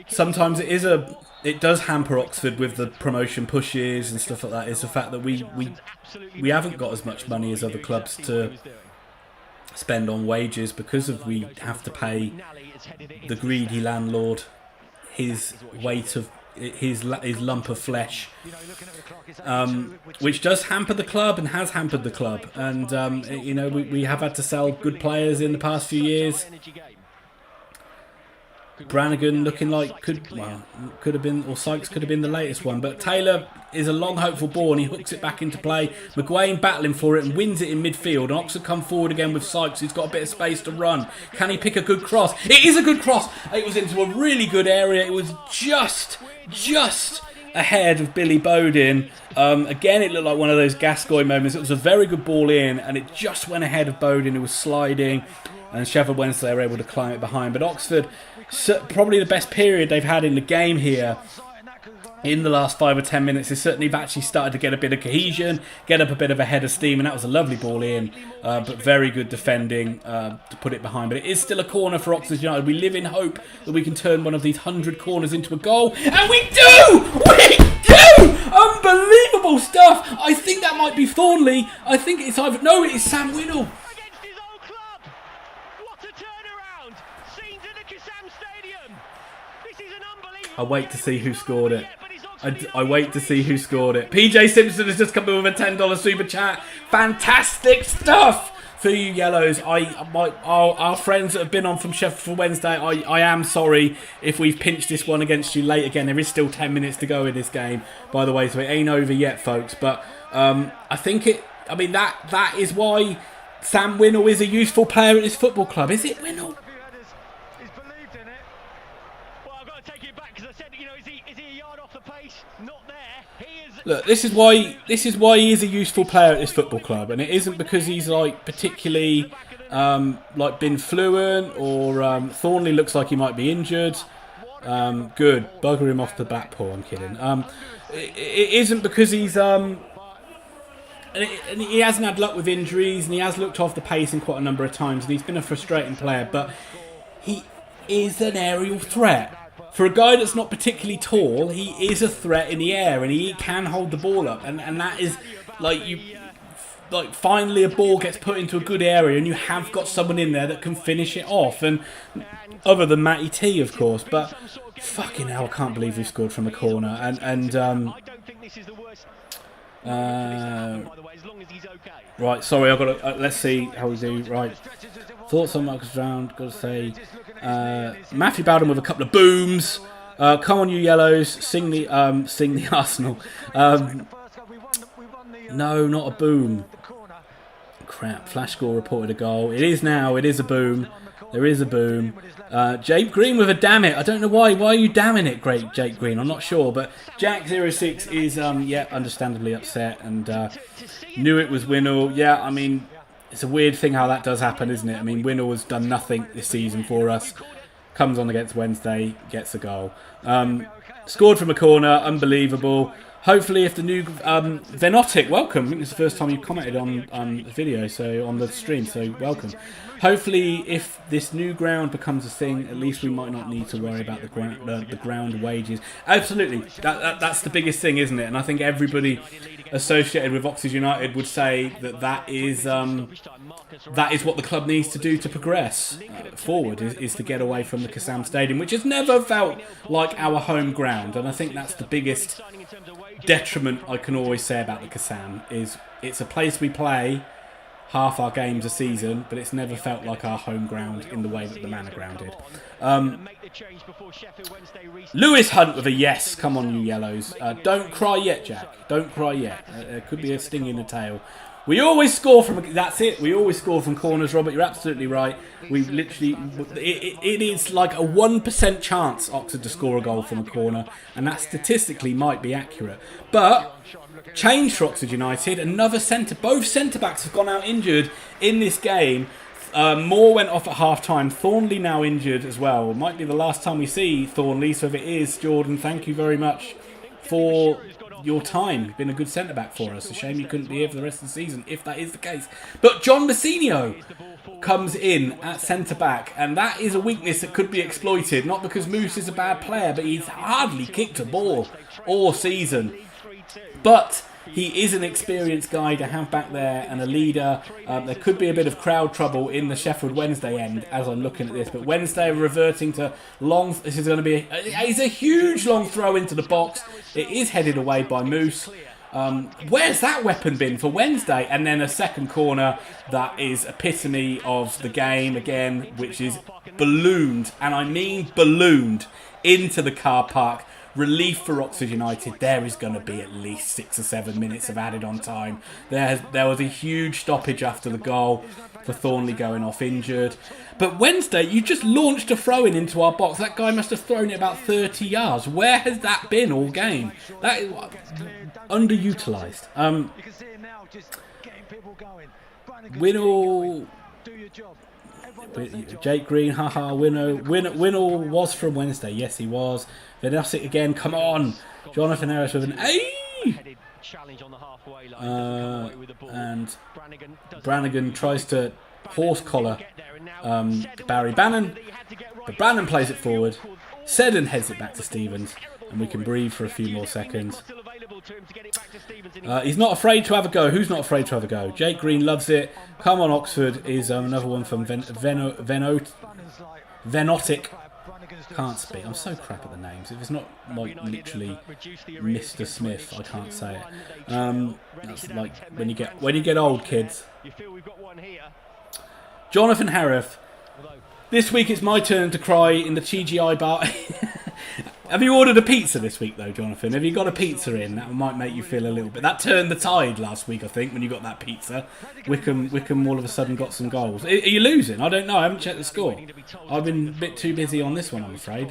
sometimes it does hamper Oxford with the promotion pushes and stuff like that. Is the fact that we haven't got as much money as other clubs to spend on wages, because of we have to pay the greedy landlord his weight of his lump of flesh, which does hamper the club and has hampered the club. And we have had to sell good players in the past few years. Brannigan looking like could have been, or Sykes could have been the latest one, but Taylor is a long hopeful ball and he hooks it back into play. McGuane battling for it and wins it in midfield, and Oxford come forward again with Sykes, who's got a bit of space to run. Can he pick a good cross? It is a good cross. It was into a really good area. It was just ahead of Billy Bowden. Again, it looked like one of those Gascoigne moments. It was a very good ball in, and it just went ahead of Bowden, who was sliding, and Sheffield Wednesday were able to climb it behind. But Oxford, probably the best period they've had in the game here in the last 5 or 10 minutes, is certainly actually started to get a bit of cohesion, get up a bit of a head of steam, and that was a lovely ball in, but very good defending to put it behind. But it is still a corner for Oxford United. We live in hope that we can turn one of these 100 corners into a goal, and we do! We do! Unbelievable stuff! I think that might be Thornley. I think it's either... No, it is Sam Winnell. Against his old club. What a turnaround. Scenes at the Kassam Stadium. This is an unbelievable... I wait to see who scored it. I wait to see who scored it. PJ Simpson has just come in with a $10 super chat. Fantastic stuff for you yellows. Our friends that have been on from Sheffield Wednesday, I am sorry if we've pinched this one against you late again. There is still 10 minutes to go in this game, by the way, so it ain't over yet, folks. But I think that is why Sam Winnell is a useful player at this football club. Is it Winnell? Look, this is why he is a useful player at this football club, and it isn't because he's like particularly been fluent, or Thornley looks like he might be injured. Good, bugger him off to Blackpool. I'm kidding. It isn't because he's and he hasn't had luck with injuries, and he has looked off the pace in quite a number of times, and he's been a frustrating player, but he is an aerial threat. For a guy that's not particularly tall, he is a threat in the air, and he can hold the ball up. And that is, finally a ball gets put into a good area, and you have got someone in there that can finish it off. And other than Matty T, of course. But fucking hell, I can't believe we scored from a corner. And Right, sorry, I've got to. Let's see how we do. Right, thoughts on Marcus round. Got to say, Matthew Bowden with a couple of booms. Come on, you yellows, sing the Arsenal. No, not a boom. Crap, Flash Score reported a goal. It is now. It is a boom. There is a boom. Jake Green with a damn it. I don't know why. Why are you damning it, great Jake Green? I'm not sure. But Jack06 is, yeah, understandably upset and knew it was Winnall. Yeah, I mean, it's a weird thing how that does happen, isn't it? I mean, Winnall has done nothing this season for us. Comes on against Wednesday, gets a goal. Scored from a corner, unbelievable. Hopefully, if the new Venotic, welcome. I think it's the first time you commented on the video, so on the stream. So welcome. Hopefully, if this new ground becomes a thing, at least we might not need to worry about the ground wages. Absolutely, that's the biggest thing, isn't it? And I think everybody associated with Oxford United would say that is what the club needs to do to progress forward, is to get away from the Kassam Stadium, which has never felt like our home ground. And I think that's the biggest detriment I can always say about the Kassam, is it's a place we play half our games a season, but it's never felt like our home ground in the way that the Manor Ground did. Lewis Hunt with a yes. Come on, you yellows. Don't cry yet, Jack. Don't cry yet. There could be a sting in the tail. We always score from... That's it. We always score from corners, Robert. You're absolutely right. We literally... It is like a 1% chance Oxford to score a goal from a corner, and that statistically might be accurate. But... change for Oxford United. Another centre. Both centre-backs have gone out injured in this game. Moore went off at half-time. Thornley now injured as well. It might be the last time we see Thornley. So if it is, Jordan, thank you very much for your time. You've been a good centre-back for us. A shame you couldn't be here for the rest of the season, if that is the case. But John Messinio comes in at centre-back, and that is a weakness that could be exploited. Not because Moose is a bad player, but he's hardly kicked a ball all season. But he is an experienced guy to have back there and a leader. There could be a bit of crowd trouble in the Sheffield Wednesday end as I'm looking at this. But Wednesday are reverting to long... This is going to be... It's a huge long throw into the box. It is headed away by Moose. Where's that weapon been for Wednesday? And then a second corner that is epitome of the game again, which is ballooned, and I mean ballooned, into the car park. Relief for Oxford United. There is going to be at least 6 or 7 minutes of added on time. There was a huge stoppage after the goal for Thornley going off injured. But Wednesday, you just launched a throw-in into our box. That guy must have thrown it about 30 yards. Where has that been all game? That is underutilised. Winnall... Jake Green, haha, Winnall was from Wednesday. Yes, he was. Venotic again, come on. Jonathan Harris with an A. And Brannigan tries to horse collar Barry Bannon, but Bannon plays it forward. Seddon heads it back to Stevens, and we can breathe for a few more seconds. He's not afraid to have a go. Who's not afraid to have a go? Jake Green loves it. Come on, Oxford is another one from Venotic. Can't speak. I'm so crap at the names. If it's not like literally Mr. Smith, I can't say it. That's like when you get old, kids. Jonathan Harris. This week it's my turn to cry in the TGI bar. Have you ordered a pizza this week, though, Jonathan? Have you got a pizza in? That might make you feel a little bit... That turned the tide last week, I think, when you got that pizza. Wickham all of a sudden got some goals. Are you losing? I don't know. I haven't checked the score. I've been a bit too busy on this one, I'm afraid.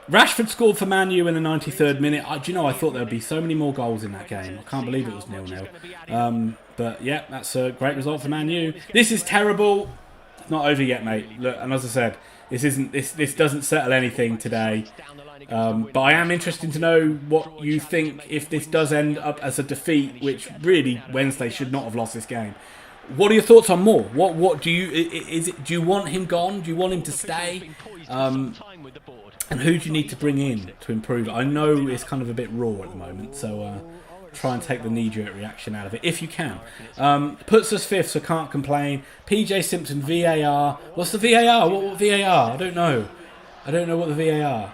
Rashford scored for Man U in the 93rd minute. Do you know, I thought there would be so many more goals in that game. I can't believe it was 0-0. But, yeah, that's a great result for Man U. This is terrible. It's not over yet, mate. Look, and as I said... This doesn't settle anything today, but I am interested to know what you think if this does end up as a defeat, which really Wednesday should not have lost this game. What are your thoughts on Moore? What do you do you want him gone? Do you want him to stay? And who do you need to bring in to improve? I know it's kind of a bit raw at the moment, so try and take the knee-jerk reaction out of it if you can. Puts us 5th, so can't complain. PJ Simpson, VAR. What's the VAR? What VAR? I don't know. I don't know what the VAR.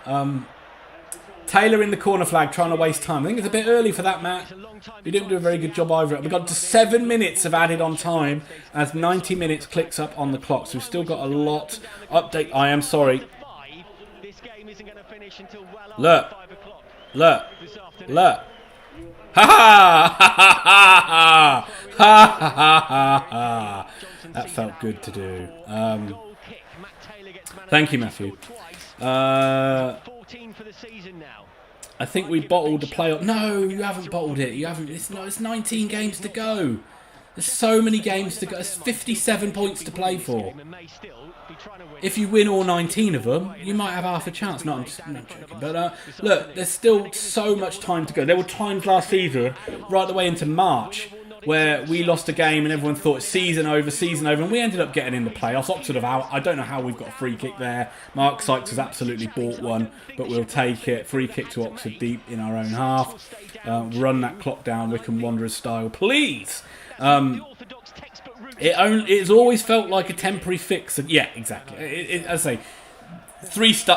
Taylor in the corner flag trying to waste time. I think it's a bit early for that, Matt. You didn't do a very good job either. We've got 7 minutes of added on time as 90 minutes clicks up on the clock. So we've still got a lot. Update. I am sorry. Look. Look. Look. Ha ha ha ha ha ha ha. That felt good to do. Thank you, Matthew. I think we bottled the playoff. No, you haven't bottled it. You haven't. It's 19 games to go. There's so many games to go. It's 57 points to play for. If you win all 19 of them, you might have half a chance. No, I'm joking. But look, there's still so much time to go. There were times last season, right the way into March, where we lost a game and everyone thought season over, and we ended up getting in the playoffs. Oxford have out. I don't know how we've got a free kick there. Mark Sykes has absolutely bought one, but we'll take it. Free kick to Oxford deep in our own half. Run that clock down, Wycombe Wanderers style, please. It's always felt like a temporary fix. Yeah, exactly. As I say,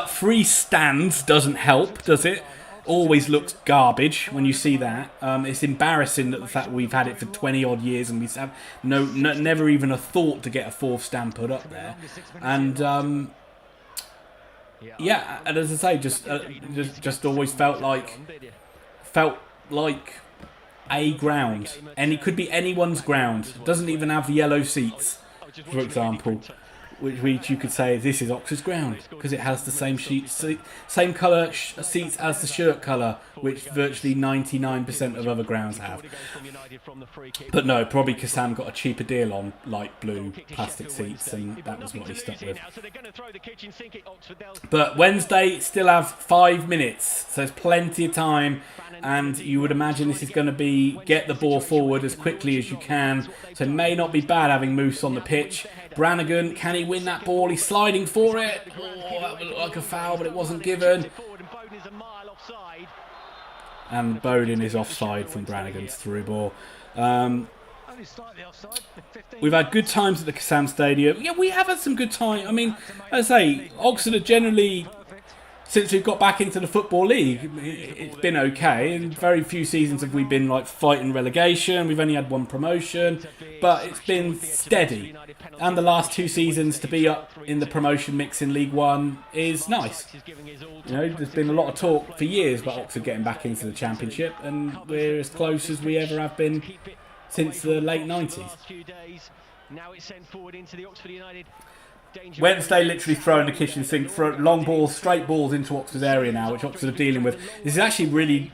free stands doesn't help, does it? Always looks garbage when you see that. It's embarrassing that the fact we've had it for 20 odd years and we have never even a thought to get a fourth stand put up there. And yeah, and as I say, just always felt like a ground, and it could be anyone's ground. It doesn't even have yellow seats, for example, which you could say this is Oxford's ground because it has the same colour seats as the shirt colour, which virtually 99% of other grounds have. But no, probably Kassam got a cheaper deal on light blue plastic seats, and that was what he stuck with. But Wednesday still have 5 minutes, so there's plenty of time. And you would imagine this is going to be get the ball forward as quickly as you can. So it may not be bad having Moose on the pitch. Brannigan, can he win that ball? He's sliding for it. Oh, that would look like a foul, but it wasn't given. And Bowden is offside from Brannigan's through ball. We've had good times at the Kassam Stadium. Yeah, we have had some good time. I mean, as I say, Oxford are generally... Since we've got back into the Football League, it's been okay. And very few seasons have we been like fighting relegation. We've only had one promotion, but it's been steady. And the last 2 seasons to be up in the promotion mix in League One is nice. You know, there's been a lot of talk for years about Oxford getting back into the Championship, and we're as close as we ever have been since the late 90s. Now it's sent forward into the Oxford United. Wednesday literally throwing the kitchen sink, long balls, straight balls into Oxford's area now, which Oxford are dealing with. This is actually really...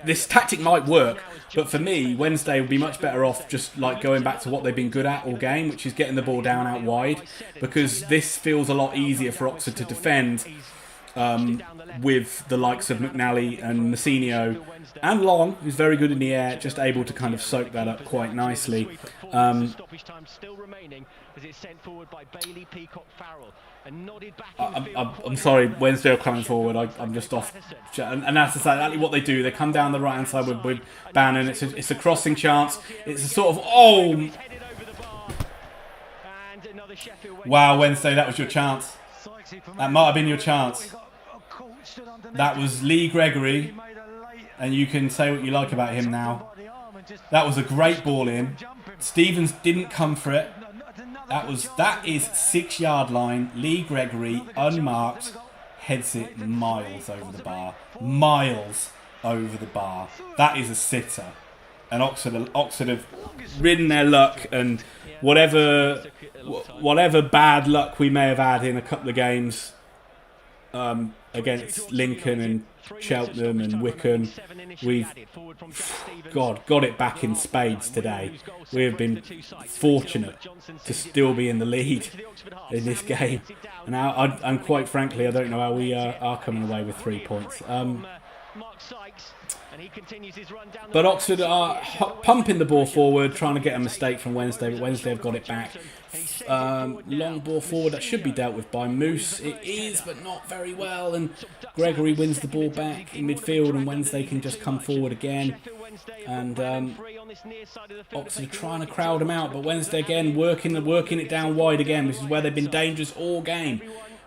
This tactic might work, but for me, Wednesday would be much better off just like going back to what they've been good at all game, which is getting the ball down out wide, because this feels a lot easier for Oxford to defend with the likes of McNally and Messinio and Long, who's very good in the air, just able to kind of soak that up quite nicely. I'm sorry, Wednesday are coming forward. I'm just off. And that's exactly what they do. They come down the right-hand side with Bannon. It's a crossing chance. It's a sort of... Oh! Wow, Wednesday, that was your chance. That might have been your chance. That was Lee Gregory. And you can say what you like about him now. That was a great ball in. Stevens didn't come for it. That is 6-yard line. Lee Gregory, unmarked, heads it miles over the bar. Miles over the bar. That is a sitter. And Oxford have ridden their luck, and whatever bad luck we may have had in a couple of games against Lincoln and Cheltenham and Wycombe, we've got it back in spades today. We have been fortunate to still be in the lead in this game, and and quite frankly, I don't know how we are coming away with 3 points. But Oxford are pumping the ball forward, trying to get a mistake from Wednesday, but Wednesday have got it back. Long ball forward, that should be dealt with by Moose. It is, but not very well, and Gregory wins the ball back in midfield, and Wednesday can just come forward again. And Oxford trying to crowd them out, but Wednesday again working it down wide again. This is where they've been dangerous all game.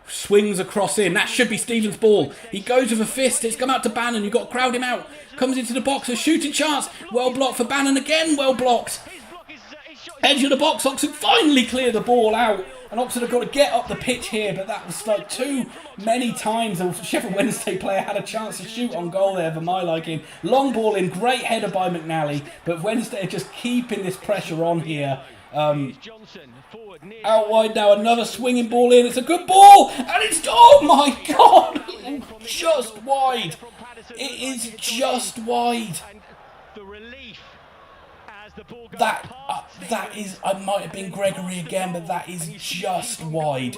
Swings across in. That should be Stevens' ball. He goes with a fist. It's come out to Bannon. You've got to crowd him out. Comes into the box. A shooting chance. Well blocked for Bannon again. Well blocked. Edge of the box. Oxford finally clear the ball out. And Oxford have got to get up the pitch here. But that was like too many times. The Sheffield Wednesday player had a chance to shoot on goal there for my liking. Long ball in. Great header by McNally. But Wednesday are just keeping this pressure on here. Out wide now, another swinging ball in. It's a good ball, and it's, oh my God, just wide. It is just wide. That is, I might have been Gregory again, but that is just wide.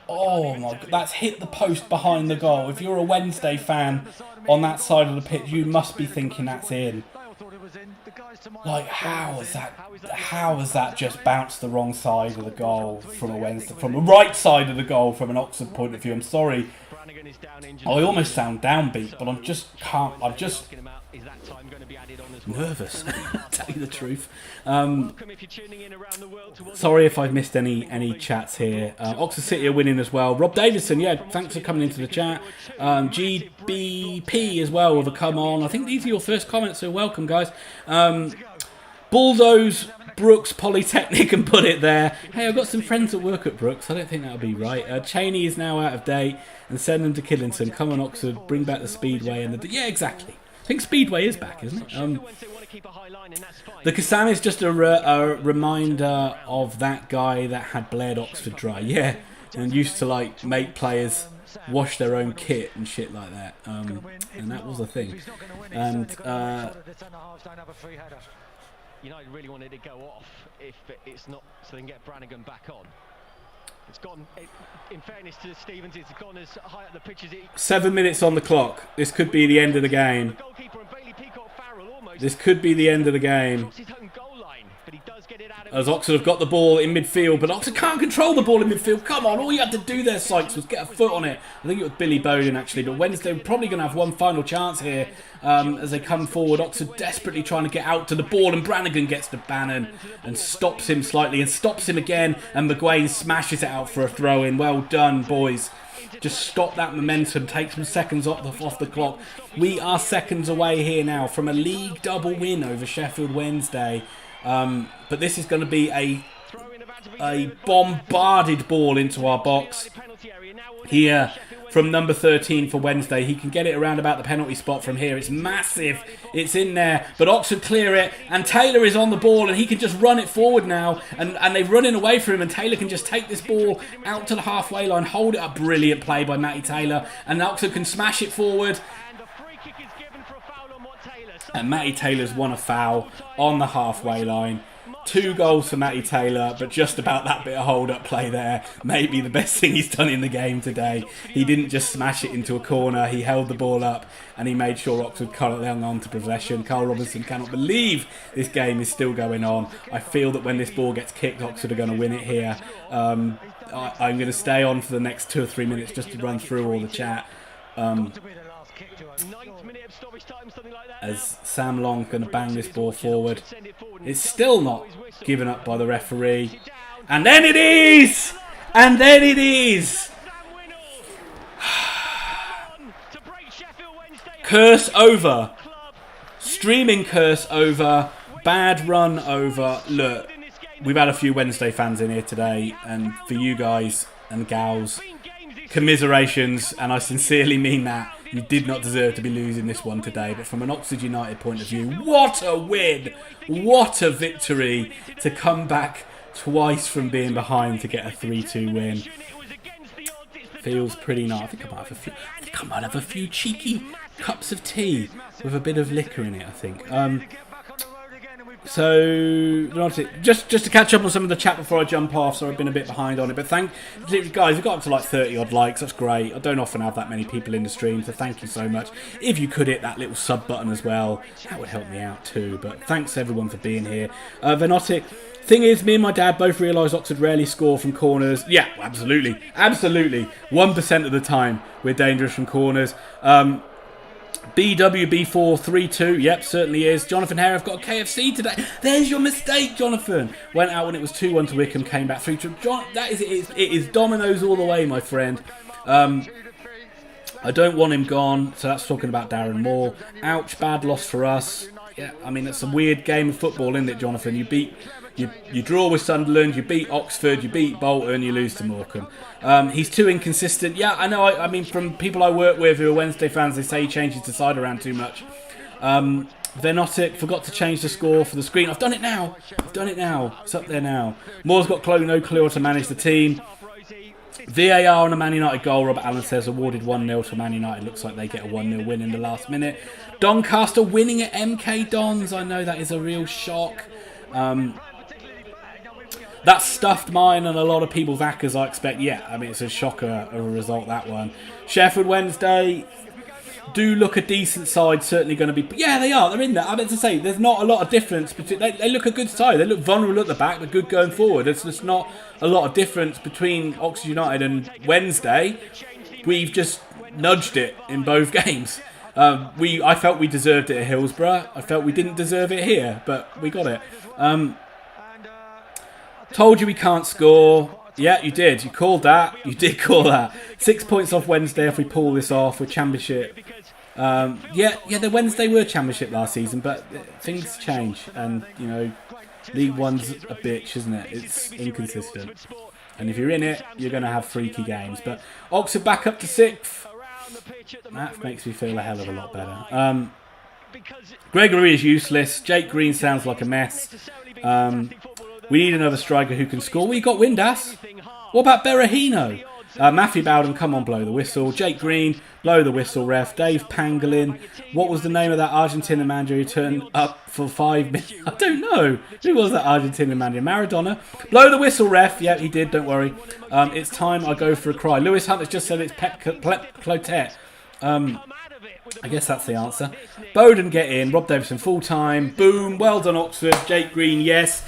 Oh my God, that's hit the post behind the goal. If you're a Wednesday fan on that side of the pitch, you must be thinking that's in. Like, how has that just bounced the wrong side of the goal from a Wednesday, from the right side of the goal from an Oxford point of view? I'm sorry, I almost sound downbeat, but I'm just nervous, tell you the truth. Sorry if I've missed any chats here. Oxford City are winning as well. Rob Davison, yeah, thanks for coming into the chat. GBP as well with a come on. I think these are your first comments, so welcome, guys. Bulldoze Brooks Polytechnic and put it there. Hey, I've got some friends that work at Brooks. I don't think that'll be right. Cheney is now out of date and send them to Killington. Come on, Oxford, bring back the Speedway and the... Yeah, exactly. I think Speedway is back, isn't it? The Kassam is just a reminder of that guy that had bled Oxford dry. Yeah, and used to like make players wash their own kit and shit like that. And that was a thing. And United really wanted to go off if it's not, so they can get Brannigan back on. It's gone, in fairness to Stevens, it's gone as high up the pitch as it... 7 minutes on the clock. This could be the end of the game. This could be the end of the game. As Oxford have got the ball in midfield, but Oxford can't control the ball in midfield. Come on, all you had to do there, Sykes, was get a foot on it. I think it was Billy Bowden, actually, but Wednesday are probably going to have one final chance here as they come forward. Oxford desperately trying to get out to the ball, and Brannigan gets to Bannon and stops him slightly, and stops him again, and McGuane smashes it out for a throw-in. Well done, boys. Just stop that momentum, take some seconds off the clock. We are seconds away here now from a league double win over Sheffield Wednesday. But this is going to be a bombarded ball into our box here from number 13 for Wednesday. He can get it around about the penalty spot from here. It's massive. It's in there. But Oxford clear it. And Taylor is on the ball. And he can just run it forward now. And they're running away from him. And Taylor can just take this ball out to the halfway line. Hold it up. Brilliant play by Matty Taylor. And Oxford can smash it forward. And Matty Taylor's won a foul on the halfway line. 2 goals for Matty Taylor, but just about that bit of hold-up play there. Maybe the best thing he's done in the game today. He didn't just smash it into a corner. He held the ball up and he made sure Oxford hung on to possession. Carl Robinson cannot believe this game is still going on. I feel that when this ball gets kicked, Oxford are going to win it here. I'm going to stay on for the next 2 or 3 minutes just to run through all the chat. As Sam Long going to bang this ball forward. It's still not given up by the referee. And then it is! And then it is! Curse over. Streaming curse over. Bad run over. Look, we've had a few Wednesday fans in here today. And for you guys and gals, commiserations. And I sincerely mean that. You did not deserve to be losing this one today. But from an Oxford United point of view, what a win! What a victory to come back twice from being behind to get a 3-2 win. Feels pretty nice. I think I might have a few cheeky cups of tea with a bit of liquor in it, I think. So, just to catch up on some of the chat before I jump off, so I've been a bit behind on it. But guys, we've got up to like 30 odd likes. That's great. I don't often have that many people in the stream, so thank you so much. If you could hit that little sub button as well, that would help me out too. But thanks everyone for being here. Venotic. Thing is, me and my dad both realise Oxford rarely score from corners. Yeah, absolutely. 1% of the time we're dangerous from corners. BWB432, yep, certainly is. Jonathan Hare, I've got a KFC today. There's your mistake, Jonathan. Went out when it was 2-1 to Wickham, came back 3-2. John, that is it. It is dominoes all the way, my friend. I don't want him gone, so that's talking about Darren Moore. Ouch, bad loss for us. Yeah, I mean, it's a weird game of football, isn't it, Jonathan? You draw with Sunderland, you beat Oxford, you beat Bolton, you lose to Morecambe. He's too inconsistent. Yeah, I know. I mean, from people I work with who are Wednesday fans, they say he changes his side around too much. Venotic forgot to change the score for the screen. I've done it now. It's up there now. Moore's got no clue how to manage the team. VAR on a Man United goal, Robert Allen says, awarded 1-0 to Man United. Looks like they get a 1-0 win in the last minute. Doncaster winning at MK Dons. I know that is a real shock. That stuffed mine and a lot of people's accas, I expect. Yeah, I mean, it's a shocker of a result, that one. Sheffield Wednesday do look a decent side, certainly going to be... Yeah, they are. They're in there. I meant to say, there's not a lot of difference between... They look a good side. They look vulnerable at the back, but good going forward. There's just not a lot of difference between Oxford United and Wednesday. We've just nudged it in both games. I felt we deserved it at Hillsborough. I felt we didn't deserve it here, but we got it. Told you we can't score. Yeah, you did. You called that. You did call that. 6 points off Wednesday if we pull this off with Championship. Yeah, the Wednesday were Championship last season, but things change. And, you know, League One's a bitch, isn't it? It's inconsistent. And if you're in it, you're going to have freaky games. But Oxford back up to 6th. That makes me feel a hell of a lot better. Gregory is useless. Jake Green sounds like a mess. We need another striker who can score. We got Windass. What about Berahino? Matthew Bowden, come on, blow the whistle. Jake Green, blow the whistle, ref. Dave Pangolin. What was the name of that Argentinian manager who turned up for 5 minutes? I don't know. Who was that Argentinian manager? Maradona. Blow the whistle, ref. Yeah, he did, don't worry. It's time I go for a cry. Lewis Hunt has just said it's Pep Clotet. I guess that's the answer. Bowden get in. Rob Davison full time. Boom. Well done, Oxford. Jake Green, yes.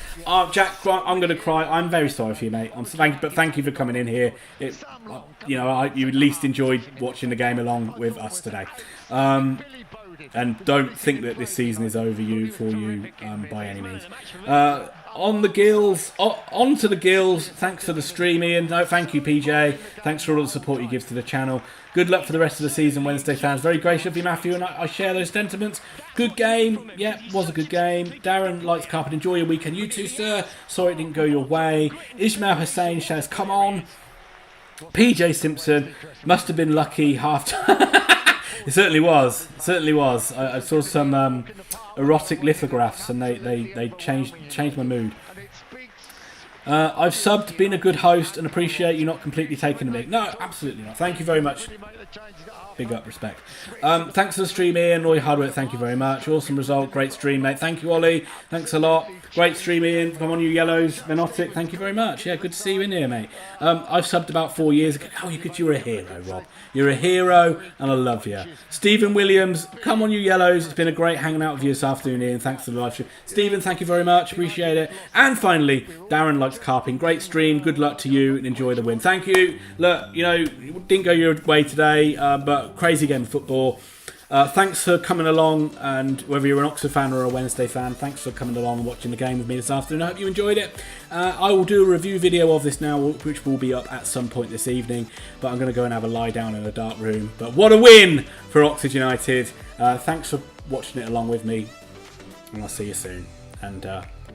Jack, I'm going to cry. I'm very sorry for you, mate. But thank you for coming in here. You at least enjoyed watching the game along with us today. And don't think that this season is over for you by any means. On to the Gills. Thanks for the stream, Ian. No, thank you, PJ. Thanks for all the support you give to the channel. Good luck for the rest of the season, Wednesday fans. Very gracious of you, Matthew, and I share those sentiments. Good game. Yeah, was a good game. Darren likes carpet. Enjoy your weekend. You too, sir. Sorry it didn't go your way. Ishmael Hussain says, come on. PJ Simpson must have been lucky half time. It certainly was. I saw some erotic lithographs and they changed my mood. I've subbed, been a good host, and appreciate you not completely taking the mic. No, absolutely not. Thank you very much. Big up, respect. Thanks for the stream, Ian. Roy Hardwick, thank you very much. Awesome result, great stream, mate. Thank you, Ollie. Thanks a lot. Great stream, Ian. Come on, you yellows. Venotic, thank you very much. Yeah, good to see you in here, mate. I've subbed about 4 years ago. Oh, you're a hero, Rob. You're a hero, and I love you. Stephen Williams, come on, you yellows. It's been a great hanging out with you this afternoon, Ian. Thanks for the live stream. Stephen, thank you very much. Appreciate it. And finally, Darren likes carping. Great stream. Good luck to you, and enjoy the win. Thank you. Look, it didn't go your way today, but crazy game of football. Thanks for coming along, and whether you're an Oxford fan or a Wednesday fan, thanks for coming along and watching the game with me this afternoon. I hope you enjoyed it. I will do a review video of this now, which will be up at some point this evening, but I'm going to go and have a lie down in a dark room. But what a win for Oxford United. Thanks for watching it along with me, and I'll see you soon. And